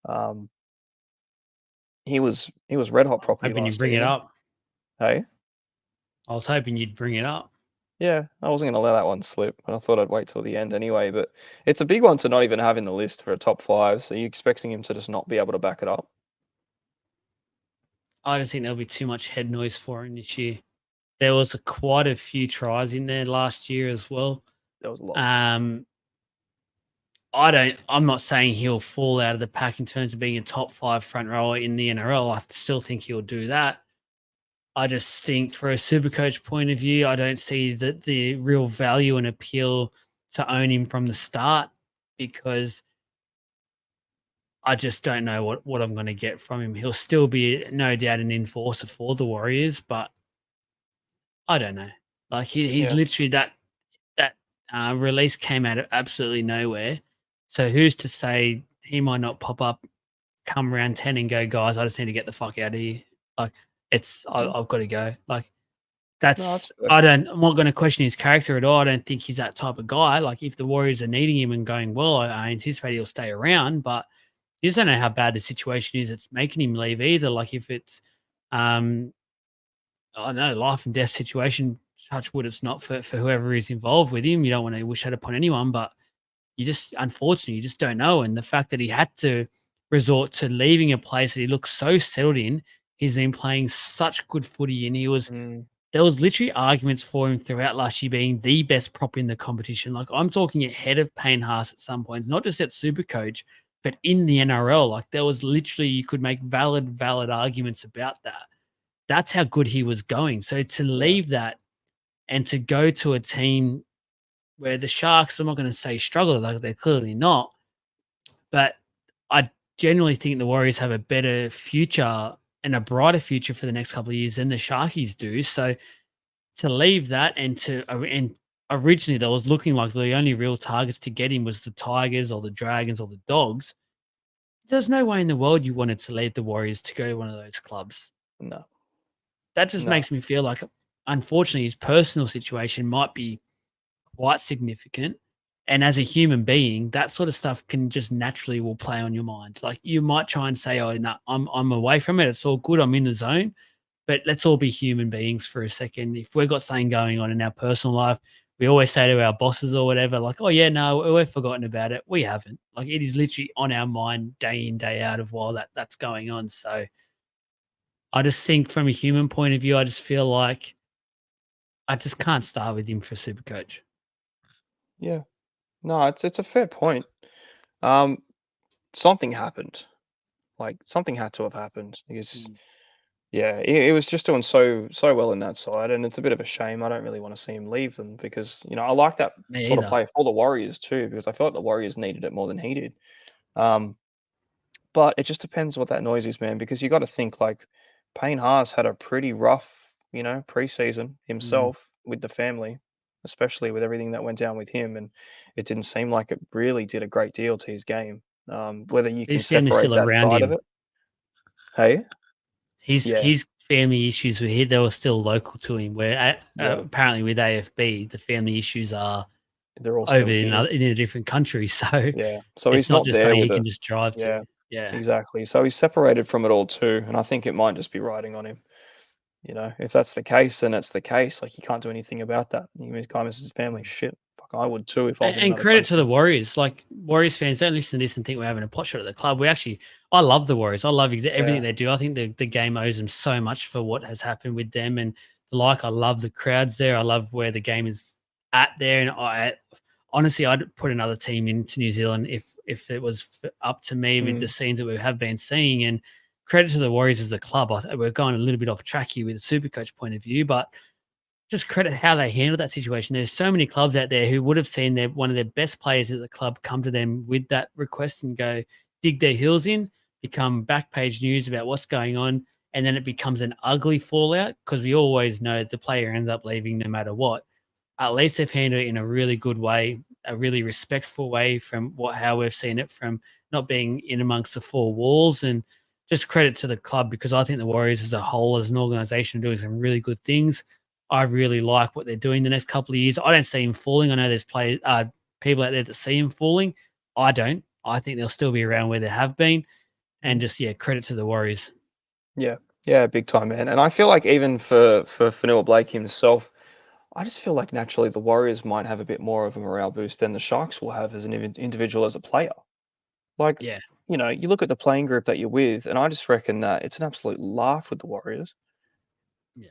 Um, he was red hot property Hoping you last bring it season. up. Hey? I was hoping you'd bring it up. Yeah, I wasn't gonna let that one slip, but I thought I'd wait till the end anyway. But it's a big one to not even have in the list for a top 5. So you expecting him to just not be able to back it up? I just think there'll be too much head noise for him this year. There was quite a few tries in there last year as well. There was a lot. I'm not saying he'll fall out of the pack in terms of being a top 5 front rower in the NRL. I still think he'll do that. I just think for a super coach point of view, I don't see the real value and appeal to own him from the start because I just don't know what I'm going to get from him. He'll still be no doubt an enforcer for the Warriors, but I don't know. Like he's Yeah. literally that release came out of absolutely nowhere. So who's to say he might not pop up come round 10 and go, guys, I just need to get the fuck out of here. Like Mhm. I've got to go. Like No, that's that's fair. I'm not going to question his character at all. I don't think he's that type of guy. Like if the Warriors are needing him and going well, I anticipate he'll stay around. But you just don't know how bad the situation is. It's making him leave either. Like if it's, um, I don't know, life and death situation. Touch wood, it's not for whoever is involved with him. You don't want to wish that upon anyone, but you just unfortunately you just don't know. And the fact that he had to resort to leaving a place that he looks so settled in, he's been playing such good footy, and Mm, there was literally arguments for him throughout last year being the best prop in the competition. Like I'm talking ahead of Payne Haas at some points, not just at Supercoach, but in the NRL. Like there was literally you could make valid arguments about that. That's how good he was going. So to yeah. leave that and to go to a team where the Sharks, I'm not going to say struggle, like they're clearly not, but I generally think the Warriors have a better future and a brighter future for the next couple of years than the Sharkies do. So to leave that and originally that was looking like the only real targets to get him was the Tigers or the Dragons or the Dogs. There's no way in the world you wanted to leave the Warriors to go to one of those clubs. No. That just No. makes me feel like, unfortunately, his personal situation might be quite significant. And as a human being, that sort of stuff can just naturally will play on your mind. Like you might try and say, "Oh, no, I'm away from it. It's all good. I'm in the zone." But let's all be human beings for a second. If we've got something going on in our personal life, we always say to our bosses or whatever, like, "Oh yeah, no, we've forgotten about it." We haven't. Like it is literally on our mind day in day out of while that's going on. So I just think from a human point of view, I just feel like I just can't start with him for super coach. Yeah. No, it's a fair point. Um, something happened. Like something had to have happened because Mm. yeah, he was just doing so well in that side, and it's a bit of a shame. I don't really want to see him leave them because I like that Me sort of either. play for the Warriors too because I feel like the Warriors needed it more than he did. Um, but it just depends what that noise is, man. Because you got to think like Payne Haas had a pretty rough, preseason Mm. himself with the family, especially with everything that went down with him, and it didn't seem like it really did a great deal to his game. Whether you can His family's separate still that around side of him. it, hey, yeah, His family issues with him, they were still local to him. Where yeah, apparently with AFB, the family issues are they're all over still here. in a different country. So Yeah, so it's he's not not just there something he with can it. just drive Yeah, to. Yeah. exactly. So he's separated from it all too, and I think it might just be riding on him. If that's the case, then it's the case. Like, you can't do anything about that. He can't miss his family. Shit. Fuck, I would too if I was in And another credit to the country. Warriors. Like Warriors fans, don't listen to this and think we're having a pot shot at the club. I love the Warriors. I love everything Yeah. they do. I think the game owes them so much for what has happened with them. And I love the crowds there. I love where the game is at there. And honestly, I'd put another team into New Zealand if it was up to me with the Mm, scenes that we have been seeing. And credit to the Warriors as a club. We're going a little bit off track here with a super coach point of view, but just credit how they handled that situation. There's so many clubs out there who would have seen one of their best players at the club come to them with that request and go dig their heels in, become back page news about what's going on, and then it becomes an ugly fallout because we always know the player ends up leaving no matter what. At least they've handled it in a really good way, a really respectful way from how we've seen it, from not being in amongst the four walls. And just credit to the club because I think the Warriors as a whole, as an organization, are doing some really good things. I really like what they're doing the next couple of years. I don't see him falling. I know there's people out there that see him falling. I don't. I think they'll still be around where they have been. And mm. just credit to the Warriors. Yeah, yeah, big time, man. And I feel like even for Fanua Blake himself, I just feel like naturally the Warriors might have a bit more of a morale boost than the Sharks will have as an individual as a player. Like, Yeah, you look at the playing group that you're with, and I just reckon that it's an absolute laugh with the Warriors. yeah,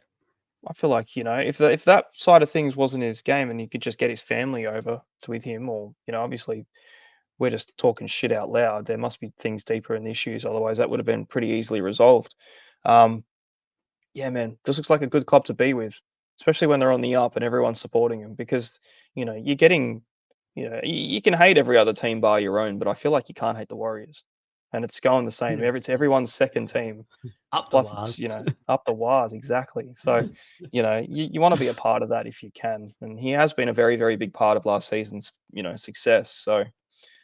I feel like, if that side of things wasn't his game and he could just get his family over to with him, or, obviously we're just talking shit out loud. There must be things deeper in the issues. Otherwise, that would have been pretty easily resolved. Um, yeah, man, this looks like a good club to be with, especially when they're on the up and everyone's supporting them because, you're getting, you can hate every other team bar your own, but I feel like you can't hate the Warriors. And it's going the same. It's 100%. everyone's second team. Up the Plus, it's, Waz. up the wires, exactly. So, you want to be a part of that if you can. And he has been a very, very big part of last season's, success. So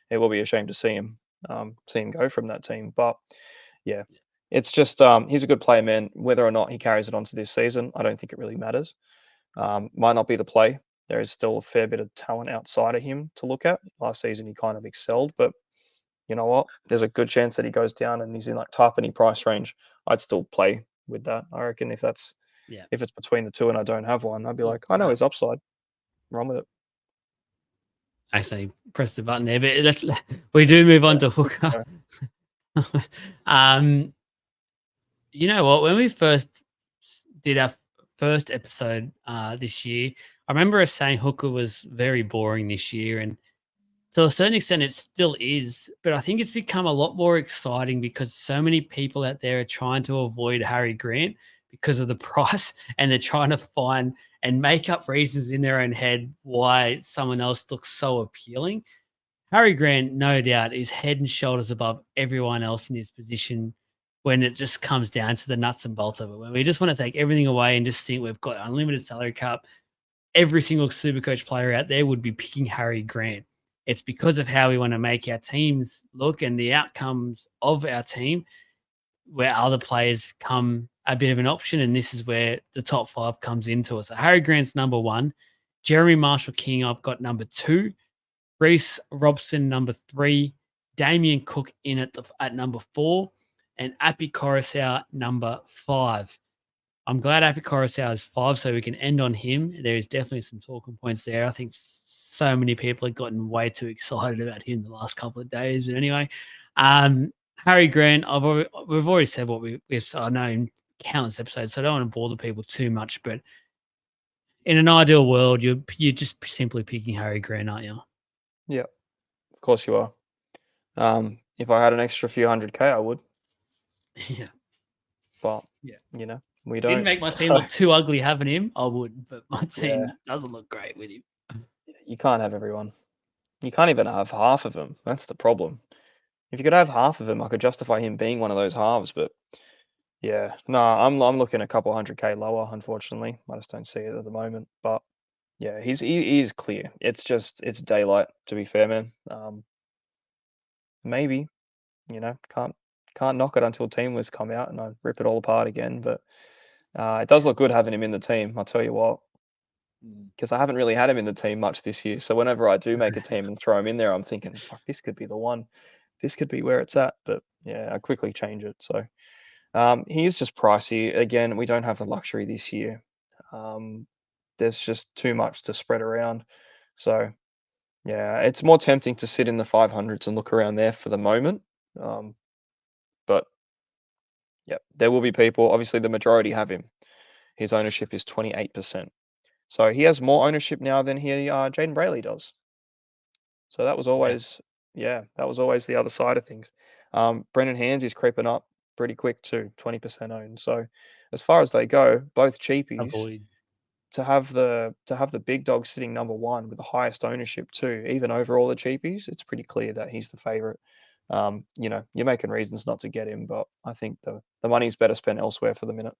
it will be a shame to see him go from that team. But yeah, it's just he's a good player, man. Whether or not he carries it onto this season, I don't think it really matters. Might not be the play. There is still a fair bit of talent outside of him to look at. Last season, he kind of excelled, but you know what? There's a good chance that he goes down and he's in like Tarpany price range. I'd still play with that. I reckon Yeah. if it's between the two and I don't have one, I'd be Oh, like, I know crap. his upside. Run with it. Actually, press the button there, but we do move on Yeah. to Hooker. Yeah. um, you know what? When we first did our first episode this year, I remember us saying Hooker was very boring this year, and to a certain extent, it still is. But I think it's become a lot more exciting because so many people out there are trying to avoid Harry Grant because of the price, and they're trying to find and make up reasons in their own head why someone else looks so appealing. Harry Grant, no doubt, is head and shoulders above everyone else in his position when it just comes down to the nuts and bolts of it. When we just want to take everything away and just think we've got unlimited salary cap, every single super coach player out there would be picking Harry Grant. It's because of how we want to make our teams look and the outcomes of our team where other players become a bit of an option. And this is where the top five comes into it. So Harry Grant's number one. Jeremy Marshall King, I've got number two. Reese Robson, number three. Damien Cook in at number four. And Appy Coruscant, number five. I'm glad Appy Coruscant is five, so we can end on him. There is definitely some talking points there. I think so many people have gotten way too excited about him the last couple of days. But anyway, Harry Grant, we've already said what we've I know in countless episodes, so I don't want to bore the people too much. But in an ideal world, you're just simply picking Harry Grant, aren't you? Yeah, of course you are. If I had an extra few hundred K, I would, Yeah, but yeah. we Didn't don't. make my team So look too ugly having him. I would, but my yeah, team doesn't look great with him. you can't have everyone. You can't even have half of them. That's the problem. If you could have half of him, I could justify him being one of those halves. But yeah, no, I'm looking a couple hundred K lower. Unfortunately, I just don't see it at the moment. But yeah, he is clear. It's daylight. To be fair, man. Maybe can't knock it until team lists come out and I rip it all apart again. But it does look good having him in the team. I'll tell you what, Mm. because I haven't really had him in the team much this year. So whenever I do make a team and throw him in there, I'm thinking, fuck, this could be the one. This could be where it's at. But yeah, I quickly change it. So he is just pricey. Again, we don't have the luxury this year. Um, there's just too much to spread around. So yeah, it's more tempting to sit in the 500s and look around there for the moment. But yeah, there will be people. Obviously, the majority have him. His ownership is 28%. So he has more ownership now than Jaden Brayley does. So that was Yeah, always, yeah, that was always the other side of things. Brendan Hands is creeping up pretty quick too, 20% owned. So as far as they go, both cheapies avoid. to have the big dog sitting number one with the highest ownership too, even over all the cheapies, it's pretty clear that he's the favorite. You're making reasons not to get him, but I think the money's better spent elsewhere for the minute.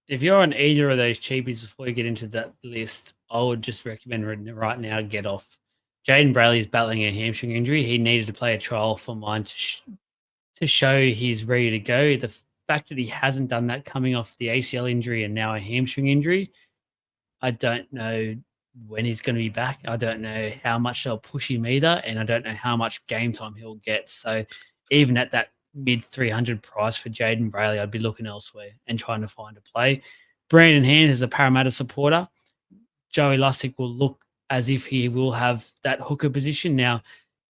If you're on either of those cheapies before you get into that list, I would just recommend right now get off. Jaden Brayley is battling a hamstring injury. He needed to play a trial for mine to show he's ready to go. The fact that he hasn't done that coming off the ACL injury and now a hamstring injury, I don't know when he's going to be back. I don't know how much they'll push him either, and I don't know how much game time he'll get. So even at that mid 300 price for Jaden Brayley, I'd be looking elsewhere and trying to find a play. Brandon Hand is a Parramatta supporter. Joey Lussick will look as if he will have that hooker position. Now,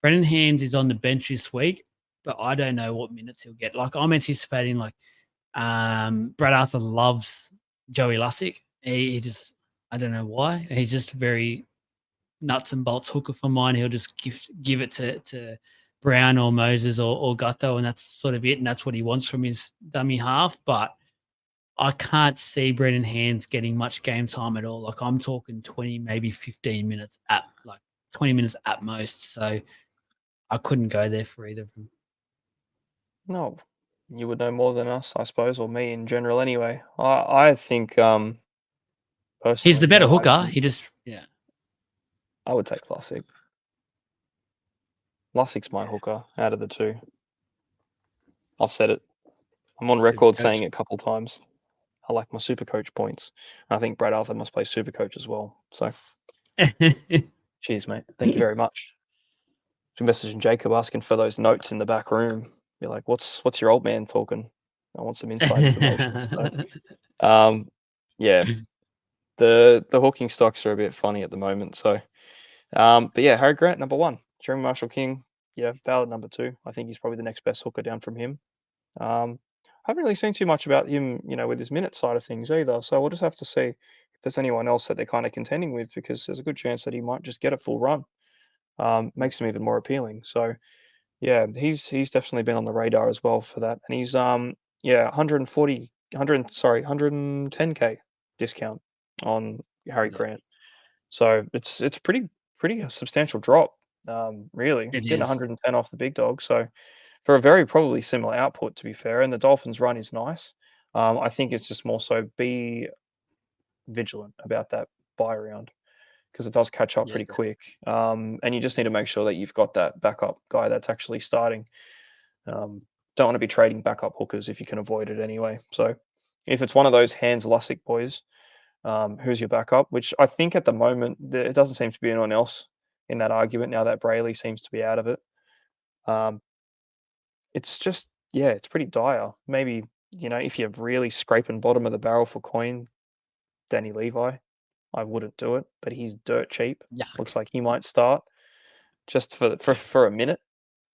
Brendan Hands is on the bench this week, but I don't know what minutes he'll get. Like I'm anticipating Brad Arthur loves Joey Lussick. He just I don't know why. He's just very nuts and bolts hooker for mine. He'll just give it to Brown or Moses or Gutho, and that's sort of it. And that's what he wants from his dummy half. But I can't see Brendan Hands getting much game time at all. Like I'm talking 20, maybe 15 minutes at 20 minutes at most. So I couldn't go there for either of them. No, you would know more than us, I suppose, or me in general anyway. I think He's the personally, better what I hooker. think, He just yeah. I would take Lussick. Lussick's my hooker out of the two. I've said it. I'm on Super record coach. saying it a couple times. I like my Supercoach points. I think Brad Arthur must play Supercoach as well. So cheers, mate. Thank you very much. Been messaging Jacob asking for those notes in the back room. Be like, what's your old man talking? I want some inside information. So yeah, the hooking stocks are a bit funny at the moment. So but yeah, Harry Grant number one, Jeremy Marshall King, yeah, valid number two. I think he's probably the next best hooker down from him. I haven't really seen too much about him, with his minute side of things either. So we'll just have to see if there's anyone else that they're kind of contending with, because there's a good chance that he might just get a full run. Makes him even more appealing. So yeah, he's definitely been on the radar as well for that. And he's 140 110k discount on Harry Yeah, Grant. So it's pretty a substantial drop. Really. it He's getting is. 110 off the big dog. So for a very probably similar output, to be fair, and the Dolphins run is nice. I think it's just more so be vigilant about that buy round, because it does catch up Yeah, pretty quick. And you just need to make sure that you've got that backup guy that's actually starting. Um, don't want to be trading backup hookers if you can avoid it anyway. So if it's one of those Hands Lussick boys, who's your backup? Which I think at the moment it doesn't seem to be anyone else in that argument now that Brayley seems to be out of it. Um, it's just, yeah, it's pretty dire. Maybe, if you're really scraping bottom of the barrel for coin, Danny Levi, I wouldn't do it, but he's dirt cheap. yuck. Looks like he might start just for a minute.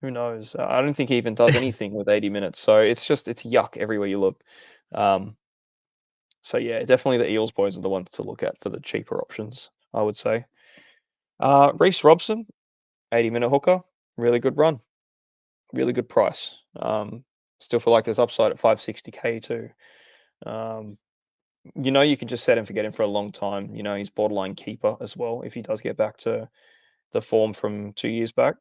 Who knows? I don't think he even does anything with 80 minutes. So it's yuck everywhere you look. Um, so yeah, definitely the Eels boys are the ones to look at for the cheaper options, I would say. Reece Robson, 80-minute hooker, really good run, really good price. Still feel like there's upside at 560k too. Um, you can just set him, forget him for a long time. He's borderline keeper as well if he does get back to the form from 2 years back.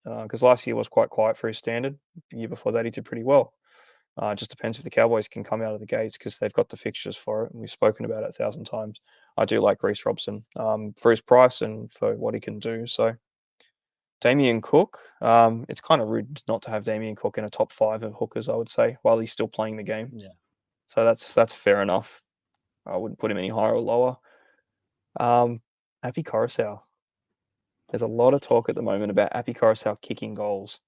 Because last year was quite quiet for his standard. The year before that, he did pretty well. It just depends if the Cowboys can come out of the gates, because they've got the fixtures for it, and we've spoken about it 1,000 times. I do like Reece Robson for his price and for what he can do. So Damien Cook, it's kind of rude not to have Damien Cook in a top five of hookers, I would say, while he's still playing the game. Yeah. So that's fair enough. I wouldn't put him any higher or lower. Appy Coruscant. There's a lot of talk at the moment about Appy Coruscant kicking goals.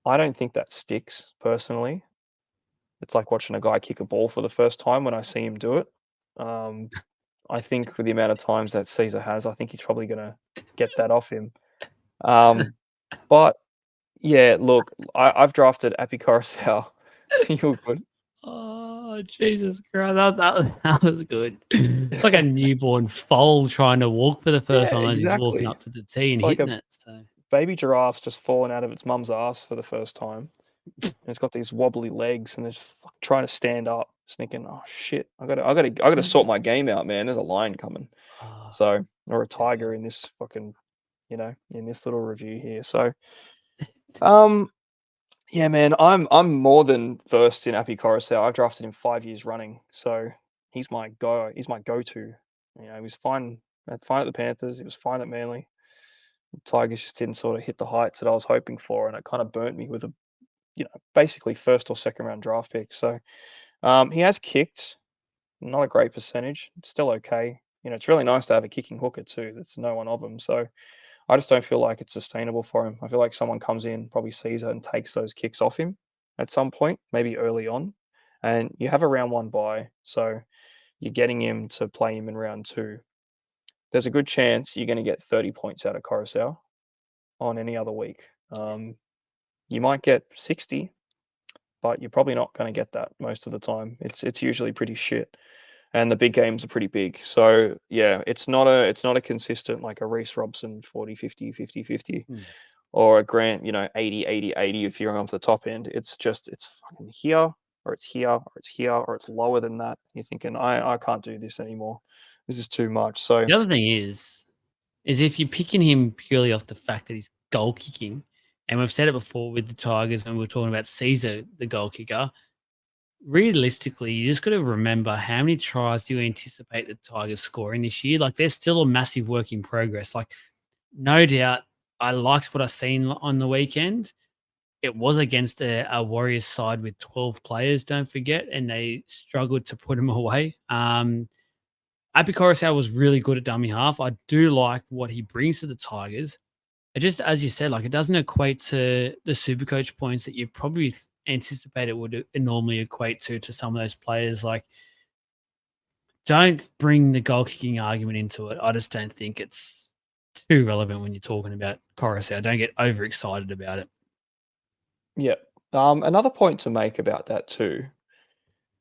I don't think that sticks, personally. It's like watching a guy kick a ball for the first time when I see him do it. Um, I think with the amount of times that Caesar has, I think he's probably going to get that off him. But yeah, look, I've drafted Appy Coruscant. You're good. Oh, Jesus Christ. That was good. It's like a newborn foal trying to walk for the first Yeah, time and just walking exactly. up to the tee and It's like hitting a it. So, baby giraffe's just fallen out of its mum's ass for the first time, and it's got these wobbly legs, and it's trying to stand up. Just thinking, "Oh shit, I gotta sort my game out, man. There's a lion coming." oh, So, or a tiger damn. in this fucking, in this little review here. So, um, yeah, man, I'm more than versed in Api Coruscant. I've drafted him 5 years running, so He's my go-to. He was fine at the Panthers. He was fine at Manly. Tigers just didn't sort of hit the heights that I was hoping for, and it kind of burnt me with basically first or second round draft pick. So he has kicked, not a great percentage. It's still okay. It's really nice to have a kicking hooker too. That's no one of them. So I just don't feel like it's sustainable for him. I feel like someone comes in, probably sees it, and takes those kicks off him at some point, maybe early on. And you have a round one bye, so you're getting him to play him in round two. There's a good chance you're going to get 30 points out of Coruscant on any other week. You might get 60, but you're probably not going to get that most of the time. It's usually pretty shit, and the big games are pretty big. So yeah, it's not a consistent like a Reece Robson 40 50 50 50 Yeah. or a Grant 80 80 80 if you're on the top end. It's fucking here or it's here or it's here or it's lower than that. You're thinking I can't do this anymore. This is too much. So The other thing is if you're picking him purely off the fact that he's goal kicking, and we've said it before with the Tigers when we were talking about Caesar, the goal kicker, realistically, you just got to remember how many tries do you anticipate the Tigers scoring this year? Like, there's still a massive work in progress. Like, no doubt, I liked what I seen on the weekend. It was against a Warriors side with 12 players, don't forget, and they struggled to put them away. Api Coruscant was really good at dummy half. I do like what he brings to the Tigers. It just, as you said, like it doesn't equate to the Supercoach points that you probably anticipate it would normally equate to some of those players. Like, don't bring the goal kicking argument into it. I just don't think it's too relevant when you're talking about Coruscant. Don't get overexcited about it. yeah. Another point to make about that too.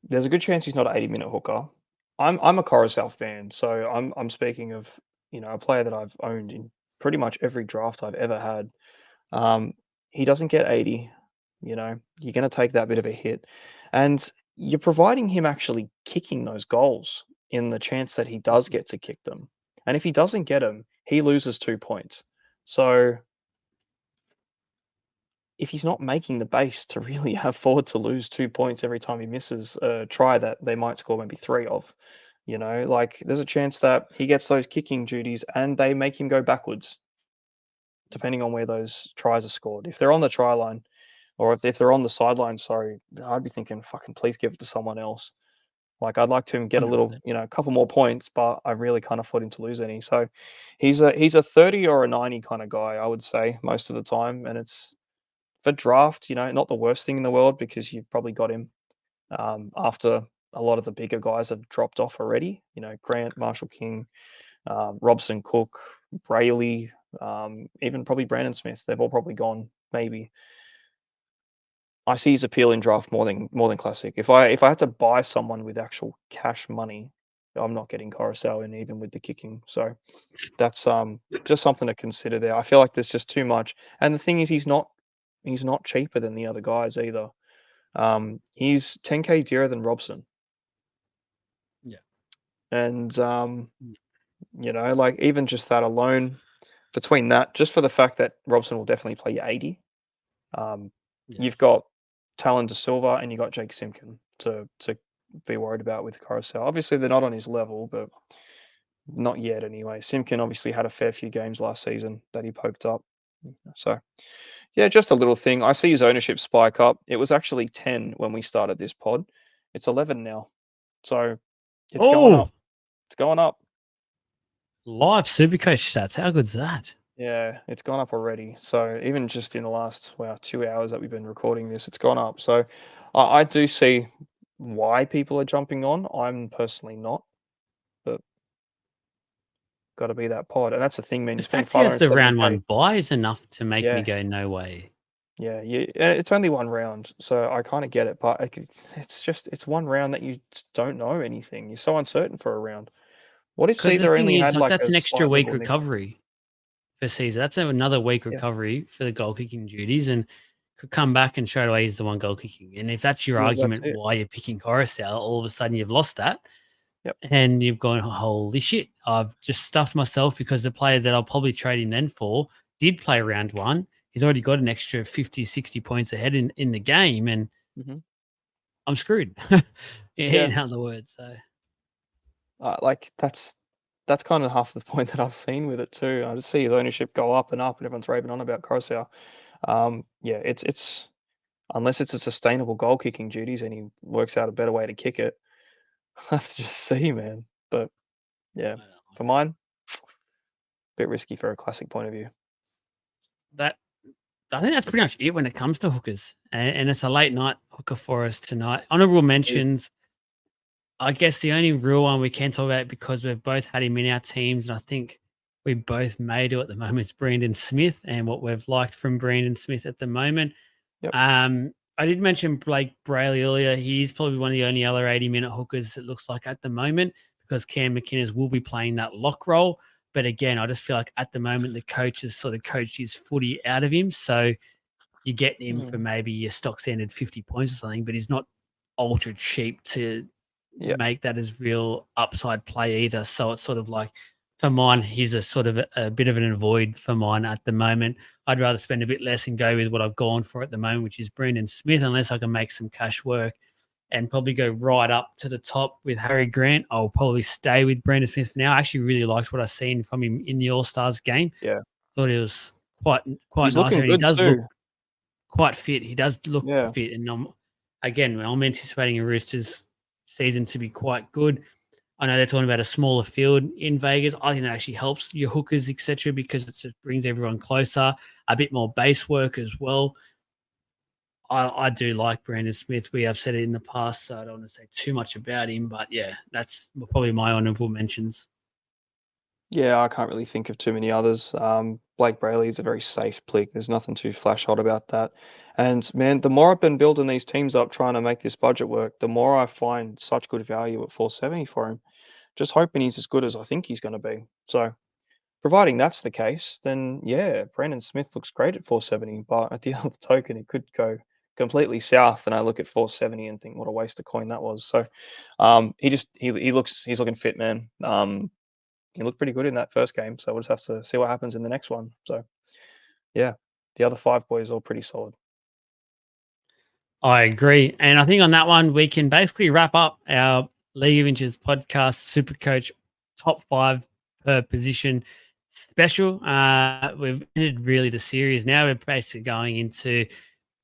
There's a good chance he's not an 80-minute hooker. I'm a Coruscant fan, so I'm speaking of a player that I've owned in pretty much every draft I've ever had. Um, he doesn't get 80. You're going to take that bit of a hit, and you're providing him actually kicking those goals in the chance that he does get to kick them. And if he doesn't get them, he loses 2 points. So if he's not making the base to really afford to lose 2 points every time he misses a try that they might score maybe three of, like there's a chance that he gets those kicking duties and they make him go backwards, depending on where those tries are scored. If they're on the try line or if they're on the sideline, sorry, I'd be thinking, fucking please give it to someone else. Like I'd like to get a little, 100%. a couple more points, but I really can't afford him to lose any. So he's a 30 or a 90 kind of guy, I would say, most of the time. And it's for draft, not the worst thing in the world because you've probably got him after a lot of the bigger guys have dropped off already. Grant, Marshall King, Robson, Cook, Brayley, even probably Brandon Smith. They've all probably gone. Maybe I see his appeal in draft more than classic. If I had to buy someone with actual cash money, I'm not getting Coruscant in even with the kicking. So that's just something to consider there. I feel like there's just too much. And the thing is, he's not cheaper than the other guys either. He's 10K dearer than Robson, Yeah. and Mm. like even just that alone, between that, just for the fact that Robson will definitely play you 80. Um, you've Yes. got Talon De Silva and you got Jake Simkin to be worried about with Coruscant. Obviously, they're not on his level, but not yet anyway. Simkin obviously had a fair few games last season that he poked up. So yeah, just a little thing. I see his ownership spike up. It was actually 10 when we started this pod. It's 11 now. So it's going Oh, up. It's going up. live Supercoach stats. How good's that? Yeah, it's gone up already. So even just in the last 2 hours that we've been recording this, it's gone up. So I do see why people are jumping on. I'm personally not, but got to be that pod. And that's the thing, man. The You're spending fact he has the round 570K. one buy is enough to make me Yeah, go, no way. Yeah, it's only one round, so I kind of get it, but it's one round that you just don't know anything. You're so uncertain for a round. What if Because the Caesar thing only is, had like, like that's a an extra slight week little nick? recovery for Caesar. That's another week Yeah, recovery for the goal kicking duties, and could come back and straight away he's the one goal kicking. And if that's your well, that's argument it. why you're picking Coruscant, all of a sudden you've lost that, Yep. and you've gone, holy shit, I've just stuffed myself because the player that I'll probably trade him then for did play round one. He's already got an extra 50, 60 points ahead in the game, and Hmm. I'm screwed, Yeah, in other words. So, like that's kind of half the point that I've seen with it too. I just see his ownership go up and up, and everyone's raving on about Coruscant. Yeah, it's unless it's a sustainable goal kicking duties and he works out a better way to kick it. I have to just see, man. But yeah, I don't know. for mine, bit risky for a classic point of view. That I think that's pretty much it when it comes to hookers, and it's a late night hooker for us tonight. Honorable Is mentions. I guess the only real one we can talk about because we've both had him in our teams, and I think we both may do at the moment is Brandon Smith and what we've liked from Brandon Smith at the moment. Yep. I did mention Blake Brayley earlier. He's probably one of the only other 80-minute hookers it looks like at the moment because Cam McInnes will be playing that lock role. But again, I just feel like at the moment the coach has sort of coached his footy out of him. So you get him for Mm, maybe your stock standard 50 points or something, but he's not ultra cheap to yeah. make that as real upside play either. So it's sort of like for mine, he's a sort of a bit of an avoid for mine at the moment. I'd rather spend a bit less and go with what I've gone for at the moment, which is Brendan Smith, unless I can make some cash work and probably go right up to the top with Harry Grant. I'll probably stay with Brendan Smith for now. I actually really liked what I've seen from him in the All Stars game. Yeah. Thought it was quite He's nice. looking And he good does look too. quite fit. He does look Yeah. fit. And I'm anticipating a Roosters season to be quite good. I know they're talking about a smaller field in Vegas. I think that actually helps your hookers, etc., because it just brings everyone closer. A bit more base work as well. I do like Brandon Smith. We have said it in the past, so I don't want to say too much about him. But yeah, that's probably my honourable mentions. Yeah, I can't really think of too many others. Blake Brayley is a very safe pick. There's nothing too flash hot about that. And man, the more I've been building these teams up trying to make this budget work, the more I find such good value at 470 for him. Just hoping he's as good as I think he's going to be. So, providing that's the case, then yeah, Brandon Smith looks great at 470. But at the other token, it could go completely south, and I look at 470 and think, what a waste of coin that was. So, he's looking fit, man. He looked pretty good in that first game, so we'll just have to see what happens in the next one. So yeah, the other five boys all pretty solid. I agree. And I think on that one, we can basically wrap up our League of Inches podcast, Supercoach top five per position special. We've ended really the series. Now we're basically going into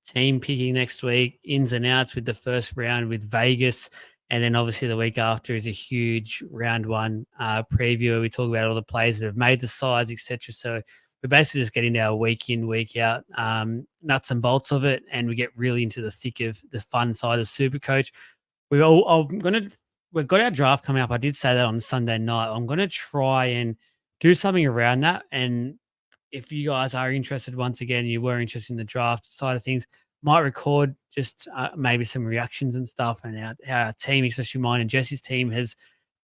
team picking next week, ins and outs with the first round with Vegas. And then obviously the week after is a huge round one preview where we talk about all the players that have made the sides, etc. So we're basically just getting our week in, week out nuts and bolts of it, and we get really into the thick of the fun side of Supercoach. We've got our draft coming up. I did say that on Sunday night. I'm gonna try and do something around that. And if you guys are interested, once again, you were interested in the draft side of things, might record just maybe some reactions and stuff, and how our team, especially mine and Jesse's team, has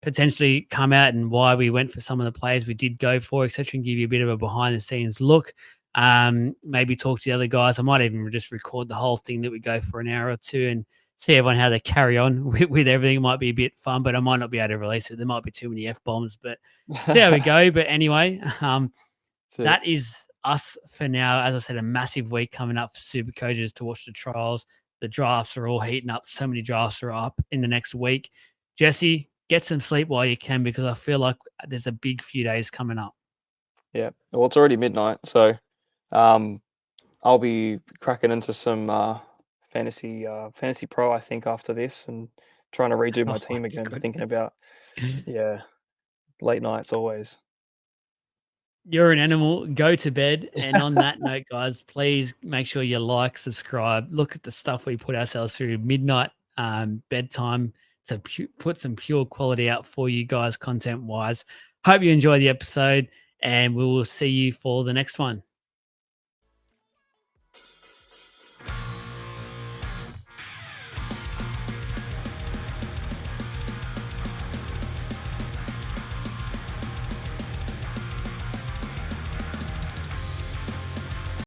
potentially come out and why we went for some of the players we did go for, etc., and give you a bit of a behind the scenes look. Maybe talk to the other guys. I might even just record the whole thing that we go for an hour or two and see everyone how they carry on with everything. It might be a bit fun, but I might not be able to release it. There might be too many F bombs, but see how we go. But anyway, That's it. that is us for now. As I said, a massive week coming up for super coaches to watch the trials. The drafts are all heating up. So many drafts are up in the next week. Jesse, get some sleep while you can because I feel like there's a big few days coming up. Yeah. Well, it's already midnight, so um, I'll be cracking into some fantasy pro, I think, after this, and trying to redo my Oh my team again. Thinking goodness. about yeah, late nights always. You're an animal. Go to bed. And on that note, guys, please make sure you like, subscribe, look at the stuff we put ourselves through midnight bedtime to put some pure quality out for you guys, content wise. Hope you enjoy the episode, and we will see you for the next one.